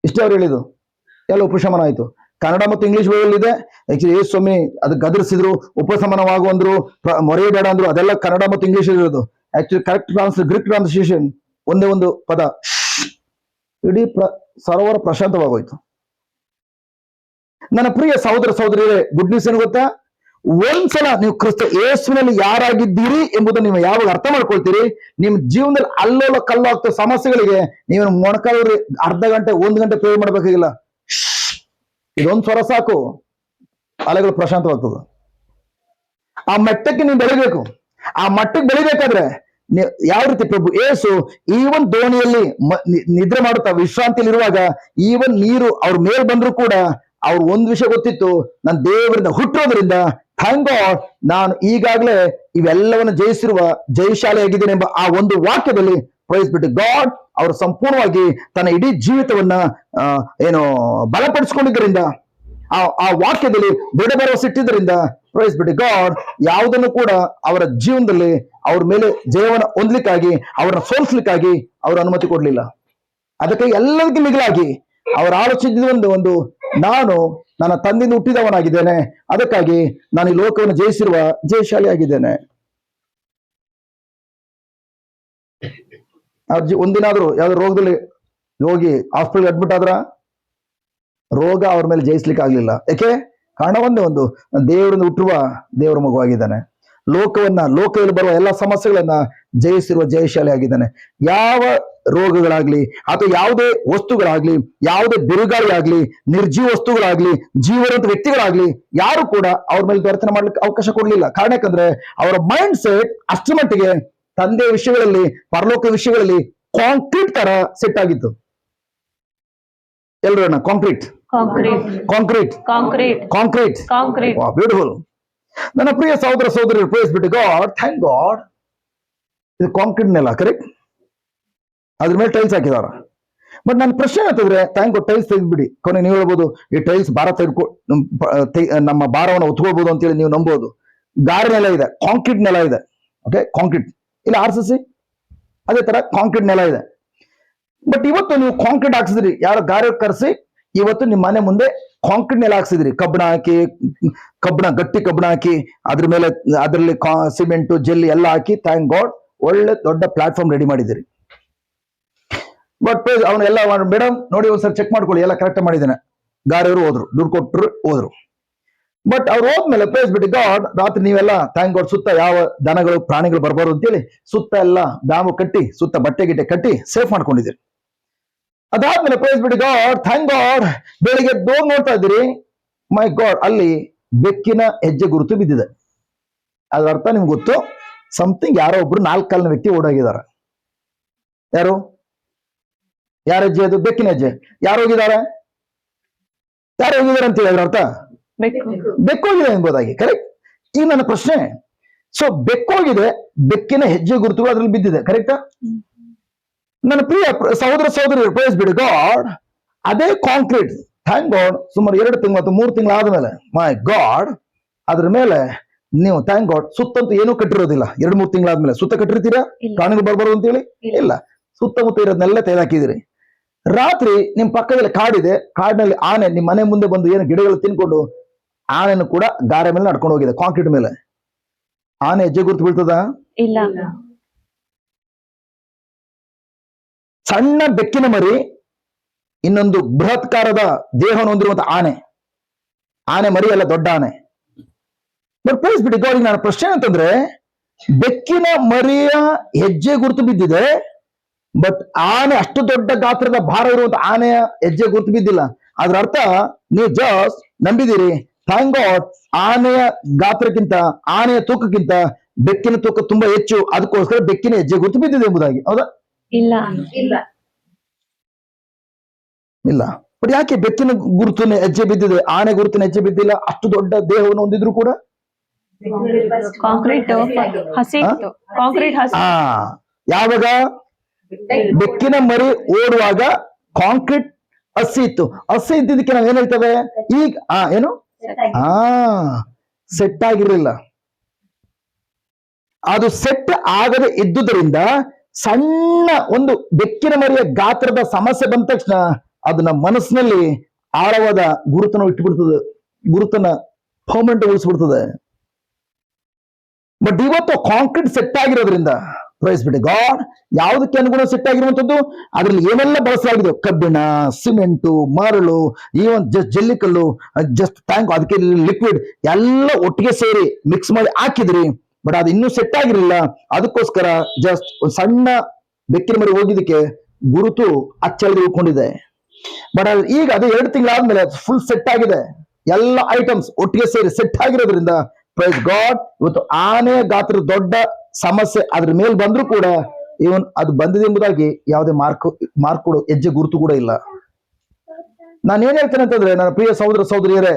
ಇಷ್ಟೇ ಅವ್ರು ಹೇಳಿದ್ದು. ಎಲ್ಲ ಉಪಶಮನ ಆಯ್ತು. ಕನ್ನಡ ಮತ್ತು ಇಂಗ್ಲಿಷ್ ಬೈಬಲ್ ಇದೆ. ಆಕ್ಚುಲಿ ಯೇಸು ಸ್ವಾಮಿ ಅದಕ್ಕೆ ಗದರಿಸಿದ್ರು, ಉಪಶಮನವಾಗುವಂದ್ರು, ಮೊರೆಬೇಡ ಅಂದ್ರು. ಅದೆಲ್ಲ ಕನ್ನಡ ಮತ್ತು ಇಂಗ್ಲಿಷ್ ಇರೋದು. ಆಕ್ಚುಲಿ ಗ್ರೀಕ್ ಟ್ರಾನ್ಸ್ಲೇಷನ್ ಒಂದೇ ಒಂದು ಪದ, ಇಡೀ ಸರೋವರ ಪ್ರಶಾಂತವಾಗೋಯ್ತು. ನನ್ನ ಪ್ರಿಯ ಸಹೋದರಿಯರೇ, ಗುಡ್ ನ್ಯೂಸ್ ಏನು ಗೊತ್ತಾ? ಒಂದ್ಸಲ ನೀವು ಕ್ರಿಸ್ತ ಯೇಸುವಿನಲ್ಲಿ ಯಾರಾಗಿದ್ದೀರಿ ಎಂಬುದನ್ನು ನೀವು ಯಾವಾಗ ಅರ್ಥ ಮಾಡ್ಕೊಳ್ತೀರಿ, ನಿಮ್ಮ ಜೀವನದಲ್ಲಿ ಅಲ್ಲೋಲ ಕಲ್ಲು ಆಗ್ತೋ ಸಮಸ್ಯೆಗಳಿಗೆ ನೀವು ಮೊಣಕಾಲೂರಿ ಅರ್ಧ ಗಂಟೆ 1 ಗಂಟೆ ಪ್ರೇ ಮಾಡ್ಬೇಕಾಗಿಲ್ಲ. ಇದೊಂದು ಸ್ವರ ಸಾಕು, ಅಲೆಗಳು ಪ್ರಶಾಂತವಾಗ್ತದೆ. ಆ ಮಟ್ಟಕ್ಕೆ ನೀವು ಬೆಳಿಬೇಕು. ಆ ಮಟ್ಟಕ್ಕೆ ಬೆಳಿಬೇಕಾದ್ರೆ ಯಾವ ರೀತಿ ಪ್ರಭು ಯೇಸು ಈವನ್ ದೋಣಿಯಲ್ಲಿ ನಿದ್ರೆ ಮಾಡುತ್ತಾ ವಿಶ್ರಾಂತಿಯಲ್ಲಿರುವಾಗ, ಈವನ್ ನೀರು ಅವ್ರ ಮೇಲ್ ಬಂದ್ರು ಕೂಡ ಅವ್ರು ಒಂದ್ ವಿಷಯ ಗೊತ್ತಿತ್ತು, ನಾನು ದೇವರಿಂದ ಹುಟ್ಟಿರೋದ್ರಿಂದ ಥ್ಯಾಂಕ್ ಗಾಡ್ ನಾನು ಈಗಾಗಲೇ ಇವೆಲ್ಲವನ್ನು ಜಯಿಸಿರುವ ಜಯಶಾಲಿಯಾಗಿದ್ದೇನೆ ಎಂಬ ಆ ಒಂದು ವಾಕ್ಯದಲ್ಲಿ ಪ್ರೈಸ್ ಬಿಟ್ಟು ಗಾಡ್ ಅವರು ಸಂಪೂರ್ಣವಾಗಿ ತನ್ನ ಇಡೀ ಜೀವಿತವನ್ನ ಬಲಪಡಿಸಿಕೊಂಡಿದ್ದರಿಂದ, ಆ ವಾಕ್ಯದಲ್ಲಿ ದೃಢ ಭರವಸೆ ಇಟ್ಟಿದ್ದರಿಂದ ಪ್ರೈಸ್ ಬಿಟ್ಟು ಗಾಡ್ ಯಾವುದನ್ನು ಕೂಡ ಅವರ ಜೀವನದಲ್ಲಿ ಅವ್ರ ಮೇಲೆ ಜಯವನ್ನು ಹೊಂದಲಿಕ್ಕಾಗಿ, ಅವರನ್ನ ಸೋಲಿಸ್ಲಿಕ್ಕಾಗಿ ಅವರು ಅನುಮತಿ ಕೊಡ್ಲಿಲ್ಲ. ಅದಕ್ಕೆ ಎಲ್ಲದಕ್ಕೆ ಮಿಗಿಲಾಗಿ ಅವರ ಆಲೋಚಿಸಿದ ಒಂದು ನಾನು ನನ್ನ ತಂದೆಯಿಂದ ಹುಟ್ಟಿದವನಾಗಿದ್ದೇನೆ, ಅದಕ್ಕಾಗಿ ನಾನು ಈ ಲೋಕವನ್ನು ಜಯಿಸಿರುವ ಜಯಶಾಲಿ ಆಗಿದ್ದೇನೆ. ಒಂದಿನಾದ್ರೂ ಯಾವ್ದು ರೋಗದಲ್ಲಿ ಹೋಗಿ ಹಾಸ್ಪಿಟಲ್ ಅಡ್ಮಿಟ್ ಆದ್ರ ರೋಗ ಅವ್ರ ಮೇಲೆ ಜಯಿಸ್ಲಿಕ್ಕೆ ಆಗ್ಲಿಲ್ಲ. ಯಾಕೆ? ಕಾರಣ ಒಂದೇ ಒಂದು, ದೇವರಿಂದ ಹುಟ್ಟುವ ದೇವರ ಮಗುವಾಗಿದ್ದಾನೆ. ಲೋಕದಲ್ಲಿ ಬರುವ ಎಲ್ಲ ಸಮಸ್ಯೆಗಳನ್ನ ಜಯಿಸಿರುವ ಜಯಶಾಲಿ ಆಗಿದ್ದಾನೆ. ಯಾವ ರೋಗಗಳಾಗ್ಲಿ ಅಥವಾ ಯಾವುದೇ ವಸ್ತುಗಳಾಗ್ಲಿ, ಯಾವುದೇ ಬಿರುಗಾಳಿ ಆಗ್ಲಿ, ನಿರ್ಜೀವ ವಸ್ತುಗಳಾಗ್ಲಿ, ಜೀವರಂತ ವ್ಯಕ್ತಿಗಳಾಗ್ಲಿ ಯಾರು ಕೂಡ ಅವ್ರ ಮೇಲೆ ದೊರೆತನ ಮಾಡ್ಲಿಕ್ಕೆ ಅವಕಾಶ ಕೊಡ್ಲಿಲ್ಲ. ಕಾರಣ ಯಾಕಂದ್ರೆ ಅವರ ಮೈಂಡ್ ಸೆಟ್ ಅಷ್ಟರ ಮಟ್ಟಿಗೆ ತಂದೆಯ ವಿಷಯಗಳಲ್ಲಿ, ಪರಲೋಕ ವಿಷಯಗಳಲ್ಲಿ ಕಾಂಕ್ರೀಟ್ ತರ ಸೆಟ್ ಆಗಿತ್ತು. ಎಲ್ರು ಕಾಂಕ್ರೀಟ್ ಬ್ಯೂಟಿಫುಲ್. ನನ್ನ ಪ್ರಿಯ ಸಹೋದರಿ price be to god, thank god, ಇದು ಕಾಂಕ್ರೀಟ್ ನೆಲ, ಕರೆಕ್ಟ್? ಅದ್ರ ಮೇಲೆ ಟೈಲ್ಸ್ ಹಾಕಿದಾರ. ಬಟ್ ನನ್ನ ಪ್ರಶ್ನೆ ಹೇಳ್ತಿದ್ರೆ, ಥ್ಯಾಂಕ್ ಗಾಡ್ ಟೈಲ್ಸ್ ತೆಗೆದ್ಬಿಡಿ. ಕೊನೆ ನೀವು ಹೇಳ್ಬೋದು, ಈ ಟೈಲ್ಸ್ ಭಾರ ನಮ್ಮ ಭಾರವನ್ನು ಹೊತ್ಕೊಳ್ಬಹುದು ಅಂತೇಳಿ ನೀವು ನಂಬೋದು. ಗಾರೆ ನೆಲ ಇದೆ, ಕಾಂಕ್ರೀಟ್ ನೆಲ ಇದೆ. ಓಕೆ, ಕಾಂಕ್ರೀಟ್ ಇಲ್ಲ RCC ಅದೇ ತರ ಕಾಂಕ್ರೀಟ್ ನೆಲ ಇದೆ. ಬಟ್ ಇವತ್ತು ನೀವು ಕಾಂಕ್ರೀಟ್ ಹಾಕ್ಸಿದ್ರಿ, ಯಾರು ಗಾರೆ ಕರೆಸಿ ಇವತ್ತು ನಿಮ್ಮ ಮನೆ ಮುಂದೆ ಕಾಂಕ್ರೀಟ್ ನೆಲ ಹಾಕ್ಸಿದ್ರಿ, ಗಟ್ಟಿ ಕಬ್ಬಣ ಹಾಕಿ ಅದ್ರ ಮೇಲೆ ಅದರಲ್ಲಿ ಸಿಮೆಂಟ್ ಜೆಲ್ಲಿ ಎಲ್ಲ ಹಾಕಿ ಥ್ಯಾಂಕ್ ಗಾಡ್ ಒಳ್ಳೆ ದೊಡ್ಡ ಪ್ಲಾಟ್ಫಾರ್ಮ್ ರೆಡಿ ಮಾಡಿದಿರಿ. ಬಟ್ ಅವನ್ನೆಲ್ಲ ಮೇಡಮ್ ನೋಡಿ ಒಂದ್ಸರಿ ಚೆಕ್ ಮಾಡ್ಕೊಳ್ಳಿ, ಎಲ್ಲ ಕರೆಕ್ಟ್ ಮಾಡಿದ್ದೇನೆ. ಗಾರೆಯವರು ಹೋದ್ರು, ದುಡ್ಡು ಕೊಟ್ಟರು ಹೋದ್ರು. ಬಟ್ ಅವ್ರು ಹೋದ್ಮೇಲೆ ಪ್ಲೇಸ್ ಬಿಟ್ಟು ಗಾಡ್ ರಾತ್ರಿ ನೀವೆಲ್ಲ ಥ್ಯಾಂಕ್ ಗಾಡ್ ಸುತ್ತ ಯಾವ ದನಗಳು ಪ್ರಾಣಿಗಳು ಬರ್ಬಾರ್ದು ಅಂತೇಳಿ ಸುತ್ತ ಎಲ್ಲ ಬ್ಯಾಂಬು ಕಟ್ಟಿ, ಸುತ್ತ ಬಟ್ಟೆ ಗಿಟ್ಟೆ ಕಟ್ಟಿ ಸೇಫ್ ಮಾಡ್ಕೊಂಡಿದ್ದೀರಿ. ಅದಾದ್ಮೇಲೆ price be to god thank god ಬೆಳಿಗ್ಗೆ ನೋಡ್ತಾ ಇದ್ದೀರಿ, ಮೈ ಗಾಡ್ ಅಲ್ಲಿ ಬೆಕ್ಕಿನ ಹೆಜ್ಜೆ ಗುರುತು ಬಿದ್ದಿದೆ. ಅದ್ರ ಅರ್ಥ ನಿಮ್ಗೆ ಗೊತ್ತು, ಸಮಥಿಂಗ್ ಯಾರೋ ಒಬ್ರು 4 ಕಾಲಿನ ವ್ಯಕ್ತಿ ಓಡಾಗಿದ್ದಾರೆ. ಯಾರು? ಯಾರ ಹೆಜ್ಜೆ ಅದು? ಬೆಕ್ಕಿನ ಹೆಜ್ಜೆ. ಯಾರು ಹೋಗಿದ್ದಾರೆ ಅಂತ ಹೇಳಿದ್ರ ಅರ್ಥ? ಬೆಕ್ಕೋಗಿದೆ ಎಂಬುದಾಗಿ. ಕರೆಕ್ಟ್. ಈಗ ನನ್ನ ಪ್ರಶ್ನೆ, ಸೊ ಬೆಕ್ಕೋಗಿದೆ, ಬೆಕ್ಕಿನ ಹೆಜ್ಜೆ ಗುರುತುಗಳು ಅದ್ರಲ್ಲಿ ಬಿದ್ದಿದೆ. ಕರೆಕ್ಟಾ? ನನ್ನ ಪ್ರಿಯ ಸಹೋದರಿ, ಪ್ರೈಸ್ ಬಿಡಿ ಗಾಡ್, ಅದೇ ಕಾಂಕ್ರೀಟ್, ಥ್ಯಾಂಕ್ ಗಾಡ್, ಸುಮಾರು 2 ತಿಂಗಳು ಅಥವಾ 3 ತಿಂಗಳು ಆದ್ಮೇಲೆ, ಮೈ ಗಾಡ್, ಅದ್ರ ಮೇಲೆ ನೀವು ಥ್ಯಾಂಕ್ ಗಾಡ್ ಸುತ್ತಂತೂ ಏನೂ ಕಟ್ಟಿರೋದಿಲ್ಲ. 2-3 ತಿಂಗಳಾದ್ಮೇಲೆ ಸುತ್ತ ಕಟ್ಟಿರ್ತೀರಾ ಪ್ರಾಣಿಗಳು ಬರ್ಬಾರ್ದು ಅಂತೇಳಿ? ಇಲ್ಲ, ಸುತ್ತಮುತ್ತ ಇರೋದನ್ನೆಲ್ಲ ತೆಗೆದಾಕಿದಿರಿ. ರಾತ್ರಿ ನಿಮ್ ಪಕ್ಕದಲ್ಲಿ ಕಾಡಿದೆ, ಕಾಡಿನಲ್ಲಿ ಆನೆ ನಿಮ್ ಮನೆ ಮುಂದೆ ಬಂದು ಏನು ಗಿಡಗಳು ತಿನ್ಕೊಂಡು, ಆನೆನು ಕೂಡ ಗಾರೆ ಮೇಲೆ ನಡ್ಕೊಂಡು ಹೋಗಿದೆ, ಕಾಂಕ್ರೀಟ್ ಮೇಲೆ. ಆನೆ ಹೆಜ್ಜೆ ಗುರುತು ಬೀಳ್ತದ? ಇಲ್ಲ. ಸಣ್ಣ ಬೆಕ್ಕಿನ ಮರಿ, ಇನ್ನೊಂದು ಬೃಹತ್ಕಾರದ ದೇಹವನ್ನು ಹೊಂದಿರುವಂತ ಆನೆ ಮರಿ ಅಲ್ಲ, ದೊಡ್ಡ ಆನೆ. ಬಟ್ ಪ್ಲೀಸ್ ಬಿಡಿ ಗಾಡ್, ನನ್ನ ಪ್ರಶ್ನೆ ಅಂತಂದ್ರೆ, ಬೆಕ್ಕಿನ ಮರಿಯ ಹೆಜ್ಜೆ ಗುರುತು ಬಿದ್ದಿದೆ, ಬಟ್ ಆನೆ, ಅಷ್ಟು ದೊಡ್ಡ ಗಾತ್ರದ ಭಾರ ಇರುವಂತ ಆನೆಯ ಹೆಜ್ಜೆ ಗುರುತು ಬಿದ್ದಿಲ್ಲ. ಅದ್ರ ಅರ್ಥ ನೀವು ಜಸ್ಟ್ ನಂಬಿದಿರಿ, ಥ್ಯಾಂಕ್ ಗಾಡ್, ಆನೆಯ ಗಾತ್ರಕ್ಕಿಂತ, ಆನೆಯ ತೂಕಕ್ಕಿಂತ ಬೆಕ್ಕಿನ ತೂಕ ತುಂಬಾ ಹೆಚ್ಚು, ಅದಕ್ಕೋಸ್ಕರ ಬೆಕ್ಕಿನ ಹೆಜ್ಜೆ ಗುರುತು ಬಿದ್ದಿದೆ ಎಂಬುದಾಗಿ. ಹೌದಾ? ಇಲ್ಲ. ಬಟ್ ಯಾಕೆ ಬೆಕ್ಕಿನ ಗುರುತಿನ ಹೆಜ್ಜೆ ಬಿದ್ದಿದೆ, ಆನೆ ಗುರುತಿನ ಹೆಜ್ಜೆ ಬಿದ್ದಿಲ್ಲ? ಅಷ್ಟು ದೊಡ್ಡ ದೇಹವನ್ನು ಹೊಂದಿದ್ರು ಕೂಡ. ಯಾವಾಗ ಬೆಕ್ಕಿನ ಮರಿ ಓಡುವಾಗ ಕಾಂಕ್ರೀಟ್ ಹಸಿ ಇತ್ತು. ಹಸಿ ಇದ್ದಿದ್ದಕ್ಕೆ ನಾವ್ ಏನ್ ಹೇಳ್ತೇವೆ ಈಗ? ಏನು? ಸೆಟ್ ಆಗಿರ್ಲಿಲ್ಲ. ಅದು ಸೆಟ್ ಆಗದೆ ಇದ್ದುದರಿಂದ ಸಣ್ಣ ಒಂದು ಬೆಕ್ಕಿನ ಮರಿಯ ಗಾತ್ರದ ಸಮಸ್ಯೆ ಬಂದ ತಕ್ಷಣ ಅದು ನಮ್ಮ ಮನಸ್ಸಿನಲ್ಲಿ ಆಳವಾದ ಗುರುತನ್ನು ಇಟ್ಟುಬಿಡ್ತದೆ, ಗುರುತನ್ನ ಪರ್ಮನೆಂಟ್ ಉಳಿಸ್ಬಿಡ್ತದೆ. ಬಟ್ ಇವತ್ತು ಕಾಂಕ್ರೀಟ್ ಸೆಟ್ ಆಗಿರೋದ್ರಿಂದ, ಪ್ರೈಸ್ ಬಿಡಿ ಗಾಡ್, ಯಾವುದಕ್ಕೆ ಅನುಗುಣ ಸೆಟ್ ಆಗಿರುವಂತದ್ದು, ಅದ್ರಲ್ಲಿ ಏನೆಲ್ಲ ಬಳಸಲಾಗಿದೆ, ಕಬ್ಬಿಣ, ಸಿಮೆಂಟು, ಮರಳು, ಈವನ್ ಜಸ್ಟ್ ಜಲ್ಲಿಕಲ್ಲು, ಜಸ್ಟ್ ಟ್ಯಾಂಕ್, ಅದಕ್ಕೆ ಲಿಕ್ವಿಡ್ ಎಲ್ಲ ಒಟ್ಟಿಗೆ ಸೇರಿ ಮಿಕ್ಸ್ ಮಾಡಿ ಹಾಕಿದ್ರಿ. ಬಟ್ ಅದು ಇನ್ನೂ ಸೆಟ್ ಆಗಿರಲಿಲ್ಲ. ಅದಕ್ಕೋಸ್ಕರ ಜಸ್ಟ್ ಒಂದು ಸಣ್ಣ ಬೆಕ್ಕಿನ ಮರಿ ಹೋಗಿದ್ದಕ್ಕೆ ಗುರುತು ಅಚ್ಚಳಿದು ಉಳ್ಕೊಂಡಿದೆ. ಬಟ್ ಈಗ ಅದು 2 ತಿಂಗಳಾದ್ಮೇಲೆ ಫುಲ್ ಸೆಟ್ ಆಗಿದೆ. ಎಲ್ಲ ಐಟಮ್ಸ್ ಒಟ್ಟಿಗೆ ಸೇರಿ ಸೆಟ್ ಆಗಿರೋದ್ರಿಂದ, ಪ್ರೈಸ್ ಗಾಡ್, ಇವತ್ತು ಆನೆಯ ಗಾತ್ರ ದೊಡ್ಡ ಸಮಸ್ಯೆ ಅದ್ರ ಮೇಲೆ ಬಂದ್ರೂ ಕೂಡ ಇವನ್ ಅದು ಬಂದಿದೆ ಎಂಬುದಾಗಿ ಯಾವುದೇ ಮಾರ್ಕ್ ಕೊಡು ಹೆಜ್ಜೆ ಗುರುತು ಕೂಡ ಇಲ್ಲ. ನಾನು ಏನ್ ಹೇಳ್ತೇನೆ ಅಂತಂದ್ರೆ, ನನ್ನ ಪ್ರಿಯ ಸಹೋದರಿಯರೇ,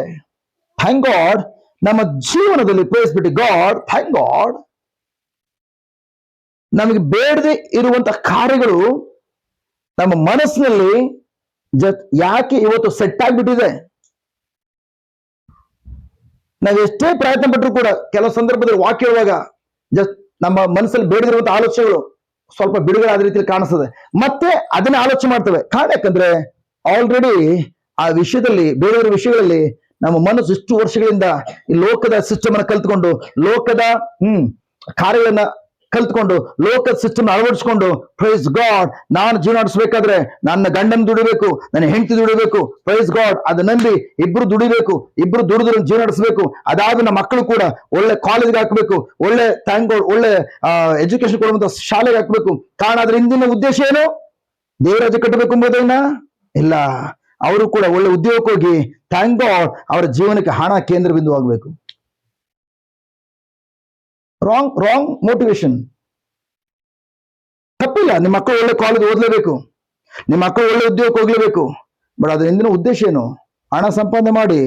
ಥ್ಯಾಂಕ್ ಗಾಡ್, ನಮ್ಮ ಜೀವನದಲ್ಲಿ, price be to god, thank god, ನಮಗೆ ಬೇಡದೆ ಇರುವಂತ ಕಾರ್ಯಗಳು ನಮ್ಮ ಮನಸ್ಸಿನಲ್ಲಿ ಯಾಕೆ ಇವತ್ತು ಸೆಟ್ ಆಗ್ಬಿಟ್ಟಿದೆ? ನಾವು ಎಷ್ಟೇ ಪ್ರಯತ್ನ ಪಟ್ಟರು ಕೂಡ ಕೆಲವು ಸಂದರ್ಭದಲ್ಲಿ ವಾಕ್ಯ ಹೇಳುವಾಗ ಜಸ್ಟ್ ನಮ್ಮ ಮನಸ್ಸಲ್ಲಿ ಬೇಡದಿರುವಂತಹ ಆಲೋಚನೆಗಳು ಸ್ವಲ್ಪ ಬಿಡುಗಡೆ ಆದ ರೀತಿಯಲ್ಲಿ ಕಾಣಿಸ್ತದೆ, ಮತ್ತೆ ಅದನ್ನೇ ಆಲೋಚನೆ ಮಾಡ್ತೇವೆ. ಕಾರಣ ಯಾಕಂದ್ರೆ ಆಲ್ರೆಡಿ ಆ ವಿಷಯದಲ್ಲಿ, ಬೇರೆಯವರ ವಿಷಯಗಳಲ್ಲಿ ನಮ್ಮ ಮನಸ್ಸು ಇಷ್ಟು ವರ್ಷಗಳಿಂದ ಈ ಲೋಕದ ಸಿಸ್ಟಮ್ ಅನ್ನ ಕಲ್ತ್ಕೊಂಡು, ಲೋಕದ ಕಾರ್ಯಗಳನ್ನ ಕಲ್ತ್ಕೊಂಡು, ಲೋಕದ ಸಿಸ್ಟಮ್ ಅಳವಡಿಸ್ಕೊಂಡು, ಪ್ರೈಸ್ ಗಾಡ್, ನಾನು ಜೀವನ ನಡೆಸಬೇಕಾದ್ರೆ ನನ್ನ ಗಂಡನ ದುಡಿಬೇಕು, ನನ್ನ ಹೆಂಡತಿ ದುಡಿಬೇಕು, ಪ್ರೈಸ್ ಗಾಡ್, ಅದು ನಂಬಿ ಇಬ್ರು ದುಡಿಬೇಕು, ಇಬ್ರು ದುಡಿದ್ರು ಜೀವನ ನಡೆಸಬೇಕು. ಅದಾದ ನಮ್ಮ ಮಕ್ಕಳು ಕೂಡ ಒಳ್ಳೆ ಕಾಲೇಜ್ಗೆ ಹಾಕ್ಬೇಕು, ಒಳ್ಳೆ ಥ್ಯಾಂಕ್ ಗಾಡ್, ಒಳ್ಳೆ ಎಜುಕೇಶನ್ ಕೊಡುವಂತ ಶಾಲೆಗೆ ಹಾಕ್ಬೇಕು. ಕಾರಣ ಅದ್ರ ಹಿಂದಿನ ಉದ್ದೇಶ ಏನು? ದೇವರಾಜ್ಯ ಕಟ್ಟಬೇಕು ಎಂಬುದೇನ ಇಲ್ಲ. ಅವರು ಕೂಡ ಒಳ್ಳೆ ಉದ್ಯೋಗಕ್ಕೆ ಹೋಗಿ, ಥ್ಯಾಂಕ್ ಗಾಡ್, ಅವರ ಜೀವನಕ್ಕೆ ಹಣ ಕೇಂದ್ರ ಬಿಂದು ಆಗಬೇಕು. Wrong motivation. ತಪ್ಪಿಲ್ಲ, ನಿಮ್ಮ ಮಕ್ಕಳು ಒಳ್ಳೆ ಕಾಲೇಜ್ ಓದ್ಲೇಬೇಕು, ನಿಮ್ಮ ಮಕ್ಕಳು ಒಳ್ಳೆ ಉದ್ಯೋಗಕ್ಕೆ ಹೋಗ್ಲೇಬೇಕು. ಬಟ್ ಅದ್ರ ಹಿಂದಿನ ಉದ್ದೇಶ ಏನು? ಹಣ ಸಂಪಾದನೆ ಮಾಡಿ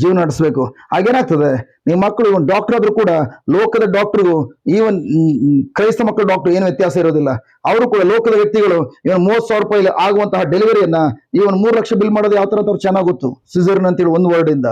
ಜೀವನ ನಡೆಸಬೇಕು. ಹಾಗೇನಾಗ್ತದೆ, ನಿಮ್ಮ ಮಕ್ಕಳು ಇವನ್ ಡಾಕ್ಟರ್ ಆದ್ರೂ ಕೂಡ ಲೋಕದ ಡಾಕ್ಟರ್ಗೂ ಈವನ್ ಕ್ರೈಸ್ತ ಮಕ್ಕಳ ಡಾಕ್ಟರ್ ಏನು ವ್ಯತ್ಯಾಸ ಇರೋದಿಲ್ಲ. ಅವರು ಕೂಡ ಲೋಕದ ವ್ಯಕ್ತಿಗಳು ಇವನ್ 30,000 ರೂಪಾಯಿ ಆಗುವಂತಹ ಡೆಲಿವರಿಯನ್ನ ಇವನ್ 3 ಲಕ್ಷ ಬಿಲ್ ಮಾಡೋದು ಯಾವ ತರ ಅಂತ ಅವ್ರು ಚೆನ್ನಾಗಿ ಗೊತ್ತು, ಸಿಸರ್ನ್ ಅಂತೇಳಿ ಒಂದು ವರ್ಡ್ ಇಂದ.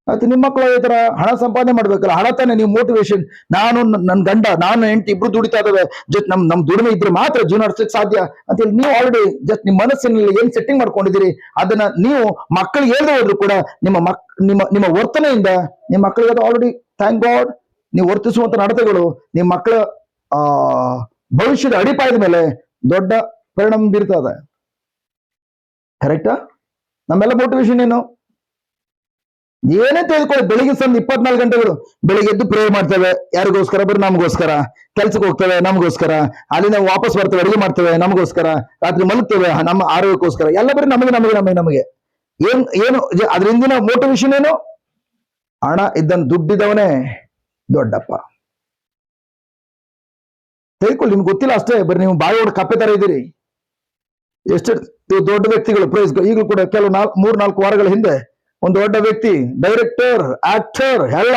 ಆಯ್ತು, ನಿಮ್ಮ ಮಕ್ಕಳು ಈ ತರ ಹಣ ಸಂಪಾದನೆ ಮಾಡ್ಬೇಕಲ್ಲ, ಹಣ ತಾನೆ ನೀವು ಮೋಟಿವೇಶನ್. ನಾನು ನನ್ನ ಗಂಡ, ನಾನು ಹೆಂಡತಿ ಇಬ್ರು ದುಡಿತಾ ಇದಾವೆ, ಜಸ್ಟ್ ನಮ್ ದುಡಿಮೆ ಇದ್ರೆ ಮಾತ್ರ ಜೀವನ ನಡೆಸಲಿಕ್ಕೆ ಸಾಧ್ಯ ಅಂತೇಳಿ ನೀವು ಆಲ್ರೆಡಿ ಜಸ್ಟ್ ನಿಮ್ಮ ಮನಸ್ಸಿನಲ್ಲಿ ಏನ್ ಸೆಟ್ಟಿಂಗ್ ಮಾಡ್ಕೊಂಡಿದ್ದೀರಿ ಅದನ್ನ ನೀವು ಮಕ್ಕಳಿಗೆ ಹೇಳ್ದೆ ಹೋದ್ರು ಕೂಡ ನಿಮ್ಮ ವರ್ತನೆಯಿಂದ ನಿಮ್ಮ ಮಕ್ಕಳಿಗೆ ಅದು ಆಲ್ರೆಡಿ, ಥ್ಯಾಂಕ್ ಗಾಡ್, ನೀವು ವರ್ತಿಸುವಂತ ನಡತೆಗಳು ನಿಮ್ಮ ಮಕ್ಕಳ ಭವಿಷ್ಯದ ಅಡಿಪಾಯದ ಮೇಲೆ ದೊಡ್ಡ ಪರಿಣಾಮ ಬೀರ್ತದೆ. ಕರೆಕ್ಟಾ? ನಮ್ಮೆಲ್ಲ ಮೋಟಿವೇಶನ್ ಏನು? ಏನೇ ತೆಗೆದುಕೊಳ್ಳಿ, ಬೆಳಿಗ್ಗೆ ಸಂಜೆ 24 ಗಂಟೆಗಳು ಬೆಳಿಗ್ಗೆ ಎದ್ದು ಪ್ರೇಯರ್ ಮಾಡ್ತೇವೆ. ಯಾರಿಗೋಸ್ಕರ? ಬರೀ ನಮಗೋಸ್ಕರ. ಕೆಲ್ಸಕ್ಕೆ ಹೋಗ್ತೇವೆ ನಮಗೋಸ್ಕರ, ಅಲ್ಲಿಂದ ವಾಪಸ್ ಬರ್ತೇವೆ, ಅಡುಗೆ ಮಾಡ್ತೇವೆ ನಮಗೋಸ್ಕರ, ರಾತ್ರಿ ಮಲಗ್ತೇವೆ ನಮ್ಮ ಆರೋಗ್ಯಕ್ಕೋಸ್ಕರ, ಎಲ್ಲ ಬರೀ ನಮಗೆ ಏನು ಅದ್ರ ಹಿಂದಿನ ಮೋಟಿವೇಶನ್ ಏನು? ಹಣ ಇದ್ದನ್ನು ದುಡ್ಡಿದ್ದವನೇ ದೊಡ್ಡಪ್ಪ. ತೆಗೆದುಕೊಳ್ಳಿ, ನಿಮ್ಗೆ ಗೊತ್ತಿಲ್ಲ ಅಷ್ಟೇ, ಬರೀ ನೀವು ಬಾಯಿ ಒಳಗೆ ಕಪ್ಪೆ ತರ ಇದ್ದೀರಿ. ಎಷ್ಟು ದೊಡ್ಡ ವ್ಯಕ್ತಿಗಳು ಪ್ರೈಸ್ ಈಗಲೂ ಕೂಡ ಕೆಲವು 3-4 ವಾರಗಳ ಹಿಂದೆ ಒಂದು ದೊಡ್ಡ ವ್ಯಕ್ತಿ, ಡೈರೆಕ್ಟರ್, ಆಕ್ಟರ್ ಎಲ್ಲ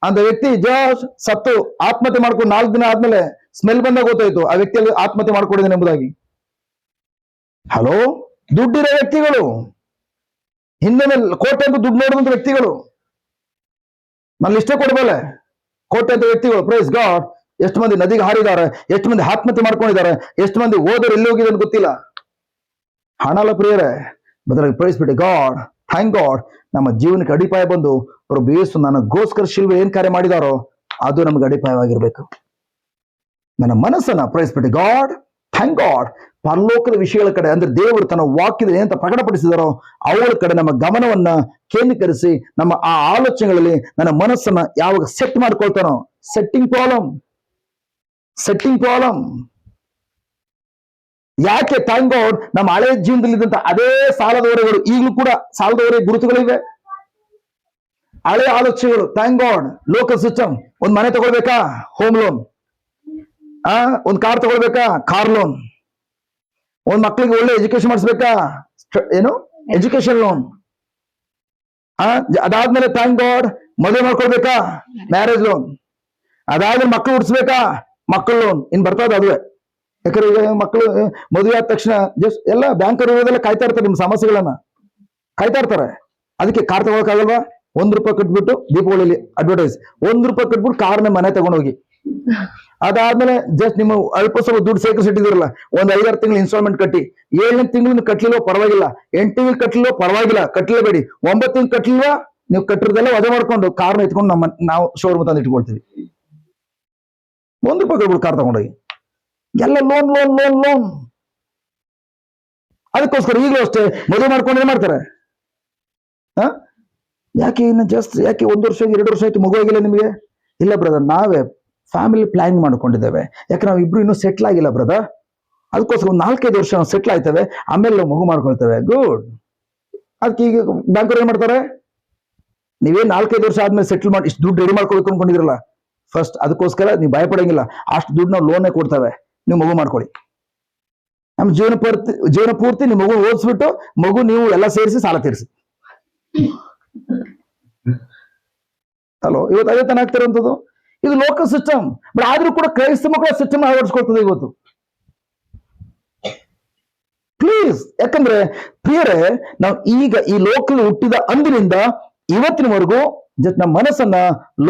ಅಂತ ವ್ಯಕ್ತಿ ಜಸ್ಟ್ ಸತ್ತು ಆತ್ಮಹತ್ಯೆ ಮಾಡ್ಕೊಂಡು 4 ದಿನ ಆದ್ಮೇಲೆ ಸ್ಮೆಲ್ ಬಂದಾಗ ಗೊತ್ತಾಯ್ತು ಆ ವ್ಯಕ್ತಿಯಲ್ಲಿ ಆತ್ಮಹತ್ಯೆ ಮಾಡ್ಕೊಂಡಿದ್ದಾನೆ ಎಂಬುದಾಗಿ. ಹಲೋ, ದುಡ್ಡಿರೋ ವ್ಯಕ್ತಿಗಳು, ಹಿಂದೆ ಕೋಟೆ ಅಂತ ದುಡ್ಡು ನೋಡುವಂತ ವ್ಯಕ್ತಿಗಳು, ನಾನು ಇಷ್ಟೇ ಕೊಡ್ಬಲ್ಲ, ಕೋಟೆ ಅಂತ ವ್ಯಕ್ತಿಗಳು. Praise God. ಎಷ್ಟು ಮಂದಿ ನದಿಗೆ ಹಾರಿದ್ದಾರೆ, ಎಷ್ಟು ಮಂದಿ ಆತ್ಮಹತ್ಯೆ ಮಾಡ್ಕೊಂಡಿದ್ದಾರೆ, ಎಷ್ಟು ಮಂದಿ ಓದೋರು ಎಲ್ಲಿ ಹೋಗಿದೆ ಅಂತ ಗೊತ್ತಿಲ್ಲ. ಹಣಲ್ಲ ಪ್ರಿಯರೇ, ಬದಲಾಗಿ price be to god, thank god, ನಮ್ಮ ಜೀವನಕ್ಕೆ ಅಡಿಪಾಯ ಬಂದು ಅವರು ಬೇಸು ನನಗೋಸ್ಕರ ಶಿಲ್ವೆ ಏನ್ ಕಾರ್ಯ ಮಾಡಿದಾರೋ ಅದು ನಮ್ಗೆ ಅಡಿಪಾಯವಾಗಿರ್ಬೇಕು. ನನ್ನ ಮನಸ್ಸನ್ನ price be to god, thank god, ಪರಲೋಕದ ವಿಷಯಗಳ ಕಡೆ, ಅಂದ್ರೆ ದೇವರು ತನ್ನ ವಾಕ್ಯದ ಏನಂತ ಪ್ರಕಟಪಡಿಸಿದಾರೋ ಅವಳ ಕಡೆ ನಮ್ಮ ಗಮನವನ್ನ ಕೇಂದ್ರೀಕರಿಸಿ ನಮ್ಮ ಆ ಆಲೋಚನೆಗಳಲ್ಲಿ ನನ್ನ ಮನಸ್ಸನ್ನ ಯಾವಾಗ ಸೆಟ್ ಮಾಡ್ಕೊಳ್ತಾನೋ, ಸೆಟ್ಟಿಂಗ್ ಪ್ರಾಬ್ಲಮ್. ಯಾಕೆ ಥ್ಯಾಂಕ್ ಗಾಡ್, ನಮ್ಮ ಹಳೆ ಜೀವನದಲ್ಲಿದ್ದಂತ ಅದೇ ಸಾಲದ ಹೊರೆಗಳು ಈಗಲೂ ಕೂಡ ಸಾಲದ ಹೊರೆ ಗುರುತುಗಳಿವೆ, ಹಳೆ ಆಲೋಚನೆಗಳು. Thank god, local system. ಒಂದ್ ಮನೆ ತಗೊಳ್ಬೇಕಾ, ಹೋಮ್ ಲೋನ್. ಒಂದ್ ಕಾರ್ ತಗೊಳ್ಬೇಕಾ, ಕಾರ್ ಲೋನ್. ಒಂದ್ ಮಕ್ಳಿಗೆ ಒಳ್ಳೆ ಎಜುಕೇಶನ್ ಮಾಡಿಸ್ಬೇಕಾ, ಏನು ಎಜುಕೇಶನ್ ಲೋನ್. ಅದಾದ್ಮೇಲೆ ಥ್ಯಾಂಕ್ ಗಾಡ್, ಮದುವೆ ಮಾಡ್ಕೊಳ್ಬೇಕಾ, ಮ್ಯಾರೇಜ್ ಲೋನ್. ಅದಾದ್ಮೇಲೆ ಮಕ್ಕಳು ಹುಡ್ಸ್ಬೇಕಾ, ಮಕ್ಕಳ ಲೋನ್. ಇನ್ ಬರ್ತದ ಅದುವೆ. ಯಾಕಂದ್ರೆ ಈಗ ಮಕ್ಕಳು ಮದುವೆ ಆದ ತಕ್ಷಣ ಜಸ್ಟ್ ಎಲ್ಲ ಬ್ಯಾಂಕರ್ ಇರೋದೆಲ್ಲ ಕಾಯ್ತಾ ಇರ್ತಾರೆ, ನಿಮ್ ಸಮಸ್ಯೆಗಳನ್ನ ಕಾಯ್ತಾ ಇರ್ತಾರೆ. ಅದಕ್ಕೆ ಕಾರ್ ತಗೊಳಕಾಗಲ್ವಾ, ₹1 ಕಟ್ಬಿಟ್ಟು ದೀಪಾವಳಿಲಿ ಅಡ್ವರ್ಟೈಸ್, ₹1 ಕಟ್ಬಿಟ್ಟು ಕಾರ್ನ ಮನೆ ತಗೊಂಡೋಗಿ. ಅದಾದ್ಮೇಲೆ ಜಸ್ಟ್ ನಿಮ್ಮ ಅಲ್ಪ ಸ್ವಲ್ಪ ದುಡ್ಡು ಸೇರಿಸಿಟ್ಟಿದಿರಲ್ಲ, ಒಂದ್ 5-6 ತಿಂಗಳು ಇನ್ಸ್ಟಾಲ್ಮೆಂಟ್ ಕಟ್ಟಿ, 7ನೇ ತಿಂಗಳು ಕಟ್ಲಿಲ್ವೋ ಪರವಾಗಿಲ್ಲ, 8 ತಿಂಗಳು ಕಟ್ಲಿಲ್ವೋ ಪರವಾಗಿಲ್ಲ, ಕಟ್ಲೇಬೇಡಿ, 9 ತಿಂಗಳು ಕಟ್ಲಿಲ್ವಾ ನೀವು ಕಟ್ಟಿರೋದೆಲ್ಲ ವಜೆ ಮಾಡ್ಕೊಂಡು ಕಾರ್ನ ಎತ್ಕೊಂಡು ನಾವು ಶೋರೂಮ್ ತಂದು ಇಟ್ಕೊಳ್ತೀವಿ. ₹1 ಕಟ್ಬಿಟ್ಟು ಕಾರ್ ತಗೊಂಡೋಗಿ ಎಲ್ಲ ಲೋನ್. ಅದಕ್ಕೋಸ್ಕರ ಈಗಲೂ ಅಷ್ಟೇ ಮದುವೆ ಮಾಡ್ಕೊಂಡು ಏನ್ ಮಾಡ್ತಾರೆ, ಯಾಕೆ ಇನ್ನು ಜಸ್ಟ್ ಯಾಕೆ 1 ವರ್ಷ 2 ವರ್ಷ ಆಯ್ತು ಮಗು ಆಗಿಲ್ಲ ನಿಮಗೆ? ಇಲ್ಲ ಬ್ರದರ್, ನಾವೇ ಫ್ಯಾಮಿಲಿ ಪ್ಲಾನಿಂಗ್ ಮಾಡ್ಕೊಂಡಿದ್ದೇವೆ, ಯಾಕೆ ನಾವು ಇಬ್ರು ಇನ್ನೂ ಸೆಟ್ಲ್ ಆಗಿಲ್ಲ ಬ್ರದರ್. ಅದಕ್ಕೋಸ್ಕರ 4-5 ವರ್ಷ ನಾವು ಸೆಟ್ಲ್ ಆಯ್ತೇವೆ, ಆಮೇಲೆ ನಾವು ಮಗು ಮಾಡ್ಕೊಳ್ತೇವೆ. ಗುಡ್. ಅದಕ್ಕೆ ಈಗ ಬ್ಯಾಂಕರ್ ಏನ್ ಮಾಡ್ತಾರೆ, ನೀವೇನ್ 4-5 ವರ್ಷ ಆದ್ಮೇಲೆ ಸೆಟ್ಲ್ ಮಾಡಿ ಇಷ್ಟು ದುಡ್ಡು ರೆಡಿ ಮಾಡ್ಕೊಳ್ಬೇಕು ಅನ್ಕೊಂಡಿದ್ರಲ್ಲ ಫಸ್ಟ್, ಅದಕ್ಕೋಸ್ಕರ ನೀವು ಭಯಪಡಂಗಿಲ್ಲ, ಅಷ್ಟು ದುಡ್ಡು ನಾವು ಲೋನೇ ಕೊಡ್ತೇವೆ, ನೀವು ಮಗು ಮಾಡ್ಕೊಳ್ಳಿ. ನಮ್ಮ ಜೀವನ ಪೂರ್ತಿ ನೀವು ಮಗು ಓದಿಸ್ಬಿಟ್ಟು ಮಗು ನೀವು ಎಲ್ಲ ಸೇರಿಸಿ ಸಾಲ ತೀರಿಸಿ. ಹಲೋ, ಇವತ್ತು ಅದೇ ತನ ಆಗ್ತಿರುವಂಥದ್ದು. ಇದು ಲೋಕಲ್ ಸಿಸ್ಟಮ್. ಬಟ್ ಆದ್ರೂ ಕೂಡ ಕ್ರೈಸ್ತ ಮಕ್ಕಳ ಸಿಸ್ಟಮ್ ಅಳವಡಿಸ್ಕೊಳ್ತದೆ ಇವತ್ತು. ಪ್ಲೀಸ್, ಯಾಕಂದ್ರೆ ಪ್ರಿಯರೇ, ನಾವು ಈಗ ಈ ಲೋಕದಲ್ಲಿ ಹುಟ್ಟಿದ ಅಂದಿನಿಂದ ಇವತ್ತಿನವರೆಗೂ ನಮ್ಮ ಮನಸ್ಸನ್ನ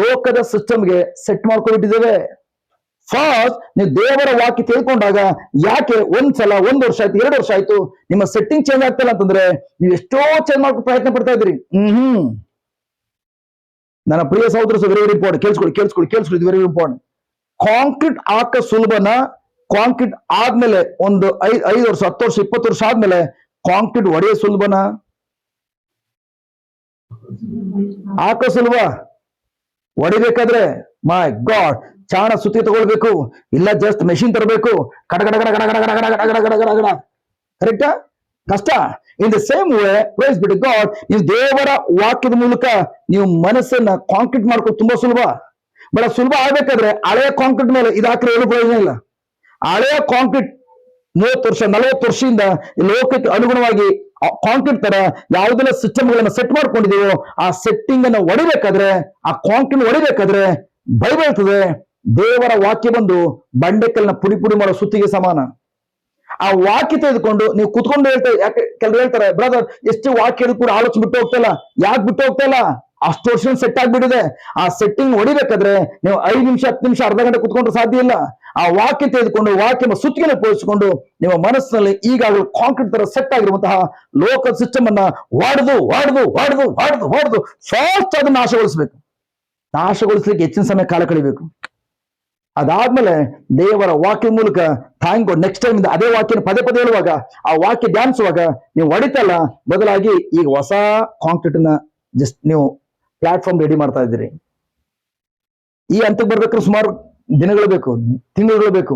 ಲೋಕದ ಸಿಸ್ಟಮ್ಗೆ ಸೆಟ್ ಮಾಡ್ಕೊಂಡಿದ್ದೇವೆ. ಫಸ್ಟ್ ನೀವು ದೇವರ ವಾಕ್ಯ ತಿಳ್ಕೊಂಡಾಗ ಯಾಕೆ ಒಂದ್ಸಲ 1 ವರ್ಷ ಆಯ್ತು 2 ವರ್ಷ ಆಯ್ತು ನಿಮ್ಮ ಸೆಟ್ಟಿಂಗ್ ಚೇಂಜ್ ಆಗ್ತಿಲ್ಲ ಅಂತಂದ್ರೆ ನೀವು ಎಷ್ಟೋ ಚೇಂಜ್ ಮಾಡ್ಕೊಂಡು ಪ್ರಯತ್ನ ಪಡ್ತಾ ಇದ್ರಿ. ನನ್ನ ಪ್ರಿಯ ಸಹೋದರ, ವೆರಿ ವೆರಿ ಇಂಪಾರ್ಟೆಂಟ್. ಕೇಳಿಸ್ಕೊಳ್ಳಿ, ವೆರಿ ಇಂಪಾರ್ಟೆಂಟ್. ಕಾಂಕ್ರೀಟ್ ಹಾಕ ಸುಲಭನ, ಕಾಂಕ್ರೀಟ್ ಆದ್ಮೇಲೆ ಒಂದು 5 ವರ್ಷ 10 ವರ್ಷ 20 ವರ್ಷ ಆದ್ಮೇಲೆ ಕಾಂಕ್ರೀಟ್ ಒಡೆಯ ಸುಲಭನ? ಹಾಕ ಸುಲಭ, ಹೊಡಿಬೇಕಾದ್ರೆ ಮೈ ಗಾಡ್ ಚಾಣ ಸುತ್ತಿ ತಗೊಳ್ಬೇಕು, ಇಲ್ಲ ಜಸ್ಟ್ ಮೆಷಿನ್ ತರಬೇಕು, ಕಡಗಡ. ಕರೆಕ್ಟಾ? ಕಷ್ಟ. In the same way praise be to God, ನೀವು ದೇವರ ವಾಕ್ಯದ ಮೂಲಕ ನೀವು ಮನಸ್ಸನ್ನ ಕಾಂಕ್ರೀಟ್ ಮಾಡ್ಕೊಂಡು ತುಂಬಾ ಸುಲಭ. ಬಟ್ ಸುಲಭ ಆಗ್ಬೇಕಾದ್ರೆ ಹಳೆಯ ಕಾಂಕ್ರೀಟ್ ಮೇಲೆ ಇದು ಹಾಕಿದ್ರೆ ಏನು ಪ್ರಯೋಜನ ಇಲ್ಲ. ಹಳೆಯ ಕಾಂಕ್ರೀಟ್ 30 ವರ್ಷ 40 ವರ್ಷದಿಂದ ಲೋಕಕ್ಕೆ ಅನುಗುಣವಾಗಿ ಕಾಂಕ್ರೀಟ್ ತರ ಯಾವುದೆಲ್ಲ ಸಿಸ್ಟಮ್ಗಳನ್ನ ಸೆಟ್ ಮಾಡ್ಕೊಂಡಿದೀವೋ ಆ ಸೆಟ್ಟಿಂಗ್ ಅನ್ನ ಹೊಡಿಬೇಕಾದ್ರೆ, ಆ ಕಾಂಕ್ರೀಟ್ ಹೊಡಿಬೇಕಾದ್ರೆ ಭಯ ಬೀಳ್ತದೆ. ದೇವರ ವಾಕ್ಯ ಬಂದು ಬಂಡೆಕಲ್ನ ಪುಡಿ ಮಾಡೋ ಸುತ್ತಿಗೆ ಸಮಾನ. ಆ ವಾಕ್ಯ ತೆಗೆದುಕೊಂಡು ನೀವು ಕುತ್ಕೊಂಡು ಹೇಳ್ತಾರೆ. ಯಾಕೆ ಕೆಲವರು ಹೇಳ್ತಾರೆ, ಬ್ರದರ್ ಎಷ್ಟು ವಾಕ್ಯದ ಕೂಡ ಆಲೋಚನೆ ಬಿಟ್ಟು ಹೋಗ್ತಾ ಇಲ್ಲ. ಯಾಕೆ ಬಿಟ್ಟು ಹೋಗ್ತಾ ಇಲ್ಲ? ಅಷ್ಟು ವರ್ಷ ಸೆಟ್ ಆಗ್ಬಿಟ್ಟಿದೆ. ಆ ಸೆಟ್ಟಿಂಗ್ ಹೊಡಿಬೇಕಾದ್ರೆ ನೀವು 5 ನಿಮಿಷ 10 ನಿಮಿಷ ಅರ್ಧ ಗಂಟೆ ಕುತ್ಕೊಂಡ್ರೆ ಸಾಧ್ಯ ಇಲ್ಲ. ಆ ವಾಕ್ಯ ತೆಗೆದುಕೊಂಡು ವಾಕ್ಯ ಸುತ್ತಿಗೆ ಪೋಷಿಸಿಕೊಂಡು ನಿಮ್ಮ ಮನಸ್ಸಿನಲ್ಲಿ ಈಗಾಗಲೇ ಕಾಂಕ್ರೀಟ್ ತರ ಸೆಟ್ ಆಗಿರುವಂತಹ ಲೋಕಲ್ ಸಿಸ್ಟಮ್ ಅನ್ನ ಹೊಡೆದು ಫಾಸ್ಟ್ ಅದನ್ನ ನಾಶಗೊಳಿಸ್ಲಿಕ್ಕೆ ಹೆಚ್ಚಿನ ಸಮಯ ಕಾಲ ಕಳಿಬೇಕು. ಅದಾದ್ಮೇಲೆ ದೇವರ ವಾಕ್ಯ ಮೂಲಕ ಥ್ಯಾಂಕ್ ಗಾಡ್ ನೆಕ್ಸ್ಟ್ ಟೈಮ್ ಅದೇ ವಾಕ್ಯನ ಪದೇ ಹೇಳುವಾಗ, ಆ ವಾಕ್ಯ ಧ್ಯಾನಿಸುವಾಗ ನೀವು ಹೊಡಿತಲ್ಲ, ಬದಲಾಗಿ ಈಗ ಹೊಸ ಕಾಂಕ್ರೀಟ್ ನ ಜಸ್ಟ್ ನೀವು ಪ್ಲಾಟ್ಫಾರ್ಮ್ ರೆಡಿ ಮಾಡ್ತಾ ಇದ್ದೀರಿ. ಈ ಹಂತಕ್ಕೆ ಬರ್ಬೇಕಾದ್ರೆ ಸುಮಾರು ದಿನಗಳು ಬೇಕು, ತಿಂಗಳುಗಳು ಬೇಕು.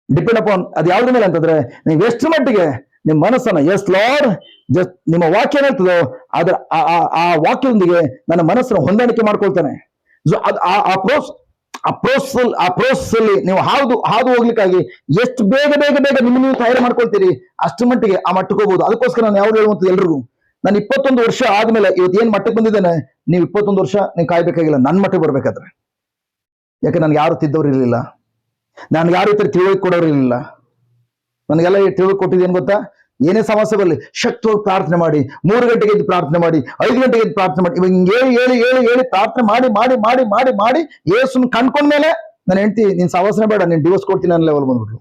ಡಿಪೆಂಡ್ ಅಪಾನ್ ಅದು ಯಾವ್ದ್ರ ಮೇಲೆ ಅಂತಂದ್ರೆ ನೀವು ಎಷ್ಟು ಮಟ್ಟಿಗೆ ನಿಮ್ಮ ಮನಸ್ಸನ್ನ ಎಸ್ ಲಾರ್ಡ್ ಜಸ್ಟ್ ನಿಮ್ಮ ವಾಕ್ಯ ಏನಾಗ್ತದೋ ಅದ್ರ ಆ ವಾಕ್ಯದೊಂದಿಗೆ ನನ್ನ ಮನಸ್ಸನ್ನು ಹೊಂದಾಣಿಕೆ ಮಾಡ್ಕೊಳ್ತಾನೆ. ಆ ಪ್ರೋಸೆಸ್ ಅಲ್ಲಿ ನೀವು ಹಾದು ಹೋಗ್ಲಿಕ್ಕಾಗಿ ಎಷ್ಟು ಬೇಗ ಬೇಗ ಬೇಗ ನಿಮ್ಮ ನೀವು ತಯಾರಿ ಮಾಡ್ಕೊಳ್ತೀರಿ, ಅಷ್ಟು ಮಟ್ಟಿಗೆ ಆ ಮಟ್ಟಕ್ಕೆ ಹೋಗ್ಬೋದು. ಅದಕ್ಕೋಸ್ಕರ ನಾನು ಯಾವ್ದು ಹೇಳುವಂಥದ್ದು ಎಲ್ರಿಗೂ, ನಾನು 21 ವರ್ಷ ಆದ್ಮೇಲೆ ಇವತ್ತು ಏನ್ ಮಟ್ಟಕ್ಕೆ ಬಂದಿದ್ದೇನೆ, ನೀವು 21 ವರ್ಷ ನೀವು ಕಾಯ್ಬೇಕಾಗಿಲ್ಲ ನನ್ನ ಮಟ್ಟಕ್ಕೆ ಬರ್ಬೇಕಾದ್ರೆ. ಯಾಕೆ ನನ್ಗೆ ಯಾರು ತಿದ್ದವ್ರು ಇರಲಿಲ್ಲ, ನನ್ಗೆ ಯಾರು ಈ ತರ ತಿಳುವಳಿಕೆ ಕೊಡೋರು ಇರಲಿಲ್ಲ. ನನಗೆಲ್ಲ ತಿಳುವಳಿಕೆ ಕೊಟ್ಟಿದ್ದು ಏನ್ ಗೊತ್ತಾ, ಏನೇ ಸಮಸ್ಯೆ ಬರಲಿ ಶಕ್ತವಾಗಿ ಪ್ರಾರ್ಥನೆ ಮಾಡಿ, 3 ಗಂಟೆಗೆ ಎದ್ದು ಪ್ರಾರ್ಥನೆ ಮಾಡಿ, 5 ಗಂಟೆಗೆ ಎದ್ದು ಪ್ರಾರ್ಥನೆ ಮಾಡಿ, ಇವಾಗ ಹೇಳಿ ಪ್ರಾರ್ಥನೆ ಮಾಡಿ ಮಾಡಿ ಮಾಡಿ ಮಾಡಿ ಮಾಡಿ ಯೇಸುನ ಕಂಡ್ಕೊಂಡ್ಮೇಲೆ ನನ್ನ ಹೆಂಡತಿ ನೀನ್ ಸಹವಾಸನೆ ಬೇಡ, ನೀನ್ ಡಿವೋರ್ಸ್ ಕೊಡ್ತೀನಿ ಅನ್ನೋ ಲೆವೆಲ್ ಬಂದ್ಬಿಟ್ರು.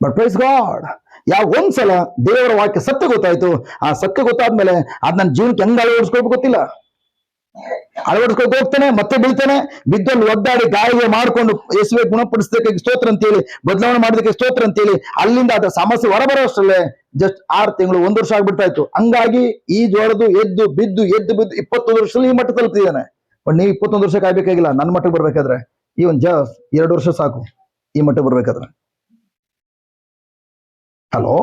ಬಟ್ ಪ್ರೈಸ್ ಗಾಡ್, ಯಾವ ಒಂದ್ಸಲ ದೇವರ ವಾಕ್ಯ ಸತ್ಯ ಗೊತ್ತಾಯ್ತು, ಆ ಸತ್ಯ ಗೊತ್ತಾದ್ಮೇಲೆ ಅದ್ ನನ್ನ ಜೀವನಕ್ಕೆ ಹೆಂಗ್ ಅಳವಡಿಸ್ಕೊಳ್ಬೇಕು ಗೊತ್ತಿಲ್ಲ, ಅಳವಡಿಸ್ಕೊಂಡು ಹೋಗ್ತಾನೆ, ಮತ್ತೆ ಬೀಳ್ತಾನೆ, ಬಿದ್ದಲ್ಲಿ ಒದ್ದಾಡಿ ಗಾಳಿಗೆ ಮಾಡ್ಕೊಂಡು ಯೇಸುವೆ ಗುಣಪಡಿಸೋದಕ್ಕೆ ಸ್ತೋತ್ರ ಅಂತೇಳಿ, ಬದಲಾವಣೆ ಮಾಡೋದಕ್ಕೆ ಸ್ತೋತ್ರ ಅಂತೇಳಿ, ಅಲ್ಲಿಂದ ಅದ್ರ ಸಮಸ್ಯೆ ಹೊರಬರೋ ಅಷ್ಟರಲ್ಲೇ ಜಸ್ಟ್ 6 ತಿಂಗಳು 1 ವರ್ಷ ಆಗ್ಬಿಡ್ತಾ ಇತ್ತು. ಹಂಗಾಗಿ ಈ ಜೋಳದು ಎದ್ದು ಬಿದ್ದು 21 ವರ್ಷದಲ್ಲಿ ಈ ಮಟ್ಟ ತಲುಪ್ತಿದ್ದಾನೆ. ಬಟ್ ನೀವು 21 ವರ್ಷ ಕಾಯ್ಬೇಕಾಗಿಲ್ಲ ನನ್ನ ಮಟ್ಟಕ್ಕೆ ಬರ್ಬೇಕಾದ್ರೆ, ಈ ಒಂದು ಜಸ್ಟ್ 2 ವರ್ಷ ಸಾಕು ಈ ಮಟ್ಟಕ್ಕೆ ಬರ್ಬೇಕಾದ್ರೆ. ಹಲೋ,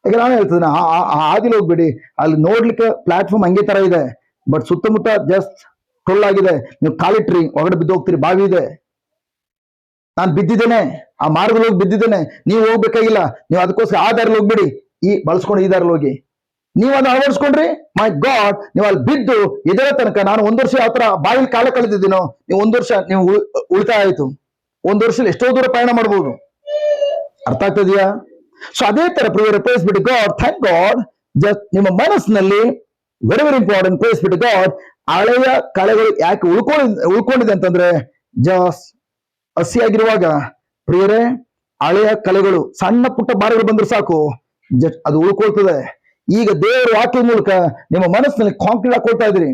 ಈಗ ನಾನು ಹೇಳ್ತಿದ್ದೇನೆ, ಆದಿಲ್ ಹೋಗ್ಬಿಡಿ, ಅಲ್ಲಿ ನೋಡ್ಲಿಕ್ಕೆ ಪ್ಲಾಟ್ಫಾರ್ಮ್ ಹಂಗೆ ತರ ಇದೆ, ಬಟ್ ಸುತ್ತಮುತ್ತ ಜಸ್ಟ್ ಟೊಳ್ಳಾಗಿದೆ. ನೀವು ಕಾಲಿಟ್ರಿ ಹೊರಗಡೆ ಬಿದ್ದು ಹೋಗ್ತೀರಿ, ಬಾವಿ ಇದೆ. ನಾನು ಬಿದ್ದಿದ್ದೇನೆ, ಆ ಮಾರ್ಗದಲ್ಲಿ ಹೋಗಿ ಬಿದ್ದಿದ್ದೇನೆ, ನೀವು ಹೋಗ್ಬೇಕಾಗಿಲ್ಲ. ನೀವು ಅದಕ್ಕೋಸ್ಕರ ಆ ದಾರಿಲಿ ಹೋಗ್ಬಿಡಿ, ಬಳಸ್ಕೊಂಡು ಈ ದಾರಿಲಿ ಹೋಗಿ. ನೀವು ಅದನ್ನ ಅಳವಡಿಸ್ಕೊಂಡ್ರಿ, ಮೈ ಗಾಡ್, ನೀವು ಅಲ್ಲಿ ಬಿದ್ದು ಇದರ ತನಕ ನಾನು 1 ವರ್ಷ ಯಾವ ತರ ಬಾವಿಲಿ ಕಾಲ ಕಳೆದಿದ್ದೀನೋ, ನೀವು 1 ವರ್ಷ ನೀವು ಉಳಿತಾಯ ಆಯ್ತು. 1 ವರ್ಷದಲ್ಲಿ ಎಷ್ಟೋ ದೂರ ಪ್ರಯಾಣ ಮಾಡ್ಬೋದು. ಅರ್ಥ ಆಗ್ತದೆಯಾ? ಸೊ ಅದೇ ತರ price be to god, thank god, just ನಿಮ್ಮ ಮನಸ್ಸಿನಲ್ಲಿ very very important, price be to god, ಹಳೆಯ ಕಳೆಗಳು ಯಾಕೆ ಉಳ್ಕೊಂಡಿದೆ ಅಂತಂದ್ರೆ, ಜಸ್ಟ್ ಹಸಿಯಾಗಿರುವಾಗ ಪ್ರಿಯರೇ, ಹಳೆಯ ಕಲೆಗಳು ಸಣ್ಣ ಪುಟ್ಟ ಭಾರಗಳು ಬಂದ್ರೆ ಸಾಕು, ಜಸ್ಟ್ ಅದು ಉಳ್ಕೊಳ್ತದೆ. ಈಗ ದೇವರ ವಾಕ್ಯದ ಮೂಲಕ ನಿಮ್ಮ ಮನಸ್ಸಿನಲ್ಲಿ ಕಾಂಕ್ರೀಟ್ ಹಾಕೊಳ್ತಾ ಇದ್ರಿ.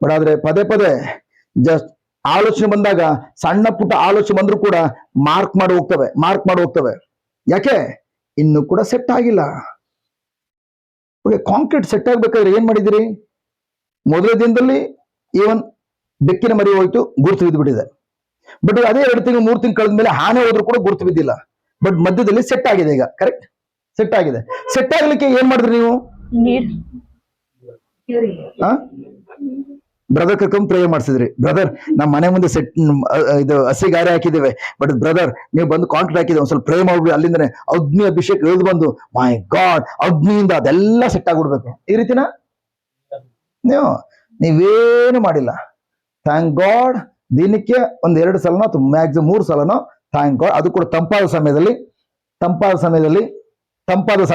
ಬಟ್ ಆದ್ರೆ ಪದೇ ಪದೇ ಜಸ್ಟ್ ಆಲೋಚನೆ ಬಂದಾಗ, ಸಣ್ಣ ಪುಟ್ಟ ಆಲೋಚನೆ ಬಂದ್ರೂ ಕೂಡ ಮಾರ್ಕ್ ಮಾಡಿ ಹೋಗ್ತವೆ. ಯಾಕೆ? ಇನ್ನು ಕೂಡ ಸೆಟ್ ಆಗಿಲ್ಲ. ಕಾಂಕ್ರೀಟ್ ಸೆಟ್ ಆಗ್ಬೇಕಾದ್ರೆ ಏನ್ ಮಾಡಿದಿರಿ? ಮೊದಲನೇ ದಿನದಲ್ಲಿ ಈವನ್ ಬೆಕ್ಕಿನ ಮರಿ ಹೋಯ್ತು, ಗುರುತು ಬಿದ್ದು ಬಿಟ್ಟಿದೆ. ಬಟ್ ಅದೇ 2 ತಿಂಗಳು 3 ತಿಂಗಳು ಕಳೆದ ಮೇಲೆ ಆನೆ ಹೋದ್ರು ಕೂಡ ಗುರುತು ಬಿದ್ದಿಲ್ಲ. ಬಟ್ ಮಧ್ಯದಲ್ಲಿ ಸೆಟ್ ಆಗಿದೆ. ಈಗ ಕರೆಕ್ಟ್ ಸೆಟ್ ಆಗಿದೆ. ಸೆಟ್ ಆಗ್ಲಿಕ್ಕೆ ಏನ್ ಮಾಡಿದ್ರಿ ನೀವು? ಬ್ರದರ್ ಕರ್ಕೊಂಡ್ ಪ್ರೇ ಮಾಡಿಸಿದ್ರಿ. ಬ್ರದರ್ ನಮ್ಮ ಮನೆ ಮುಂದೆ ಇದು ಹಸಿ ಗಾರೆ ಹಾಕಿದ್ದೇವೆ, ಬಟ್ ಬ್ರದರ್ ನೀವು ಬಂದು ಕಾಂಕ್ರೀಟ್ ಹಾಕಿದ್ರೆ ಒಂದ್ ಸ್ವಲ್ಪ ಪ್ರೇ ಮಾಡ್ಬಿಡಿ, ಅಲ್ಲಿಂದನೇ ಅಗ್ನಿ ಅಭಿಷೇಕ ಇಳಿದು ಬಂದು ಮೈ ಗಾಡ್ ಅಗ್ನಿಯಿಂದ ಅದೆಲ್ಲ ಸೆಟ್ ಆಗ್ಬಿಡ್ಬೇಕು. ಈ ರೀತಿನ ನೀವೇನು ಮಾಡಿಲ್ಲ. ಥ್ಯಾಂಕ್ ಗಾಡ್, ದಿನಕ್ಕೆ 1-2 ಸಲನೋ ಅಥವಾ ಮ್ಯಾಕ್ಸಿಮಮ್ 3 ಸಲನೋ ಥ್ಯಾಂಕ್ ಗಾಡ್, ಅದು ಕೂಡ ತಂಪಾದ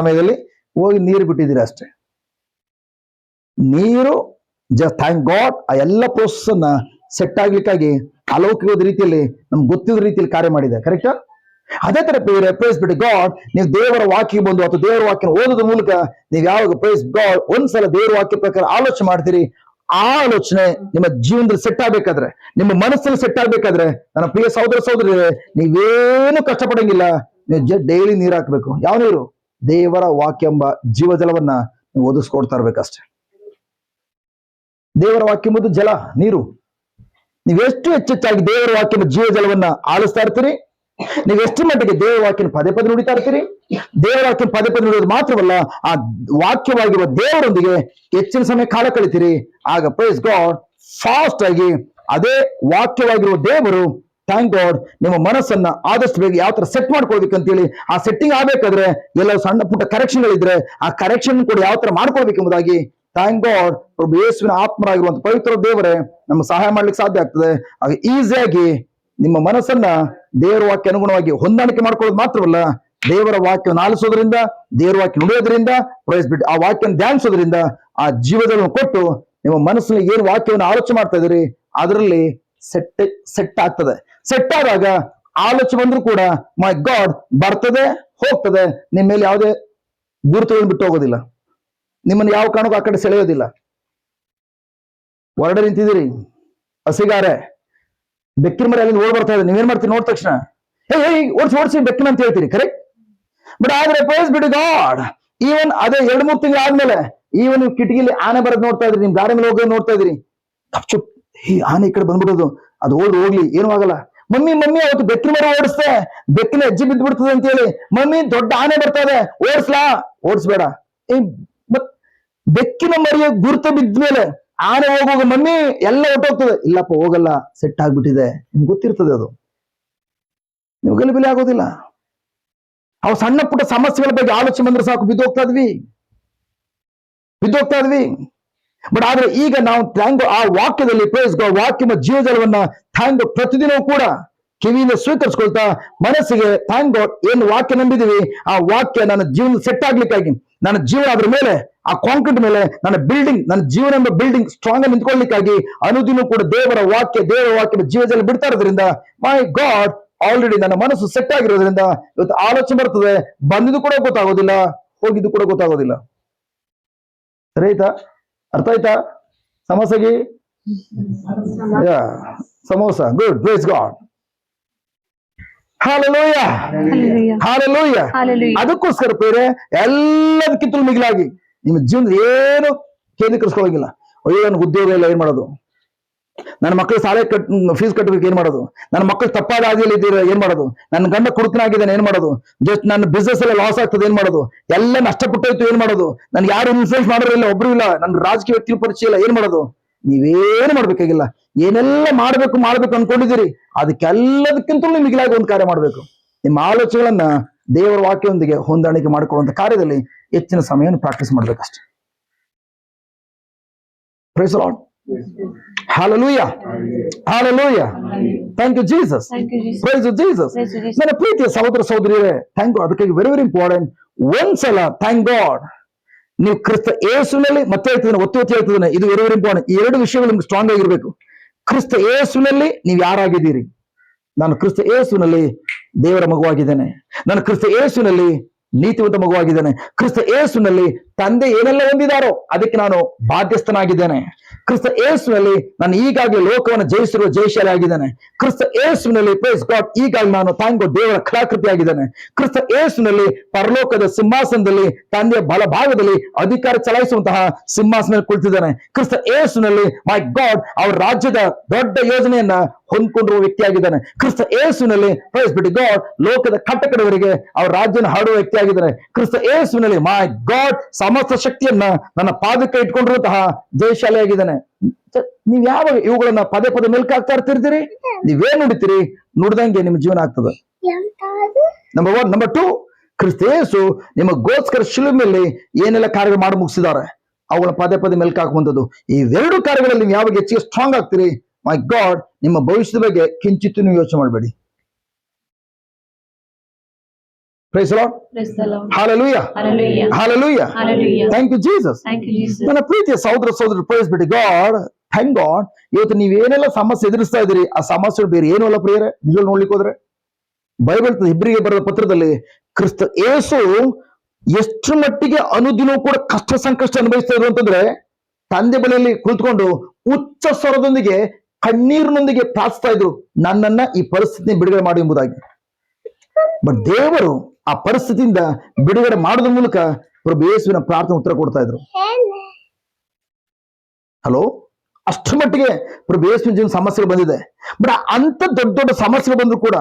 ಸಮಯದಲ್ಲಿ ಹೋಗಿ ನೀರು ಬಿಟ್ಟಿದ್ದೀರಿ ಅಷ್ಟೇ. ನೀರು ಜಸ್ಟ್ ಥ್ಯಾಂಕ್ ಗಾಡ್, ಆ ಎಲ್ಲ ಪ್ರೋಸೆಸ್ ಅನ್ನ ಸೆಟ್ ಆಗ್ಲಿಕ್ಕಾಗಿ ಅಲೌಕಿಕವಾದ ರೀತಿಯಲ್ಲಿ ನಮ್ಗೆ ಗೊತ್ತಿದ್ದ ರೀತಿಯಲ್ಲಿ ಕಾರ್ಯ ಮಾಡಿದೆ. ಕರೆಕ್ಟಾ? ಅದೇ ತರ ಪ್ರೈಸ್ ಬಿಟ್ಟು ಗಾಡ್, ನೀವು ದೇವರ ವಾಕ್ಯ ಬಂದು ಅಥವಾ ದೇವರ ವಾಕ್ಯ ಓದೋದ್ರ ಮೂಲಕ ನೀವು ಯಾವಾಗ ಪ್ರೈಸ್ ಗಾಡ್ ಒಂದ್ಸಲ ದೇವರ ವಾಕ್ಯ ಪ್ರಕಾರ ಆಲೋಚನೆ ಮಾಡ್ತೀರಿ, ಆ ಆಲೋಚನೆ ನಿಮ್ಮ ಜೀವನದಲ್ಲಿ ಸೆಟ್ ಆಗ್ಬೇಕಾದ್ರೆ, ನಿಮ್ಮ ಮನಸ್ಸಲ್ಲಿ ಸೆಟ್ ಆಗ್ಬೇಕಾದ್ರೆ, ನನ್ನ ಪ್ರಿಯ ಸಹೋದರಿ ನೀವೇನು ಕಷ್ಟಪಡಂಗಿಲ್ಲ. ನೀವು ಡೈಲಿ ನೀರು ಹಾಕ್ಬೇಕು. ಯಾವ ನೀರು? ದೇವರ ವಾಕ್ಯ ಎಂಬ ಜೀವಜಲವನ್ನ ನೀವು ಒದಗಿಸ್ಕೊಡ್ತಾ ಇರ್ಬೇಕಷ್ಟೇ. ದೇವರ ವಾಕ್ಯ ಎಂಬುದು ಜಲ, ನೀರು. ನೀವೆಷ್ಟು ಹೆಚ್ಚೆಚ್ಚಾಗಿ ದೇವರ ವಾಕ್ಯ ಎಂಬ ಜೀವಜಲವನ್ನ ಆಲಿಸ್ತಾ ಇರ್ತೀರಿ, ನೀವೆಷ್ಟು ಮಟ್ಟಿಗೆ ದೇವರ ವಾಕ್ಯನ ಪದೇ ಪದೇ ನುಡಿತಾ ಇರ್ತೀರಿ. ದೇವರ ವಾಕ್ಯ ಪದೇ ಪದೇ ನುಡಿಯೋದು ಮಾತ್ರವಲ್ಲ, ಆ ವಾಕ್ಯವಾಗಿರುವ ದೇವರೊಂದಿಗೆ ಹೆಚ್ಚಿನ ಸಮಯ ಕಾಲ ಕಳಿತೀರಿ. ಆಗ ಪ್ರೈಸ್ ಗಾಡ್ ಫಾಸ್ಟ್ ಆಗಿ ಅದೇ ವಾಕ್ಯವಾಗಿರುವ ದೇವರು ಥ್ಯಾಂಕ್ ಗಾಡ್ ನಿಮ್ಮ ಮನಸ್ಸನ್ನ ಆದಷ್ಟು ಬೇಗ ಯಾವ ತರ ಸೆಟ್ ಮಾಡ್ಕೊಳ್ಬೇಕಂತೇಳಿ, ಆ ಸೆಟ್ಟಿಂಗ್ ಆಗ್ಬೇಕಾದ್ರೆ ಎಲ್ಲ ಸಣ್ಣ ಪುಟ್ಟ ಕರೆಕ್ಷನ್ಗಳಿದ್ರೆ ಆ ಕರೆಕ್ಷನ್ ಕೂಡ ಯಾವ ತರ ಮಾಡ್ಕೊಳ್ಬೇಕೆಂಬುದಾಗಿ ಥ್ಯಾಂಕ್ ಗಾಡ್ ಪ್ರಭು ಯೇಸುವಿನ ಆತ್ಮರಾಗಿರುವಂತ ಪವಿತ್ರ ದೇವರೇ ನಮ್ಗೆ ಸಹಾಯ ಮಾಡ್ಲಿಕ್ಕೆ ಸಾಧ್ಯ ಆಗ್ತದೆ. ಆಗ ಈಸಿಯಾಗಿ ನಿಮ್ಮ ಮನಸ್ಸನ್ನ ದೇವರ ವಾಕ್ಯ ಅನುಗುಣವಾಗಿ ಹೊಂದಾಣಿಕೆ ಮಾಡ್ಕೊಳ್ಳೋದು ಮಾತ್ರವಲ್ಲ, ದೇವರ ವಾಕ್ಯವನ್ನು ಆಲಿಸೋದ್ರಿಂದ, ದೇವರ ವಾಕ್ಯ ನುಡಿಯೋದ್ರಿಂದ, ಪ್ರೈಸ್ ಬಿಟ್ಟು ಆ ವಾಕ್ಯವನ್ನು ಧ್ಯಾನಿಸೋದ್ರಿಂದ ಆ ಜೀವನವನ್ನು ಕೊಟ್ಟು ನಿಮ್ಮ ಮನಸ್ಸಿನಲ್ಲಿ ಏನು ವಾಕ್ಯವನ್ನು ಆಲೋಚನೆ ಮಾಡ್ತಾ ಇದ್ದೀರಿ ಅದರಲ್ಲಿ ಸೆಟ್ ಆಗ್ತದೆ. ಸೆಟ್ ಆದಾಗ ಆಲೋಚನೆ ಬಂದ್ರೂ ಕೂಡ ಮೈ ಗಾಡ್ ಬರ್ತದೆ, ಹೋಗ್ತದೆ. ನಿಮ್ಮ ಮೇಲೆ ಯಾವುದೇ ಗುರುತುಗಳನ್ನು ಬಿಟ್ಟು ಹೋಗೋದಿಲ್ಲ, ನಿಮ್ಮನ್ನು ಯಾವ ಕಾರಣಕ್ಕೂ ಆ ಕಡೆ ಸೆಳೆಯೋದಿಲ್ಲ. ಹೊರಗಡೆ ನಿಂತಿದ್ದೀರಿ, ಹಸಿಗಾರೆ, ಬೆಕ್ಕಿನ ಮರಿ ಅಲ್ಲಿ ಓಡ್ ಬರ್ತಾ ಇದೆ, ನೀವೇನ್ ಮಾಡ್ತೀರಿ? ನೋಡಿದ ತಕ್ಷಣ ಓಡಿಸಿ ಬೆಕ್ಕಿನ ಅಂತ ಹೇಳ್ತೀರಿ. ಕರೆಕ್ಟ್? ಬಟ್ ಆದ್ರೆ ಪ್ರೈಸ್ ಬಿಟ್ಟು ಗಾಡ್ ಈವನ್ ಅದೇ 2-3 ತಿಂಗಳು ಆದ್ಮೇಲೆ ಈವನ್ ನೀವು ಕಿಟಕಿಲಿ ಆನೆ ಬರೋದು ನೋಡ್ತಾ ಇದ್ರಿ, ನಿಮ್ ಗಾಡಿ ಮೇಲೆ ಹೋಗೋದು ನೋಡ್ತಾ ಇದ್ರಿ, ಚುಪ್ ಈ ಆನೆ ಈ ಕಡೆ ಬಂದ್ಬಿಡೋದು, ಅದು ಹೋಗ್ಲಿ ಏನೂ ಆಗಲ್ಲ. ಮಮ್ಮಿ ಅವತ್ತು ಬೆಕ್ಕಿನ ಮರ ಓಡಿಸ್ತೆ, ಬೆಕ್ಕಿನ ಹೆಜ್ಜೆ ಬಿದ್ದು ಬಿಡ್ತದೆ ಅಂತ ಹೇಳಿ, ಮಮ್ಮಿ ದೊಡ್ಡ ಆನೆ ಬರ್ತಾ ಇದೆ ಓಡಿಸ್ಲಾ? ಓಡಿಸ್ಬೇಡ. ಬೆಕ್ಕಿನ ಮರಿಯ ಗುರುತ ಬಿದ್ದ ಮೇಲೆ ಆನೆ ಹೋಗುವಾಗ ಮಮ್ಮಿ ಎಲ್ಲ ಹೊಟ್ಟೋಗ್ತದೆ. ಇಲ್ಲಪ್ಪ ಹೋಗಲ್ಲ, ಸೆಟ್ ಆಗ್ಬಿಟ್ಟಿದೆ. ನಿಮ್ಗೆ ಗೊತ್ತಿರ್ತದೆ ಅದು, ನೀವು ಗಲಿಬಿಲಿ ಆಗೋದಿಲ್ಲ. ಅವು ಸಣ್ಣ ಪುಟ್ಟ ಸಮಸ್ಯೆಗಳ ಬಗ್ಗೆ ಆಲೋಚನೆ ಬಂದ್ರೆ ಸಾಕು ಬಿದ್ದೋಗ್ತಾ ಇದ್ವಿ. ಬಟ್ ಆದ್ರೆ ಈಗ ನಾವು ಆ ವಾಕ್ಯದಲ್ಲಿ ಪ್ರೈಸ್ ಗಾಡ್, ವಾಕ್ಯ ಜೀವಜಲವನ್ನ ಪ್ರತಿದಿನವೂ ಕೂಡ ಕಿವಿಯಿಂದ ಸ್ವೀಕರಿಸ್ಕೊಳ್ತಾ ಮನಸ್ಸಿಗೆ ಥ್ಯಾಂಕ್ ಗಾಡ್ ಏನು ವಾಕ್ಯ ನಂಬಿದೀವಿ, ಆ ವಾಕ್ಯ ನನ್ನ ಜೀವನ ಸೆಟ್ ಆಗ್ಲಿಕ್ಕಾಗಿ, ನನ್ನ ಜೀವನ ಅದ್ರ ಮೇಲೆ, ಆ ಕಾಂಕ್ರೀಟ್ ಮೇಲೆ ನನ್ನ ಬಿಲ್ಡಿಂಗ್, ನನ್ನ ಜೀವನ ಎಂಬ ಬಿಲ್ಡಿಂಗ್ ಸ್ಟ್ರಾಂಗ್ ಆಗಿ ನಿಂತ್ಕೊಳ್ಳಿಕ್ಕಾಗಿ ಅನುದಿನ ಕೂಡ ದೇವರ ವಾಕ್ಯ ಜೀವಜಲ ಬಿಡ್ತಾ ಇರೋದ್ರಿಂದ ಮೈ ಗಾಡ್ ಆಲ್ರೆಡಿ ನನ್ನ ಮನಸ್ಸು ಸೆಟ್ ಆಗಿರೋದ್ರಿಂದ ಇವತ್ತು ಆಲೋಚನೆ ಬರ್ತದೆ. ಬಂದಿದ್ದು ಕೂಡ ಗೊತ್ತಾಗೋದಿಲ್ಲ, ಹೋಗಿದ್ದು ಕೂಡ ಗೊತ್ತಾಗೋದಿಲ್ಲ. ಸರಿ ಆಯ್ತಾ? ಅರ್ಥ ಆಯ್ತಾ? ಸಮೋಸಗಿ samosa good, praise God, Hallelujah. Hallelujah. ಅದಕ್ಕೋಸ್ಕರ ಬೇರೆ ಎಲ್ಲದಕ್ಕಿಂತಲೂ ಮಿಗಿಲಾಗಿ ನಿಮ್ಮ ಜೀವನ ಏನು ಕೇಂದ್ರೀಕರಿಸ್ಕೊಳ್ಳೋಂಗಿಲ್ಲ. ಅಯ್ಯೋ ನನ್ಗೆ ಉದ್ಯೋಗ ಇಲ್ಲ, ಏನ್ ಮಾಡೋದು? ನನ್ನ ಮಕ್ಕಳು ಶಾಲೆ ಫೀಸ್ ಕಟ್ಟಬೇಕು, ಏನ್ ಮಾಡೋದು? ನನ್ನ ಮಕ್ಕಳು ತಪ್ಪಾದ ಹಾದಿಯಲ್ಲಿ ಇದ್ದೀರ, ಏನ್ ಮಾಡೋದು? ನನ್ನ ಗಂಡ ಕುಡುಕನಾಗಿದ್ದಾನೆ, ಏನ್ ಮಾಡೋದು? ಜಸ್ಟ್ ನನ್ನ ಬಿಸ್ನೆಸ್ ಎಲ್ಲ ಲಾಸ್ ಆಗ್ತದೆ, ಏನ್ ಮಾಡೋದು? ಎಲ್ಲ ನಷ್ಟಪಟ್ಟೋಯ್ತು, ಏನ್ ಮಾಡೋದು? ನನ್ಗೆ ಯಾರು ಇನ್ಫ್ಲೂಯೆನ್ಸ್ ಮಾಡೋರಿಲ್ಲ, ಒಬ್ರು ಇಲ್ಲ, ನನ್ನ ರಾಜಕೀಯ ವ್ಯಕ್ತಿ ಪರಿಚಯ ಇಲ್ಲ, ಏನ್ ಮಾಡೋದು? ನೀವೇನು ಮಾಡ್ಬೇಕಾಗಿಲ್ಲ. ಏನೆಲ್ಲ ಮಾಡ್ಬೇಕು ಅನ್ಕೊಂಡಿದ್ದೀರಿ ಅದಕ್ಕೆಲ್ಲದಕ್ಕಿಂತಲೂ ಮಿಗಿಲಾಗಿ ಒಂದು ಕಾರ್ಯ ಮಾಡ್ಬೇಕು. ನಿಮ್ಮ ಆಲೋಚನೆಗಳನ್ನ ದೇವರ ವಾಕ್ಯದೊಂದಿಗೆ ಹೊಂದಾಣಿಕೆ ಮಾಡಿಕೊಳ್ಳುವಂತ ಕಾರ್ಯದಲ್ಲಿ ಹೆಚ್ಚಿನ ಸಮಯವನ್ನು ಪ್ರಾಕ್ಟೀಸ್ ಮಾಡ್ಬೇಕಷ್ಟೇ. Praise the Lord. Hallelujah. Hallelujah. Thank you Jesus. Praise you Jesus. ನನ್ನ ಪ್ರೀತಿಯ ಸಹೋದರ ಸಹೋದರಿಯರೇ, ಥ್ಯಾಂಕ್ ಗಾಡ್. ಅದಕ್ಕಾಗಿ ವೆರಿ ವೆರಿ ಇಂಪಾರ್ಟೆಂಟ್, ಒಂದ್ಸಲ ಥ್ಯಾಂಕ್ ಗಾಡ್ ನೀವು ಕ್ರಿಸ್ತ ಯೇಸುವಿನಲ್ಲಿ, ಮತ್ತೆ ಹೇಳ್ತಿದ್ದೇನೆ, ಇದು ವೆರಿ ವೆರಿ ಇಂಪಾರ್ಟೆಂಟ್. ಈ ಎರಡು ವಿಷಯಗಳು ನಿಮ್ಗೆ ಸ್ಟ್ರಾಂಗ್ ಆಗಿರ್ಬೇಕು. ಕ್ರಿಸ್ತ ಯೇಸುವಿನಲ್ಲಿ ನೀವು ಯಾರಾಗಿದ್ದೀರಿ? ನಾನು ಕ್ರಿಸ್ತ ಯೇಸುವಿನಲ್ಲಿ ದೇವರ ಮಗುವಾಗಿದ್ದೇನೆ. ನಾನು ಕ್ರಿಸ್ತ ಯೇಸುವಿನಲ್ಲಿ ನೀತಿವಂತ ಮಗುವಾಗಿದ್ದೇನೆ. ಕ್ರಿಸ್ತ ಯೇಸುವಿನಲ್ಲಿ ತಂದೆ ಏನೆಲ್ಲ ಹೊಂದಿದಾರೋ ಅದಕ್ಕೆ ನಾನು ಬಾಧ್ಯಸ್ಥನಾಗಿದ್ದೇನೆ. ಕ್ರಿಸ್ತ ಯೇಸುವಿನಲ್ಲಿ ನಾನು ಈಗಾಗಲೇ ಲೋಕವನ್ನು ಜಯಿಸಿರುವ ಜಯಶಾಲಿ ಆಗಿದ್ದೇನೆ. ಕ್ರಿಸ್ತ ಯೇಸುವಿನಲ್ಲಿ ಪ್ರೈಸ್ ಗಾಡ್ ಈಗಾಗಲೇ ನಾನು ಥ್ಯಾಂಕ್ ಗಾಡ್ ದೇವರ ಕಲಾಕೃತಿ ಆಗಿದ್ದೇನೆ. ಕ್ರಿಸ್ತ ಯೇಸುವಿನಲ್ಲಿ ಪರಲೋಕದ ಸಿಂಹಾಸನದಲ್ಲಿ ತಂದೆಯ ಬಲಭಾಗದಲ್ಲಿ ಅಧಿಕಾರ ಚಲಾಯಿಸುವಂತಹ ಸಿಂಹಾಸನದಲ್ಲಿ ಕುಳಿತಿದ್ದಾನೆ. ಕ್ರಿಸ್ತ ಯೇಸುವಿನಲ್ಲಿ ಮೈ ಗಾಡ್ ಅವರ ರಾಜ್ಯದ ದೊಡ್ಡ ಯೋಜನೆಯನ್ನ ಹೊಂದ್ಕೊಂಡಿರುವ ವ್ಯಕ್ತಿಯಾಗಿದ್ದಾನೆ. ಕ್ರಿಸ್ತ ಯೇಸುವಿನಲ್ಲಿ ಪ್ರೈಸ್ ಬಿಟ್ಟು ಗಾಡ್ ಲೋಕದ ಕಟ್ಟಕಡವರೆಗೆ ಅವರ ರಾಜ್ಯನ ಹಾಡುವ ವ್ಯಕ್ತಿಯಾಗಿದ್ದಾನೆ. ಕ್ರಿಸ್ತ ಯೇಸುವಿನಲ್ಲಿ ಮೈ ಗಾಡ್ ಸಮಸ್ತ ಶಕ್ತಿಯನ್ನ ನನ್ನ ಪಾದಕ್ಕೆ ಇಟ್ಕೊಂಡಿರುವಂತಹ ಜಯಶಾಲಿಯಾಗಿದ್ದಾನೆ. ನೀವ್ ಯಾವ ಇವುಗಳನ್ನ ಪದೇ ಪದೇ ಮೆಲ್ಕ್ ಆಗ್ತಾ ಇರ್ತಿರ್ತೀರಿ? ನೀವೇನ್ ನುಡಿತೀರಿ, ನುಡ್ದಂಗೆ ನಿಮ್ಮ ಜೀವನ ಆಗ್ತದೆ. ನಂಬರ್ 1. ನಂಬರ್ 2, ಕ್ರಿಸ್ತ ಯೇಸು ನಿಮಗೋಸ್ಕರ ಶಿಲುಬೆಯಲ್ಲಿ ಏನೆಲ್ಲ ಕಾರ್ಯಗಳು ಮಾಡಿ ಮುಗಿಸಿದ್ದಾರೆ ಅವುಗಳ ಪದೇ ಪದೇ ಮೆಲ್ಕ್ ಹಾಕುವಂಥದ್ದು. ಈ ಎರಡು ಕಾರ್ಯಗಳಲ್ಲಿ ನೀವು ಯಾವಾಗ ಹೆಚ್ಚಿಗೆ ಸ್ಟ್ರಾಂಗ್ ಆಗ್ತೀರಿ, ಮೈ ಗಾಡ್ ನಿಮ್ಮ ಭವಿಷ್ಯದ ಬಗ್ಗೆ ಕಿಂಚಿತ್ತು ನೀವು ಯೋಚನೆ ಮಾಡಬೇಡಿ. Praise the Lord. Hallelujah. Hallelujah. Thank you Jesus. ನನ್ನ ಪ್ರೀತಿಯ ಸಹೋದರ price be to god, thank god. ಇವತ್ತು ನೀವೇನೆಲ್ಲ ಸಮಸ್ಯೆ ಎದುರಿಸ್ತಾ ಇದ್ದೀರಿ ಆ ಸಮಸ್ಯೆ ಬೇರೆ ಏನೂ ಅಲ್ಲ ಪ್ರಿಯರೇ. ನಿಜವಾಗಿ ನೋಡ್ಲಿಕ್ಕೆ ಹೋದ್ರೆ ಬೈಬಲ್ ಇಬ್ರಿಗೆ ಬರೆದ ಪತ್ರದಲ್ಲಿ ಕ್ರಿಸ್ತ ಯೇಸು ಎಷ್ಟು ಮಟ್ಟಿಗೆ ಅನುದಿನವೂ ಕೂಡ ಕಷ್ಟ ಸಂಕಷ್ಟ ಅನುಭವಿಸ್ತಾ ಇದ್ರು ಅಂತಂದ್ರೆ, ತಂದೆ ಬಳಿಯಲ್ಲಿ ಕುಳಿತುಕೊಂಡು ಉಚ್ಚ ಸ್ವರದೊಂದಿಗೆ ಕಣ್ಣೀರಿನೊಂದಿಗೆ ಪ್ರಾರ್ಥಿಸ್ತಾ ಇದ್ರು, ನನ್ನನ್ನ ಈ ಪರಿಸ್ಥಿತಿ ಬಿಡುಗಡೆ ಮಾಡಿ ಎಂಬುದಾಗಿ. ಬಟ್ ದೇವರು ಆ ಪರಿಸ್ಥಿತಿಯಿಂದ ಬಿಡುಗಡೆ ಮಾಡೋದ್ರ ಮೂಲಕ ಪ್ರಭು ಯೇಸುವಿನ ಪ್ರಾರ್ಥನೆ ಉತ್ತರ ಕೊಡ್ತಾ ಇದ್ರು. ಹಲೋ, ಅಷ್ಟರ ಮಟ್ಟಿಗೆ ಪ್ರಭು ಯೇಸುವಿನ ಜೀವನ ಸಮಸ್ಯೆಗಳು ಬಂದಿದೆ. ಬಟ್ ಅಂತ ದೊಡ್ಡ ದೊಡ್ಡ ಸಮಸ್ಯೆಗಳು ಬಂದ್ರು ಕೂಡ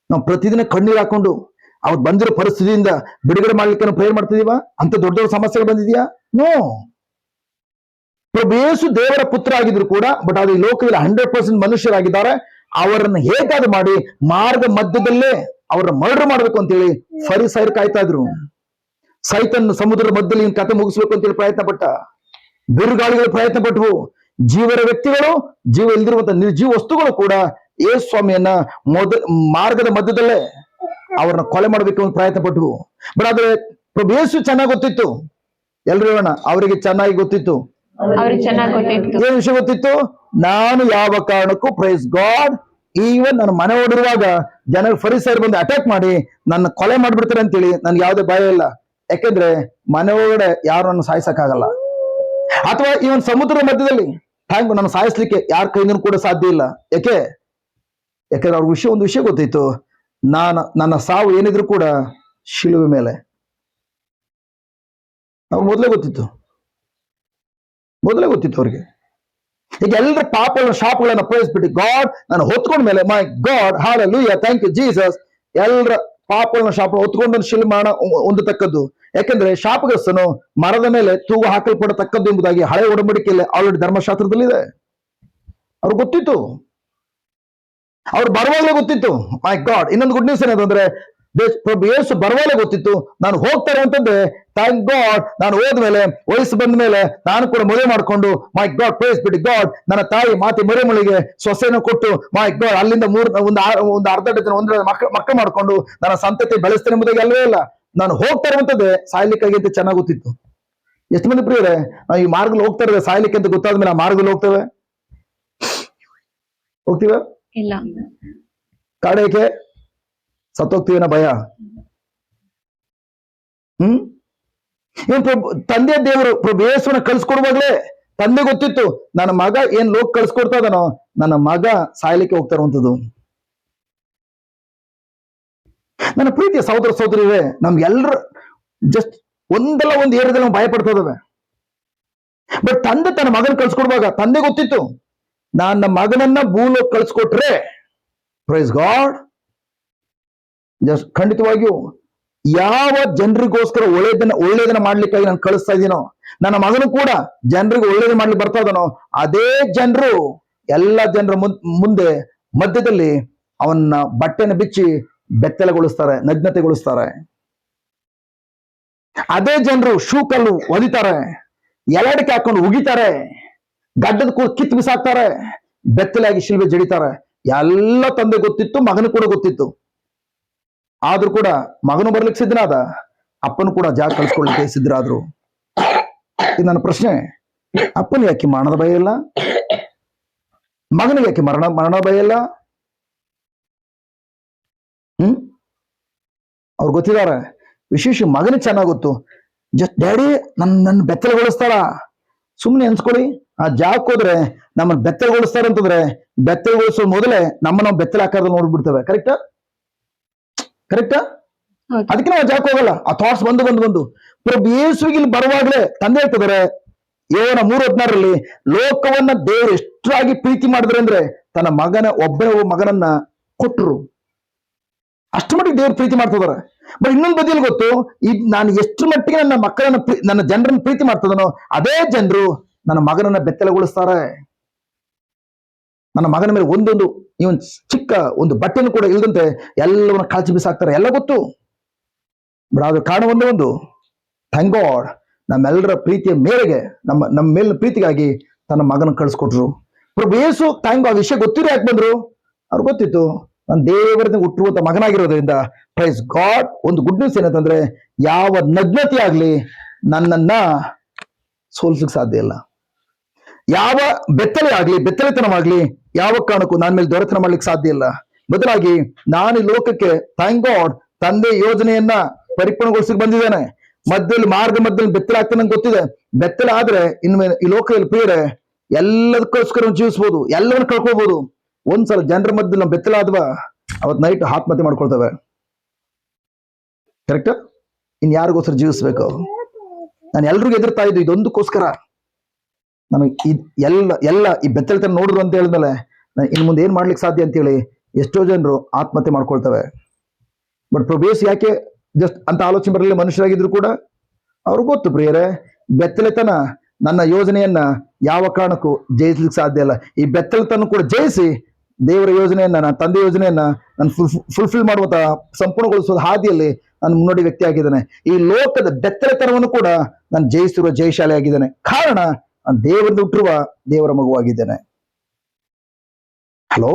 ನಾವು ಪ್ರತಿದಿನ ಕಣ್ಣೀರು ಹಾಕೊಂಡು ಅವ್ರು ಬಂದಿರೋ ಪರಿಸ್ಥಿತಿಯಿಂದ ಬಿಡುಗಡೆ ಮಾಡ್ಲಿಕ್ಕೆ ನಾವು ಪ್ರೇಯರ್ ಮಾಡ್ತಿದೀವ? ಅಂತ ದೊಡ್ಡ ದೊಡ್ಡ ಸಮಸ್ಯೆಗಳು ಬಂದಿದೆಯಾ? ನೋ. ಪ್ರಭು ಯೇಸು ದೇವರ ಪುತ್ರ ಆಗಿದ್ರು ಕೂಡ, ಬಟ್ ಅದು ಈ ಲೋಕದಲ್ಲಿ 100% ಮನುಷ್ಯರಾಗಿದ್ದಾರೆ. ಅವರನ್ನು ಹೇಗಾದ್ರು ಮಾಡಿ ಮಾರ್ಗ ಮಧ್ಯದಲ್ಲೇ ಅವ್ರನ್ನ ಮರ್ಡರ್ ಮಾಡ್ಬೇಕು ಅಂತೇಳಿ ಫರಿಸಾಯರು ಕಾಯ್ತಾ ಇದ್ರು. ಸೈತನ್ ಸಮುದ್ರದ ಮಧ್ಯದಲ್ಲಿ ಕತೆ ಮುಗಿಸ್ಬೇಕು ಅಂತೇಳಿ ಪ್ರಯತ್ನ ಪಟ್ಟ. ಬಿರುಗಾಳಿಗಳು ಪ್ರಯತ್ನ ಪಟ್ಟವು. ಜೀವರ ವ್ಯಕ್ತಿಗಳು, ಜೀವ ಇಲ್ದಿರುವಂತ ನಿರ್ಜೀವ ವಸ್ತುಗಳು ಕೂಡ ಯೇಸು ಸ್ವಾಮಿಯನ್ನ ಮಾರ್ಗದ ಮಧ್ಯದಲ್ಲೇ ಅವ್ರನ್ನ ಕೊಲೆ ಮಾಡ್ಬೇಕು ಅಂತ ಪ್ರಯತ್ನ ಪಟ್ಟವು. ಬಟ್ ಆದ್ರೆ ಪ್ರಭು ಯೇಸು ಚೆನ್ನಾಗಿ ಗೊತ್ತಿತ್ತು. ಎಲ್ರು ಹೇಳೋಣ, ಅವರಿಗೆ ಚೆನ್ನಾಗಿ ಗೊತ್ತಿತ್ತು. ಏನ್ ವಿಷಯ ಗೊತ್ತಿತ್ತು? ನಾನು ಯಾವ ಕಾರಣಕ್ಕೂ ಪ್ರೈಸ್ ಗಾಡ್ ಈವನ್ ನನ್ನ ಮನೆ ಓಡಿರುವಾಗ ಜನರು ಫರಿಸಾಯರು ಬಂದು ಅಟ್ಯಾಕ್ ಮಾಡಿ ನನ್ನ ಕೊಲೆ ಮಾಡ್ಬಿಡ್ತಾರೆ ಅಂತೇಳಿ ನನ್ಗೆ ಯಾವುದೇ ಭಯ ಇಲ್ಲ. ಯಾಕೆಂದ್ರೆ ಮನೆ ಒಳಗಡೆ ಯಾರು ನನ್ನ ಸಾಯಿಸಕ್ಕಾಗಲ್ಲ. ಅಥವಾ ಈ ಒಂದು ಸಮುದ್ರದ ಮಧ್ಯದಲ್ಲಿ ಹ್ಯಾಂಗ್ ನನ್ನ ಸಾಯಿಸ್ಲಿಕ್ಕೆ ಯಾರ ಕೈನೂ ಕೂಡ ಸಾಧ್ಯ ಇಲ್ಲ. ಯಾಕೆಂದ್ರೆ ಅವ್ರ ಒಂದು ವಿಷಯ ಗೊತ್ತಿತ್ತು, ನನ್ನ ಸಾವು ಏನಿದ್ರು ಕೂಡ ಶಿಲುಬೆ ಮೇಲೆ. ಅವ್ರು ಮೊದಲೇ ಗೊತ್ತಿತ್ತು ಅವ್ರಿಗೆ. ಈಗ ಎಲ್ಲರ ಪಾಪಗಳ ಶಾಪಗಳನ್ನ ಪ್ರೈಸ್ಬಿಟ್ಟು ಗಾಡ್ ನಾನು ಹೊತ್ಕೊಂಡ ಮೇಲೆ my God hallelujah thank you Jesus, ಎಲ್ಲರ ಪಾಪಗಳನ್ನ ಶಾಪ ಹೊತ್ಕೊಂಡು ಶಿಲುಬೆ ಹೊಂದತಕ್ಕದ್ದು ಯಾಕಂದ್ರೆ ಶಾಪಗ್ರಸ್ತನು ಮರದ ಮೇಲೆ ತೂಗು ಹಾಕಲ್ಪಡತಕ್ಕದ್ದು ಎಂಬುದಾಗಿ ಹಳೆ ಒಡಂಬಡಿಕೆಯಲ್ಲಿ ಆಲ್ರೆಡಿ ಧರ್ಮಶಾಸ್ತ್ರದಲ್ಲಿ ಇದೆ. ಅವ್ರಿಗೆ ಗೊತ್ತಿತ್ತು, ಅವ್ರು ಬರುವಾಗಲೇ ಗೊತ್ತಿತ್ತು. ಮೈ ಗಾಡ್, ಇನ್ನೊಂದು ಗುಡ್ ನ್ಯೂಸ್ ಏನಂತಂದ್ರೆ ಪ್ರಭು ಯೇಸು ಬರುವಾಗಲೇ ಗೊತ್ತಿತ್ತು ನಾನು ಹೋಗ್ತಾರೆ ಅಂತಂದ್ರೆ, ಥ್ಯಾಂಕ್ ಗಾಡ್, ನಾನು ಹೋದ್ಮೇಲೆ ವಯಸ್ಸು ಬಂದ ಮೇಲೆ ನಾನು ಕೂಡ ಮದುವೆ ಮಾಡ್ಕೊಂಡು, ಮೈ ಗಾಡ್ ಪ್ರೈಸ್ ಬಿಡಿ ಗಾಡ್, ನನ್ನ ತಾಯಿ ಮಾತೆ ಮರಿಮಳಿಗೆ ಸೊಸೆನ ಕೊಟ್ಟು, ಮೈ ಗಾಡ್ ಅಲ್ಲಿಂದ ಒಂದು ಅರ್ಧ ಡಜನ್ ಒಂದು ಮಕ್ಕಳು ಮಾಡ್ಕೊಂಡು ನನ್ನ ಸಂತತಿ ಬೆಳೆಸ್ತೇನೆ ಎಂಬುದಾಗಿ ಅಲ್ವೇ ಇಲ್ಲ. ನಾನು ಹೋಗ್ತಾ ಇರುವಂತದ್ದೇ ಸಾಯ್ಲಿಕ್ಕಾಗಿ ಅಂತ ಚೆನ್ನಾಗಿ ಗೊತ್ತಿತ್ತು. ಎಷ್ಟು ಮಂದಿ ಪ್ರಿಯರೇ, ನಾವು ಈ ಮಾರ್ಗದಲ್ಲಿ ಹೋಗ್ತಾ ಇರೋದು ಸಾಯ್ಲಿಕ್ಕೆ ಅಂತ ಗೊತ್ತಾದ್ಮೇಲೆ ಆ ಮಾರ್ಗದಲ್ಲಿ ಹೋಗ್ತೇವೆ? ಇಲ್ಲ. ಕಾಡೇಕೆ ಸತ್ತೋಗ್ತೀವಿನ ಭಯ. ತಂದೆ ದೇವರು ಪ್ರಭು ಯೇಸುವನ್ನ ಕಳ್ಸಿಕೊಡುವಾಗ್ಲೇ ತಂದೆ ಗೊತ್ತಿತ್ತು ನನ್ನ ಮಗ ಏನ್ ಲೋಕ ಕಳ್ಸಿಕೊಡ್ತಾ ಇದಾನೋ, ನನ್ನ ಮಗ ಸಾಯ್ಲಿಕ್ಕೆ ಹೋಗ್ತಾ ಇರುವಂತದ್ದು. ನನ್ನ ಪ್ರೀತಿಯ ಸಹೋದರ ಸಹೋದರಿಯರೇ, ನಮ್ಗೆಲ್ರ ಜಸ್ಟ್ ಒಂದಲ್ಲ ಒಂದು ಏರಿಯಾದಲ್ಲಿ ನಾವು ಭಯ ಪಡ್ತಾ ಇದ್ದಾವೆ. ಬಟ್ ತಂದೆ ತನ್ನ ಮಗನ ಕಳ್ಸಿಕೊಡುವಾಗ ತಂದೆ ಗೊತ್ತಿತ್ತು ನನ್ನ ಮಗನನ್ನ ಭೂಲೋಕ ಕಳ್ಸಿಕೊಟ್ರೆ, ಪ್ರೈಸ್ ಗಾಡ್, ಜಸ್ಟ್ ಖಂಡಿತವಾಗಿಯೂ ಯಾವ ಜನರಿಗೋಸ್ಕರ ಒಳ್ಳೇದನ್ನ ಮಾಡ್ಲಿಕ್ಕಾಗಿ ನಾನು ಕಳಿಸ್ತಾ ಇದ್ದೀನೋ, ನನ್ನ ಮಗನು ಕೂಡ ಜನರಿಗೆ ಒಳ್ಳೇದು ಮಾಡ್ಲಿಕ್ಕೆ ಬರ್ತಾ ಇದ್ದಾನೋ, ಅದೇ ಜನರು ಎಲ್ಲ ಜನರ ಮುಂದೆ ಮಧ್ಯದಲ್ಲಿ ಅವನ್ನ ಬಟ್ಟೆನ ಬಿಚ್ಚಿ ಬೆತ್ತಲೆಗೊಳಿಸ್ತಾರೆ, ನಗ್ನತೆಗೊಳಿಸ್ತಾರೆ. ಅದೇ ಜನರು ಶೂಕಲ್ಲು ಒದಿತಾರೆ, ಎಲಡಿಕೆ ಹಾಕೊಂಡು ಉಗಿತಾರೆ, ಗಡ್ಡದ ಕಿತ್ತು ಬಿಸಾಕ್ತಾರೆ, ಬೆತ್ತಲೆಯಾಗಿ ಶಿಲ್ಬೆ ಜಡಿತಾರೆ. ಎಲ್ಲ ತಂದೆ ಗೊತ್ತಿತ್ತು, ಮಗನು ಕೂಡ ಗೊತ್ತಿತ್ತು. ಆದ್ರೂ ಕೂಡ ಮಗನು ಬರ್ಲಿಕ್ಕೆ ಸಿದ್ಧನಾದ, ಅಪ್ಪನು ಕೂಡ ಜಾಗ ಕಳ್ಸ್ಕೊಳ್ಲಿಕ್ಕೆ ಸಿದ್ಧರಾದ್ರು. ಇದು ನನ್ನ ಪ್ರಶ್ನೆ, ಅಪ್ಪನಿಗೆ ಯಾಕೆ ಮರಣದ ಭಯ ಇಲ್ಲ? ಮಗನಿಗೆ ಯಾಕೆ ಮರಣ ಭಯ ಇಲ್ಲ? ಅವ್ರು ಗೊತ್ತಿದ್ದಾರೆ. ವಿಶೇಷ ಮಗನಿಗೆ ಚೆನ್ನಾಗಿ ಗೊತ್ತು. ಜಸ್ಟ್ ಡ್ಯಾಡಿ ನನ್ನ ಬೆತ್ತಲೆಗೊಳಿಸ್ತಾರ. ಸುಮ್ಮನೆ ಅನ್ಸ್ಕೊಳ್ಳಿ, ಆ ಜಾಗಕ್ಕೆ ಹೋದ್ರೆ ನಮ್ಮನ್ನ ಬೆತ್ತಲೆಗೊಳಿಸ್ತಾರೆ ಅಂತಂದ್ರೆ, ಬೆತ್ತಲೆಗೊಳಿಸೋ ಮೊದಲೇ ನಾವು ಬೆತ್ತಲೆ ಆಕಾರದಲ್ಲಿ ನೋಡ್ಬಿಡ್ತೇವೆ. ಕರೆಕ್ಟಾ? ಅದಕ್ಕೆ ನಾವು ಜಾಗಕ್ಕೆ ಹೋಗಲ್ಲ. ಆ ಥಾಟ್ಸ್ ಬಂದು ಪ್ರಭು ಯೇಸುವಿಗೆ ಇಲ್ಲಿ ಬರುವಾಗಲೇ ತಂದೆ ಹೇಳ್ತಿದ್ದಾರೆ, ಯೋಹನ 3:16 ಲೋಕವನ್ನ ದೇವರು ಎಷ್ಟಾಗಿ ಪ್ರೀತಿ ಮಾಡಿದ್ರೆ ಅಂದ್ರೆ ತನ್ನ ಒಬ್ಬನೇ ಮಗನನ್ನ ಕೊಟ್ಟರು. ಅಷ್ಟು ಮಟ್ಟಿಗೆ ದೇವ್ರು ಪ್ರೀತಿ ಮಾಡ್ತಿದಾರೆ. ಬಟ್ ಇನ್ನೊಂದು ಬದಿಯಲ್ಲಿ ಗೊತ್ತು, ನಾನು ಎಷ್ಟು ಮಟ್ಟಿಗೆ ನನ್ನ ಮಕ್ಕಳನ್ನ ನನ್ನ ಜನರನ್ನ ಪ್ರೀತಿ ಮಾಡ್ತದನೋ, ಅದೇ ಜನರು ನನ್ನ ಮಗನನ್ನ ಬೆತ್ತಲೆಗೊಳಿಸ್ತಾರೆ. ನನ್ನ ಮಗನ ಮೇಲೆ ಒಂದೊಂದು ಇವನ್ ಚಿಕ್ಕ ಒಂದು ಬಟ್ಟೆಯನ್ನು ಕೂಡ ಇಲ್ಲದಂತೆ ಎಲ್ಲವನ್ನ ಕಾಲ್ಚಿ ಬಿಸಾಕ್ತಾರೆ. ಎಲ್ಲ ಗೊತ್ತು. ಬಟ್ ಅದ್ರ ಕಾರಣ ಒಂದು ಥ್ಯಾಂಕ್ ಗಾಡ್, ನಮ್ಮೆಲ್ಲರ ಪ್ರೀತಿಯ ಮೇರೆಗೆ ನಮ್ಮ ಮೇಲಿನ ಪ್ರೀತಿಗಾಗಿ ತನ್ನ ಮಗನ ಕಳಿಸ್ಕೊಟ್ರು. ಪ್ರಭು ಯೇಸು ಥ್ಯಾಂಕ್ ಗಾಡ್ ವಿಷಯ ಗೊತ್ತಿರೋ ಯಾಕೆ ಬಂದ್ರು? ಅವ್ರು ಗೊತ್ತಿತ್ತು ನಾನು ದೇವರಿಂದ ಹುಟ್ಟಿರುವಂತ ಮಗನಾಗಿರೋದ್ರಿಂದ, ಪ್ರೈಸ್ ಗಾಡ್. ಒಂದು ಗುಡ್ ನ್ಯೂಸ್ ಏನಂತಂದ್ರೆ, ಯಾವ ನಗ್ನತೆ ಆಗ್ಲಿ ನನ್ನನ್ನ ಸೋಲ್ಸಕ್ ಸಾಧ್ಯ ಇಲ್ಲ. ಯಾವ ಬೆತ್ತಲೆತನವಾಗ್ಲಿ ಯಾವ ಕಾರಣಕ್ಕೂ ನನ್ನ ಮೇಲೆ ದೊರೆತನ ಮಾಡ್ಲಿಕ್ಕೆ ಸಾಧ್ಯ ಇಲ್ಲ. ಬದಲಾಗಿ ನಾನು ಈ ಲೋಕಕ್ಕೆ ಥ್ಯಾಂಕ್ ಗಾಡ್ ತಂದೆ ಯೋಜನೆಯನ್ನ ಪರಿಪೂರ್ಣಗೊಳಿಸಿ ಬಂದಿದ್ದೇನೆ. ಮಧ್ಯದಲ್ಲಿ ಬೆತ್ತಲೆ ಆಗ್ತಾನೆ ಗೊತ್ತಿದೆ. ಬೆತ್ತಲೆ ಆದ್ರೆ ಇನ್ಮೇಲೆ ಈ ಲೋಕದಲ್ಲಿ ಪ್ರಿಯರೇ ಎಲ್ಲದಕ್ಕೋಸ್ಕರ ಜೀವಿಸ್ಬೋದು, ಎಲ್ಲವನ್ನ ಕಳ್ಕೊಳ್ಬಹುದು. ಒಂದ್ಸಲ ಜನರ ಮಧ್ಯದಲ್ಲಿ ನಾವು ಬೆತ್ತಲೆ ಆದ್ವಾ, ಅವತ್ ನೈಟ್ ಆತ್ಮಹತ್ಯೆ ಮಾಡ್ಕೊಳ್ತೇವೆ. ಕರೆಕ್ಟಾ? ಇನ್ ಯಾರಿಗೋಸ್ಕರ ಜೀವಿಸ್ಬೇಕು? ನಾನು ಎಲ್ರಿಗೂ ಎದುರ್ತಾ ಇದ್ದು ಇದೊಂದಕ್ಕೋಸ್ಕರ. ನಮಗೆ ಎಲ್ಲ ಈ ಬೆತ್ತಲೆತನ ನೋಡಿದ್ರು ಅಂತ ಹೇಳಿದ್ಮೇಲೆ ಇನ್ನು ಮುಂದೆ ಏನ್ ಮಾಡ್ಲಿಕ್ಕೆ ಸಾಧ್ಯ ಅಂತೇಳಿ ಎಷ್ಟೋ ಜನರು ಆತ್ಮಹತ್ಯೆ ಮಾಡ್ಕೊಳ್ತವೆ. ಬಟ್ ಪ್ರಭು ಯೇಸು ಯಾಕೆ ಜಸ್ಟ್ ಅಂತ ಆಲೋಚನೆ ಬರಲಿಲ್ಲ? ಮನುಷ್ಯರಾಗಿದ್ರು ಕೂಡ ಅವ್ರಿಗೆ ಗೊತ್ತು ಪ್ರಿಯರೇ, ಬೆತ್ತಲೆತನ ನನ್ನ ಯೋಜನೆಯನ್ನ ಯಾವ ಕಾರಣಕ್ಕೂ ಜಯಿಸ್ಲಿಕ್ಕೆ ಸಾಧ್ಯ ಇಲ್ಲ. ಈ ಬೆತ್ತಲೆತನ ಕೂಡ ಜಯಿಸಿ ದೇವರ ಯೋಜನೆಯನ್ನ, ನನ್ನ ತಂದೆ ಯೋಜನೆಯನ್ನ ನಾನು ಫುಲ್ಫಿಲ್ ಮಾಡುವಂತ ಸಂಪೂರ್ಣಗೊಳಿಸುವ ಹಾದಿಯಲ್ಲಿ ನಾನು ಮುನ್ನೋಡಿ ವ್ಯಕ್ತಿ ಆಗಿದ್ದೇನೆ. ಈ ಲೋಕದ ಬೆತ್ತಲೆತನವನ್ನು ಕೂಡ ನಾನು ಜಯಿಸಿರುವ ಜಯಶಾಲಿ ಆಗಿದ್ದೇನೆ. ಕಾರಣ ನಾನು ದೇವರಿಂದ ಹುಟ್ಟಿರುವ ದೇವರ ಮಗುವಾಗಿದ್ದೇನೆ. ಹಲೋ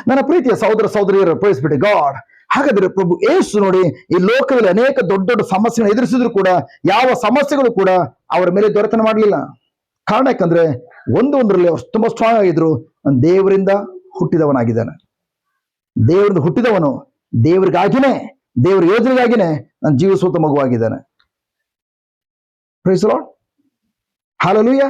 ನನ್ನ ಪ್ರೀತಿಯ ಸಹೋದರ ಸಹೋದರಿಯರ, ಪ್ರೈಸ್ ಬಿಡಿ ಗಾಡ್. ಹಾಗಾದ್ರೆ ಪ್ರಭು ಯೇಸು ನೋಡಿ, ಈ ಲೋಕದಲ್ಲಿ ಅನೇಕ ದೊಡ್ಡ ದೊಡ್ಡ ಸಮಸ್ಯೆಗಳನ್ನು ಎದುರಿಸಿದ್ರು ಕೂಡ ಯಾವ ಸಮಸ್ಯೆಗಳು ಕೂಡ ಅವರ ಮೇಲೆ ದೊರೆತನ ಮಾಡಲಿಲ್ಲ. ಕಾರಣ ಯಾಕಂದ್ರೆ ಒಂದರಲ್ಲಿ ಅವ್ರು ತುಂಬಾ ಸ್ಟ್ರಾಂಗ್ ಆಗಿದ್ರು. ನಾನು ದೇವರಿಂದ ಹುಟ್ಟಿದವನಾಗಿದ್ದಾನೆ. ದೇವರಿಂದ ಹುಟ್ಟಿದವನು ದೇವರಿಗಾಗಿನೇ, ದೇವರ ಯೋಜನೆಗಾಗಿನೇ ನಾನು ಜೀವಿಸುವಂತ ಮಗುವಾಗಿದ್ದಾನೆ. Praise the Lord. Hallelujah.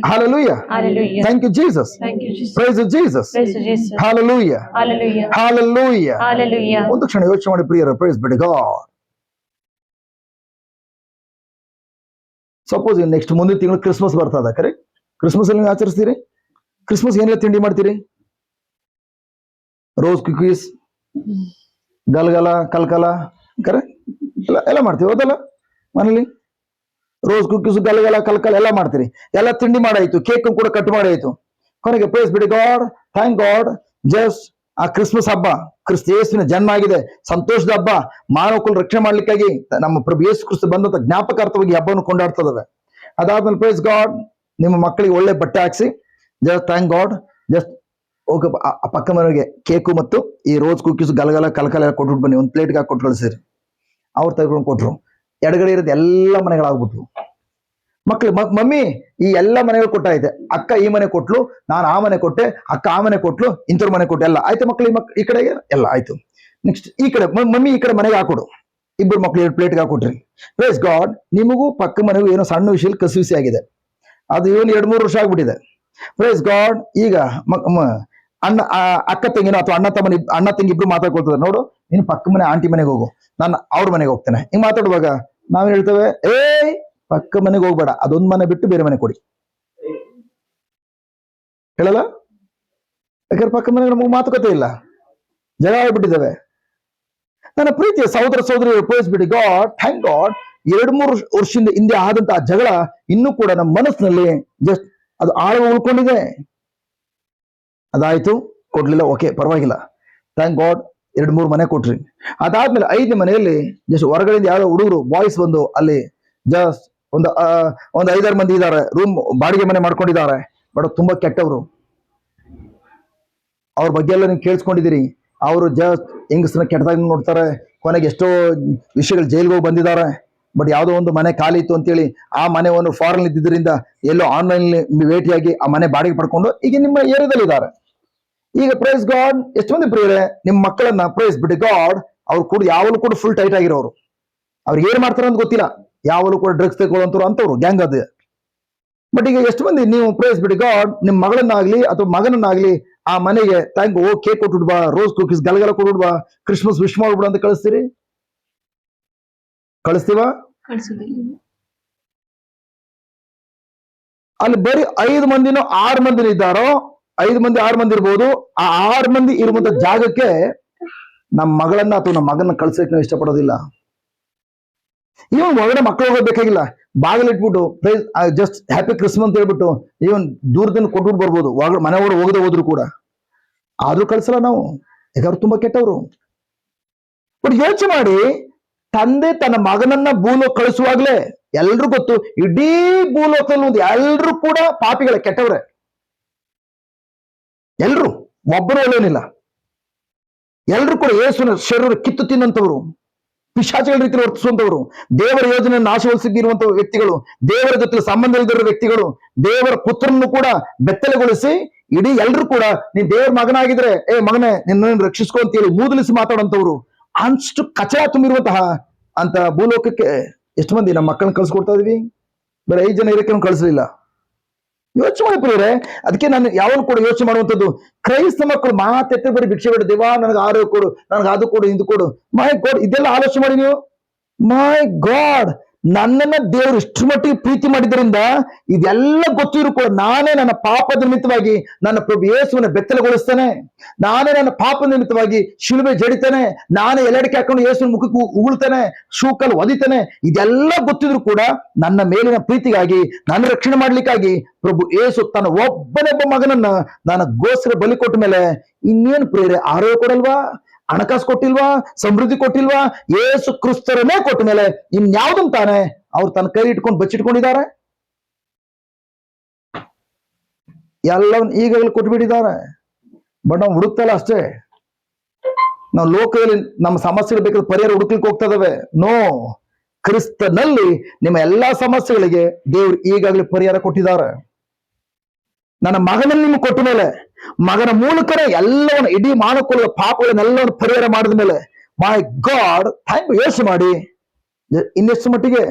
Hallelujah. Hallelujah. Thank you, Jesus. Thank you, Jesus. Praise Jesus. Praise Jesus. Hallelujah. Hallelujah. Hallelujah. Hallelujah. ಒಂದು ಕ್ಷಣ ಯೋಚನೆ ಮಾಡಿ ಪ್ರಿಯರ, ಪ್ರೈಸ್ ಬಿಡಿ ಗಾಡ್. ಸಪೋಸ್ ನೆಕ್ಸ್ಟ್ ಮುಂದಿನ ತಿಂಗಳು ಕ್ರಿಸ್ಮಸ್ ಬರ್ತಾ ಇದೆ, ಕರೆಕ್ಟ್? ಕ್ರಿಸ್ಮಸ್ ಅಲ್ಲಿ ನೀವು ಆಚರಿಸ್ತೀರಿ? ಕ್ರಿಸ್ಮಸ್ ಏನೆಲ್ಲ ತಿಂಡಿ ಮಾಡ್ತೀರಿ? ರೋಸ್ ಕುಕೀಸ್, ಗಲಗಲ, ಕಲ್ಕಲ, ಕರೆಕ್ಟ್? ಎಲ್ಲ ಮಾಡ್ತೀವಿ, ಹೌದಲ್ಲ? ಮನೇಲಿ ರೋಸ್ ಕುಕ್ಕೀಸ್ ಗಲಗಲ ಕಲ್ಕಲ್ ಎಲ್ಲ ಮಾಡ್ತೀರಿ, ಎಲ್ಲ ತಿಂಡಿ ಮಾಡಾಯ್ತು, ಕೇಕ್ ಕೂಡ ಕಟ್ ಮಾಡಾಯ್ತು. ಕೊನೆಗೆ ಪ್ರೈಸ್ ಬಿಡಿ ಗಾಡ್, ಥ್ಯಾಂಕ್ ಗಾಡ್, ಜಸ್ಟ್ ಆ ಕ್ರಿಸ್ಮಸ್ ಹಬ್ಬ, ಕ್ರಿಸ್ತ ಯೇಸುವಿನ ಜನ್ಮ ಆಗಿದೆ, ಸಂತೋಷದ ಹಬ್ಬ, ಮಾನವಕುಲ ರಕ್ಷಣೆ ಮಾಡ್ಲಿಕ್ಕಾಗಿ ನಮ್ಮ ಪ್ರಭು ಯೇಸು ಕ್ರಿಸ್ತ ಬಂದಂತ ಜ್ಞಾಪಕಾರ್ಥವಾಗಿ ಹಬ್ಬವನ್ನು ಕೊಂಡಾಡ್ತದವೆ. ಅದಾದ್ಮೇಲೆ ಪ್ರೈಸ್ ಗಾಡ್, ನಿಮ್ಮ ಮಕ್ಕಳಿಗೆ ಒಳ್ಳೆ ಬಟ್ಟೆ ಹಾಕ್ಸಿ, ಜಸ್ಟ್ ಥ್ಯಾಂಕ್ ಗಾಡ್, ಜಸ್ಟ್ ಹೋಗ ಪಕ್ಕ ಮನೆಗೆ ಕೇಕು ಮತ್ತು ಈ ರೋಸ್ ಕುಕ್ಕೀಸ್ ಗಲಗಲ ಕಲಕಲ ಎಲ್ಲ ಕೊಟ್ಬಿಟ್ಟು ಬನ್ನಿ, ಒಂದು ಪ್ಲೇಟ್ಗೆ ಹಾಕಿ ಕೊಟ್ಟು ಕಳಿಸಿರಿ. ಅವ್ರು ತೆಗೆದುಕೊಂಡು ಕೊಟ್ರು, ಎಡಗಡೆ ಇರೋದು ಎಲ್ಲ ಮನೆಗಳಾಗ್ಬಿಟ್ವು. ಮಕ್ಳು ಮಮ್ಮಿ ಈ ಎಲ್ಲ ಮನೆಗಳು ಕೊಟ್ಟಾಯ್ತೆ, ಅಕ್ಕ ಈ ಮನೆ ಕೊಟ್ಲು, ನಾನು ಆ ಮನೆ ಕೊಟ್ಟೆ, ಅಕ್ಕ ಆ ಮನೆ ಕೊಟ್ಲು, ಇಂಥವ್ರ ಮನೆ ಕೊಟ್ಟೆ, ಎಲ್ಲ ಆಯ್ತು ಮಕ್ಳು. ಈ ಕಡೆಗೆ ಎಲ್ಲ ಆಯ್ತು. ನೆಕ್ಸ್ಟ್ ಈ ಕಡೆ ಮಮ್ಮಿ ಈ ಕಡೆ ಮನೆಗೆ ಹಾಕೊಡು, ಇಬ್ಬರು ಮಕ್ಳು 2 ಪ್ಲೇಟ್ಗೆ ಹಾಕೊಟ್ರಿ. ಪ್ರೈಸ್ ಗಾಡ್, ನಿಮಗೂ ಪಕ್ಕ ಮನೆಗೂ ಏನೋ ಸಣ್ಣ ವಿಷಯ ಕಸಿವಿಸಿ ಆಗಿದೆ, ಅದು ಏನು 2-3 ವರ್ಷ ಆಗ್ಬಿಟ್ಟಿದೆ. ಪ್ರೈಸ್ ಗಾಡ್, ಈಗ ಅಕ್ಕ ತಂಗಿನೋ ಅಥವಾ ಅಣ್ಣ ತಂಗಿ ಇಬ್ರು ಮಾತಾಡ್ಕೊಳ್ತಾರೆ, ನೋಡು ನೀನು ಪಕ್ಕ ಮನೆ ಆಂಟಿ ಮನೆಗೆ ಹೋಗು, ನಾನು ಅವ್ರ ಮನೆಗೆ ಹೋಗ್ತೇನೆ. ಹಿಂಗ್ ಮಾತಾಡುವಾಗ ನಾವೇನ್ ಹೇಳ್ತೇವೆ, ಪಕ್ಕ ಮನೆಗೆ ಹೋಗ್ಬೇಡ, ಅದೊಂದ್ ಮನೆ ಬಿಟ್ಟು ಬೇರೆ ಮನೆ ಕೊಡಿ, ಹೇಳಲ್ಲ? ಯಾಕಂದ್ರೆ ಪಕ್ಕ ಮನೆಗೆ ನಮಗೆ ಮಾತುಕತೆ ಇಲ್ಲ, ಜಗಳ ಆಗ್ಬಿಟ್ಟಿದ್ದೇವೆ. ನನ್ನ ಪ್ರೀತಿಯ ಸಹೋದರ ಸಹೋದರಿ, ಉಪಯೋಗಿಸ್ಬಿಡಿ ಗಾಡ್, ಥ್ಯಾಂಕ್ ಗಾಡ್, 2-3 ವರ್ಷದಿಂದ ಹಿಂದೆ ಆದಂತಹ ಜಗಳ ಇನ್ನೂ ಕೂಡ ನಮ್ಮ ಮನಸ್ಸಿನಲ್ಲಿ ಜಸ್ಟ್ ಅದು ಆಳವಾಗಿ ಉಳ್ಕೊಂಡಿದೆ. ಅದಾಯ್ತು, ಕೊಡ್ಲಿಲ್ಲ, ಓಕೆ ಪರವಾಗಿಲ್ಲ, ಥ್ಯಾಂಕ್ ಗಾಡ್, 2-3 ಮನೆ ಕೊಟ್ರಿ. ಅದಾದ್ಮೇಲೆ 5ನೇ ಮನೆಯಲ್ಲಿ ಜಸ್ಟ್ ಹೊರಗಡೆಯಿಂದ ಯಾರೋ ಹುಡುಗರು ಬಾಯ್ಸ್ ಬಂದು ಅಲ್ಲಿ ಜಸ್ಟ್ ಒಂದು 5-6 ಮಂದಿ ಇದ್ದಾರೆ, ರೂಮ್ ಬಾಡಿಗೆ ಮನೆ ಮಾಡ್ಕೊಂಡಿದ್ದಾರೆ, ಬಟ್ ತುಂಬಾ ಕೆಟ್ಟವರು. ಅವ್ರ ಬಗ್ಗೆ ಎಲ್ಲ ನೀವು ಕೇಳಿಸ್ಕೊಂಡಿದ್ದೀರಿ. ಅವರು ಜಸ್ಟ್ ಹೆಂಗಸನ್ನ ಕೆಟ್ಟದಾಗಿ ನೋಡ್ತಾರೆ, ಕೊನೆಗೆ ಎಷ್ಟೋ ವಿಷಯಗಳು ಜೈಲ್ಗೆ ಹೋಗಿ ಬಂದಿದ್ದಾರೆ. ಬಟ್ ಯಾವುದೋ ಒಂದು ಮನೆ ಖಾಲಿ ಇತ್ತು ಅಂತೇಳಿ ಆ ಮನೆ ಒಂದು ಫಾರಿನ್ ಇದ್ದಿದ್ದರಿಂದ ಎಲ್ಲೋ ಆನ್ಲೈನ್ ಭೇಟಿಯಾಗಿ ಆ ಮನೆ ಬಾಡಿಗೆ ಪಡ್ಕೊಂಡು ಈಗ ನಿಮ್ಮ ಏರಿಯಾದಲ್ಲಿ ಇದ್ದಾರೆ. ಈಗ ಪ್ರೈಸ್ ಗಾಡ್, ಎಷ್ಟು ಮಂದಿ ಪ್ರಿಯರೇ, ನಿಮ್ಮ ಮಕ್ಕಳನ್ನ ಪ್ರೈಸ್ ಬಿಡಿ ಗಾಡ್, ಅವ್ರು ಕೂಡ ಯಾವಾಗಲೂ ಕೂಡ ಫುಲ್ ಟೈಟ್ ಆಗಿರೋರು, ಅವ್ರಿಗೆ ಏನ್ ಮಾಡ್ತಾರೆ ಅಂತ ಗೊತ್ತಿಲ್ಲ, ಯಾವಾಗಲೂ ಕೂಡ ಡ್ರಗ್ಸ್ ತಗೊಳ್ಳೋಂಥವ್ರು ಅಂತವ್ರು ಗ್ಯಾಂಗ್ ಅದು. ಬಟ್ ಈಗ ಎಷ್ಟು ಮಂದಿ ನೀವು ಪ್ರೈಸ್ ಬಿಡಿ ಗಾಡ್, ನಿಮ್ಮ ಮಗಳನ್ನಾಗ್ಲಿ ಅಥವಾ ಮಗನನ್ನಾಗ್ಲಿ ಆ ಮನೆಗೆ ಥ್ಯಾಂಕ್ ಕೇಕ್ ಕೊಟ್ಬಿಡ್ಬಾ, ರೋಸ್ ಕುಕೀಸ್ ಗಲಗಲ ಕೊಟ್ಬಿಡ್ಬಾ, ಕ್ರಿಸ್ಮಸ್ ವಿಶ್ ಮಾಡ್ಬಿಡ ಅಂತ ಕಳಿಸ್ತೀರಿ? ಕಳಿಸ್ತೀವ? ಅಲ್ಲಿ ಬರೀ 5 ಮಂದಿನೋ 6 ಮಂದಿನೋ ಇದ್ದಾರೋ, 5 ಮಂದಿ 6 ಮಂದಿ ಇರ್ಬೋದು, ಆ 6 ಮಂದಿ ಇರುವಂತ ಜಾಗಕ್ಕೆ ನಮ್ಮ ಮಗಳನ್ನ ಅಥವಾ ನಮ್ಮ ಮಗನ ಕಳ್ಸಕ್ಕೆ ನಾವು ಇಷ್ಟಪಡೋದಿಲ್ಲ. ಇವನ್ ಒಳಗಡೆ ಮಕ್ಕಳು ಹೋಗಬೇಕಾಗಿಲ್ಲ, ಬಾಗಿಲಿಟ್ಬಿಟ್ಟು ಪ್ರೈಸ್ ಜಸ್ಟ್ ಹ್ಯಾಪಿ ಕ್ರಿಸ್ಮಸ್ ಅಂತ ಹೇಳ್ಬಿಟ್ಟು ಇವನ್ ದೂರದಿಂದ ಕೊಟ್ಬಿಟ್ಟು ಬರ್ಬೋದು, ಮನೆ ಒಳಗೆ ಹೋಗದೆ ಹೋದ್ರು ಕೂಡ, ಆದ್ರೂ ಕಳ್ಸಲ್ಲ ನಾವು, ಯಾಕಂದ್ರೆ ತುಂಬಾ ಕೆಟ್ಟವರು. ಬಟ್ ಯೋಚನೆ ಮಾಡಿ, ತಂದೆ ತನ್ನ ಮಗನನ್ನ ಭೂಲೋಕ ಕಳಿಸುವಾಗ್ಲೇ ಎಲ್ರು ಗೊತ್ತು, ಇಡೀ ಭೂಲೋಕದಲ್ಲಿ ಒಂದು ಎಲ್ರು ಕೂಡ ಪಾಪಿಗಳೇ, ಕೆಟ್ಟವ್ರೆ, ಎಲ್ರು, ಒಬ್ಬರು ಒಳ್ಳೆಯನಿಲ್ಲ, ಎಲ್ರು ಕೂಡ ಯೇಸುವಿನ ಶರೀರ ಕಿತ್ತು ತಿನ್ನಂತವ್ರು, ಪಿಶಾಚಿಗಳ ರೀತಿ ವರ್ತಿಸುವಂತವರು, ದೇವರ ಯೋಜನೆ ನಾಶಗೊಳಿಸಿರುವಂತ ವ್ಯಕ್ತಿಗಳು, ದೇವರ ಜೊತೆ ಸಂಬಂಧ ಇಲ್ಲದಿರುವ ವ್ಯಕ್ತಿಗಳು, ದೇವರ ಪುತ್ರನ್ನು ಕೂಡ ಬೆತ್ತಲೆಗೊಳಿಸಿ ಇಡೀ ಎಲ್ರು ಕೂಡ ನೀನ್ ದೇವರ ಮಗನಾಗಿದ್ರೆ ಮಗನೇ ನಿನ್ನ ರಕ್ಷಿಸ್ಕೊ ಅಂತೇಳಿ ಮೂದಲಿಸಿ ಮಾತಾಡೋಂಥವ್ರು, ಅಷ್ಟು ಕಚಡ ತುಂಬಿರುವಂತಹ ಅಂತ ಭೂಲೋಕಕ್ಕೆ ಎಷ್ಟು ಮಂದಿ ನಮ್ಮ ಮಕ್ಕಳನ್ನ ಕಳ್ಸಿಕೊಡ್ತಾ ಇದೀವಿ? ಬರೀ 5 ಜನ ಇರಕ್ಕೆ ಕಳಿಸಲಿಲ್ಲ. ಯೋಚನೆ ಮಾಡಿ ಪ್ರಿಯರೇ, ಅದಕ್ಕೆ ನಾನು ಯಾವಾಗ ಕೂಡ ಯೋಚನೆ ಮಾಡುವಂಥದ್ದು, ಕ್ರೈಸ್ತ ಮಕ್ಕಳು ಮಾತೆತ್ತ ಬರೀ ಭಿಕ್ಷೆ ಬೇಡ, ದೇವಾ ನನಗೆ ಆರೋಗ್ಯ ಕೊಡು, ನನಗೆ ಅದು ಕೊಡು, ಇದು ಕೊಡು, ಮೈ ಗಾಡ್, ಇದೆಲ್ಲ ಆಲೋಚನೆ ಮಾಡಿ ನೀವು. ಮೈ ಗಾಡ್, ನನ್ನನ್ನ ದೇವರು ಇಷ್ಟು ಮಟ್ಟಿಗೆ ಪ್ರೀತಿ ಮಾಡಿದ್ರಿಂದ ಇದೆಲ್ಲ ಗೊತ್ತಿರು ಕೂಡ ನಾನೇ ನನ್ನ ಪಾಪದ ನಿಮಿತ್ತವಾಗಿ ನನ್ನ ಪ್ರಭು ಯೇಸುವನ್ನ ಬೆತ್ತಲೆಗೊಳಿಸ್ತೇನೆ, ನಾನೇ ನನ್ನ ಪಾಪದ ನಿಮಿತ್ತವಾಗಿ ಶಿಲುಬೆ ಜಡಿತೇನೆ, ನಾನೇ ಎಲ್ಲಡಿಕೆ ಹಾಕೊಂಡು ಯೇಸುವಿನ ಮುಖಕ್ಕೆ ಉಗುಳ್ತೇನೆ, ಶೂಕಲ್ ಒದಿತೇನೆ. ಇದೆಲ್ಲ ಗೊತ್ತಿದ್ರು ಕೂಡ ನನ್ನ ಮೇಲಿನ ಪ್ರೀತಿಗಾಗಿ, ನನ್ನ ರಕ್ಷಣೆ ಮಾಡ್ಲಿಕ್ಕಾಗಿ ಪ್ರಭು ಯೇಸು ತನ್ನ ಒಬ್ಬನೊಬ್ಬ ಮಗನನ್ನ ನನಗೋಸ್ಕರ ಬಲಿ ಕೊಟ್ಟ ಮೇಲೆ ಇನ್ನೇನು ಪ್ರೇರೆ ಆರೋಗ್ಯ ಕೊಡಲ್ವಾ, ಹಣಕಾಸು ಕೊಟ್ಟಿಲ್ವಾ, ಸಮೃದ್ಧಿ ಕೊಟ್ಟಿಲ್ವಾ? ಯೇಸು ಕ್ರಿಸ್ತರನ್ನೇ ಕೊಟ್ಟ ಮೇಲೆ ಇನ್ಯಾವುದನ್ನು ತಾನೆ ಅವ್ರು ತನ್ನ ಕೈ ಇಟ್ಕೊಂಡು ಬಚ್ಚಿಟ್ಕೊಂಡಿದ್ದಾರೆ? ಎಲ್ಲವನ್ನ ಈಗಾಗಲೇ ಕೊಟ್ಬಿಟ್ಟಿದ್ದಾರೆ. ಬಟ್ ನಾವು ಹುಡುಕ್ತಲ್ಲ ಅಷ್ಟೇ, ನಾವು ಲೋಕದಲ್ಲಿ ನಮ್ಮ ಸಮಸ್ಯೆಗಳು ಬೇಕಾದ ಪರಿಹಾರ ಹುಡುಕ್ಲಿಕ್ಕೆ ಹೋಗ್ತಾ ಇದಾವೆ. ನೋ, ಕ್ರಿಸ್ತನಲ್ಲಿ ನಿಮ್ಮ ಎಲ್ಲಾ ಸಮಸ್ಯೆಗಳಿಗೆ ದೇವರು ಈಗಾಗಲೇ ಪರಿಹಾರ ಕೊಟ್ಟಿದ್ದಾರೆ. ನನ್ನ ಮಗನಲ್ಲಿ ನಿಮ್ಗೆ ಕೊಟ್ಟ ಮೇಲೆ, ಮಗನ ಮೂಲಕನೇ ಎಲ್ಲವನ್ನು ಇಡೀ ಮಾನವಕುಲದ ಪಾಪಗಳನ್ನೆಲ್ಲವನ್ನು ಪರಿಹಾರ ಮಾಡಿದ ಮೇಲೆ, ಮೈ ಗಾಡ್ ಥ್ಯಾಂಕ್ ಯೋಚನೆ ಮಾಡಿ ಇನ್ನೆಷ್ಟು ಮಟ್ಟಿಗೆ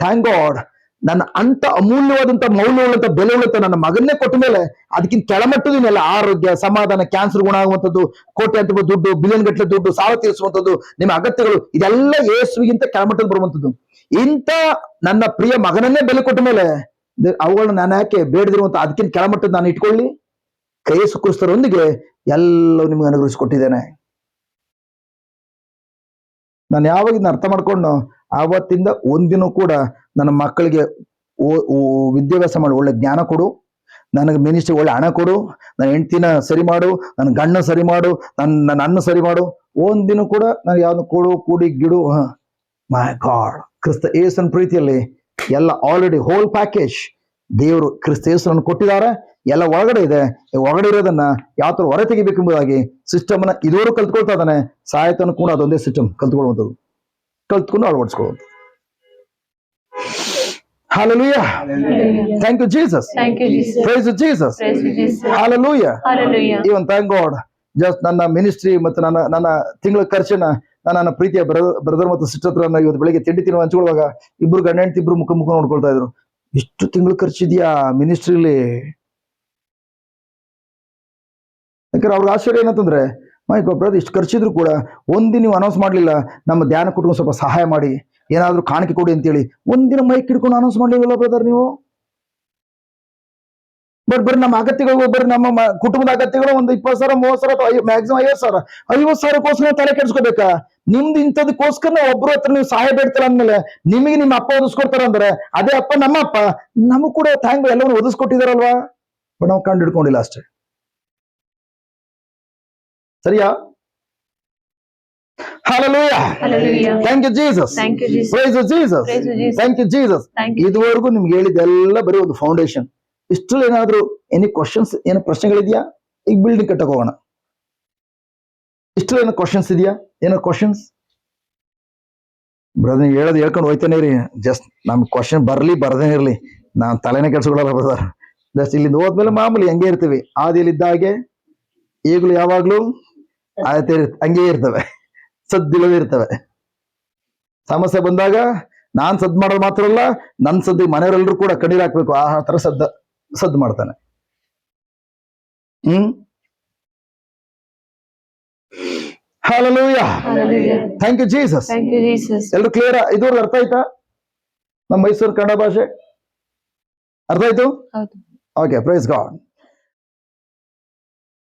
ಥ್ಯಾಂಕ್ ಗಾಡ್, ನನ್ನ ಅಂತ ಅಮೂಲ್ಯವಾದಂತ ಮೌಲ್ಯವುಳ್ಳಂತ ಬೆಲೆ ಉಳ್ಳಂತ ನನ್ನ ಮಗನ್ನೇ ಕೊಟ್ಟ ಮೇಲೆ ಅದಕ್ಕಿಂತ ಕೆಳಮಟ್ಟದಿನೆಲ್ಲ ಆರೋಗ್ಯ, ಸಮಾಧಾನ, ಕ್ಯಾನ್ಸರ್ ಗುಣ ಆಗುವಂಥದ್ದು, ಕೋಟಿ ಅಂತ ದುಡ್ಡು, ಬಿಲಿಯನ್ ಗಟ್ಟಲೆ ದುಡ್ಡು, ಸಾಲ ತೀರಿಸುವಂಥದ್ದು, ನಿಮ್ಮ ಅಗತ್ಯಗಳು, ಇದೆಲ್ಲ ಯೇಸುವಿಗಿಂತ ಕೆಳಮಟ್ಟದ ಬರುವಂಥದ್ದು. ಇಂಥ ನನ್ನ ಪ್ರಿಯ ಮಗನನ್ನೇ ಬೆಲೆ ಕೊಟ್ಟ ಮೇಲೆ ಅವುಗಳನ್ನ ನಾನು ಯಾಕೆ ಬೇಡದಿರುವಂತ ಅದಕ್ಕಿಂತ ಕೆಳಮಟ್ಟದ ನಾನು ಇಟ್ಕೊಳ್ಳಿ? ಯೇಸು ಕ್ರಿಸ್ತರೊಂದಿಗೆ ಎಲ್ಲವೂ ನಿಮ್ಗೆ ಅನುಗ್ರಹಿಸಿಕೊಟ್ಟಿದ್ದೇನೆ. ನಾನು ಯಾವಾಗ ಇದನ್ನ ಅರ್ಥ ಮಾಡ್ಕೊಂಡು ಆವತ್ತಿಂದ ಒಂದಿನ ಕೂಡ ನನ್ನ ಮಕ್ಕಳಿಗೆ ವಿದ್ಯಾಭ್ಯಾಸ ಮಾಡಿ ಒಳ್ಳೆ ಜ್ಞಾನ ಕೊಡು, ನನಗೆ ಮಿನಿಸ್ಟ್ರಿ ಒಳ್ಳೆ ಹಣ ಕೊಡು, ನನ್ನ ಹೆಂಡ್ತಿನ ಸರಿ ಮಾಡು, ನನ್ನ ಗಂಡ ಸರಿ ಮಾಡು, ನನ್ನ ಅನ್ನ ಸರಿ ಮಾಡು, ಒಂದಿನ ಕೂಡ ನಾನು ಯಾವ್ದು ಕೊಡು ಕೂಡಿ ಗಿಡು. ಮೈ ಗಾಡ್, ಕ್ರಿಸ್ತ ಯೇಸುವಿನ ಪ್ರೀತಿಯಲ್ಲಿ ಎಲ್ಲ ಆಲ್ರೆಡಿ ಹೋಲ್ ಪ್ಯಾಕೇಜ್ ದೇವರು ಕ್ರಿಸ್ತ ಯೇಸುವನ್ನು ಕೊಟ್ಟಿದ್ದಾರೆ. ಎಲ್ಲ ಒಳಗಡೆ ಇದೆ. ಒಳಗಡೆ ಇರೋದನ್ನ ಯಾವ ತರ ಹೊರ ತೆಗಿಬೇಕೆಂಬುದಾಗಿ ಸಿಸ್ಟಮ್ ಅನ್ನ ಇದುವರೆಗೂ ಕಲ್ತ್ಕೊಳ್ತಾ ಇದ್ದಾನೆ. ಸಾಯತನ ಕೂಡ ಅದೊಂದೇ ಸಿಸ್ಟಮ್ ಕಲ್ತ್ಕೊಳ್ಳುವಂಥದ್ದು, ಕಲ್ತ್ಕೊಂಡು ಅಳವಡಿಸ್ಕೊಳ್ಳುವಂಥದ್ದು. Hallelujah. Thank you Jesus. Thank you, Jesus. Praise you Jesus. Praise you, Jesus. Hallelujah. Hallelujah. Even thank God. Just ನನ್ನ ಮಿನಿಸ್ಟ್ರಿ ಮತ್ತು ನನ್ನ ತಿಂಗಳ ಖರ್ಚನ್ನ ನನ್ನ ಪ್ರೀತಿಯ ಬ್ರದರ್ ಮತ್ತು ಸಿಸ್ಟರ್ ಹತ್ರ ಇವತ್ತು ಬೆಳಿಗ್ಗೆ ತಿಂಡಿ ತಿನ್ನುವ ಹಂಚ್ಕೊಳ್ಳುವಾಗ ಇಬ್ರು ಗಂಡ ಹೆಂಡತಿ ಇಬ್ರು ಮುಖ ನೋಡ್ಕೊಳ್ತಾ ಇದ್ರು. ಇಷ್ಟು ತಿಂಗಳ ಖರ್ಚಿದ್ಯಾ ಮಿನಿಸ್ಟ್ರಿಲಿ? ಯಾಕಂದ್ರೆ ಅವ್ರಿಗೆ ಆಶ್ಚರ್ಯ ಏನಂತಂದ್ರೆ, ಮೈ ಬ್ರದರ್ ಇಷ್ಟು ಖರ್ಚಿದ್ರು ಕೂಡ ಒಂದಿನ ನೀವು ಅನೌನ್ಸ್ ಮಾಡ್ಲಿಲ್ಲ, ನಮ್ಮ ಧ್ಯಾನ ಕುಟುಂಬ ಸ್ವಲ್ಪ ಸಹಾಯ ಮಾಡಿ, ಏನಾದ್ರೂ ಕಾಣಿಕೆ ಕೊಡಿ ಅಂತೇಳಿ ಒಂದಿನ ಮೈಕ್ ಹಿಡ್ಕೊಂಡು ಅನೌನ್ಸ್ ಮಾಡ್ಲಿಲ್ಲ ಬ್ರದರ್ ನೀವು. ಬರೀ ನಮ್ಮ ಅಗತ್ಯಗಳು, ಬರೀ ನಮ್ಮ ಕುಟುಂಬದ ಅಗತ್ಯಗಳು ಒಂದು 20,000 30,000 ಅಥವಾ ಮ್ಯಾಕ್ಸಿಮಮ್ 50,000 ತಲೆ ಕೆಡಿಸ್ಕೋಬೇಕಾ? ನಿಮ್ದು ಇಂಥದಕ್ಕೋಸ್ಕರ ಒಬ್ರು ಹತ್ರ ನೀವು ಸಹಾಯ ಬೇಡ್ತಾರ ಅಂದ್ಮೇಲೆ ನಿಮಗೆ ನಿಮ್ಮ ಅಪ್ಪ ಒದಿಸ್ಕೊಡ್ತಾರ ಅಂದ್ರೆ ಅದೇ ಅಪ್ಪ ನಮ್ಮ ಅಪ್ಪ ನಮಗ್ ಕೂಡ ಥ್ಯಾಂಕ್ ಎಲ್ಲವನ್ನು ಒದಿಸ್ಕೊಟ್ಟಿದಾರಲ್ವಾ? ಬಟ್ ನಾವು ಕಂಡು ಹಿಡ್ಕೊಂಡಿಲ್ಲ ಅಷ್ಟೇ. ಸರಿಯಾ? Hallelujah. Hallelujah. Thank you Jesus. Thank you, Jesus. Praise you Jesus. Praise you, Jesus. Thank you Jesus. Thank you. ಇದುವರೆಗೂ ನಿಮ್ಗೆ ಹೇಳಿದ್ದೆಲ್ಲ ಬರೀ ಒಂದು ಫೌಂಡೇಶನ್. ಇಷ್ಟರಲ್ಲಿ ಏನಾದ್ರು ಎನಿ ಕ್ವಶನ್ಸ್, ಏನು ಪ್ರಶ್ನೆಗಳಿದೆಯಾ? ಈಗ ಬಿಲ್ಡಿಂಗ್ ಕಟ್ಟಕ್ ಹೋಗೋಣ. ಇಷ್ಟರಲ್ಲಿ ಏನೋ ಕ್ವಶನ್ಸ್ ಇದೆಯಾ? ಏನೋ ಕ್ವಶನ್ಸ್? ಬ್ರದರ್ ಹೇಳೋದು ಹೇಳ್ಕೊಂಡು ಹೋಯ್ತಾನೆ ರೀ. ಜಸ್ಟ್ ನಮ್ ಕ್ವಶನ್ ಬರ್ಲಿ ಬರ್ದೇ ಇರ್ಲಿ, ನಾನ್ ತಲೆನೇ ಕೆಲ್ಸಗಳಲ್ಲ ಬ್ರದರ್. ಜಸ್ಟ್ ಇಲ್ಲಿಂದ ಹೋದ್ಮೇಲೆ ಮಾಮೂಲಿ ಹಂಗೆ ಇರ್ತೀವಿ. ಆದಿಯಲ್ಲಿದ್ದಾಗೆ ಈಗಲೂ ಯಾವಾಗ್ಲೂ ಹಂಗೆ ಇರ್ತವೆ, ಸದ್ದಿಲ್ಲದೆ ಇರ್ತವೆ. ಸಮಸ್ಯೆ ಬಂದಾಗ ನಾನ್ ಸದ್ದು ಮಾಡೋದು ಮಾತ್ರ ಅಲ್ಲ, ನನ್ ಸದ್ದಿಗೆ ಮನೆಯವರೆಲ್ಲರೂ ಕೂಡ ಕಣ್ಣೀರ್ ಹಾಕ್ಬೇಕು. ಆ ತರ ಸದ್ದು ಮಾಡ್ತಾನೆ. Hallelujah. Hallelujah. Thank you Jesus. Thank you, Jesus. ಎಲ್ರು ಕ್ಲಿಯರ್? ಇದುವರೆಗೂ ಅರ್ಥ ಆಯ್ತಾ? ನಮ್ಮ ಮೈಸೂರು ಕನ್ನಡ ಭಾಷೆ ಅರ್ಥ ಆಯ್ತು? ಹೌದು. Okay, praise God.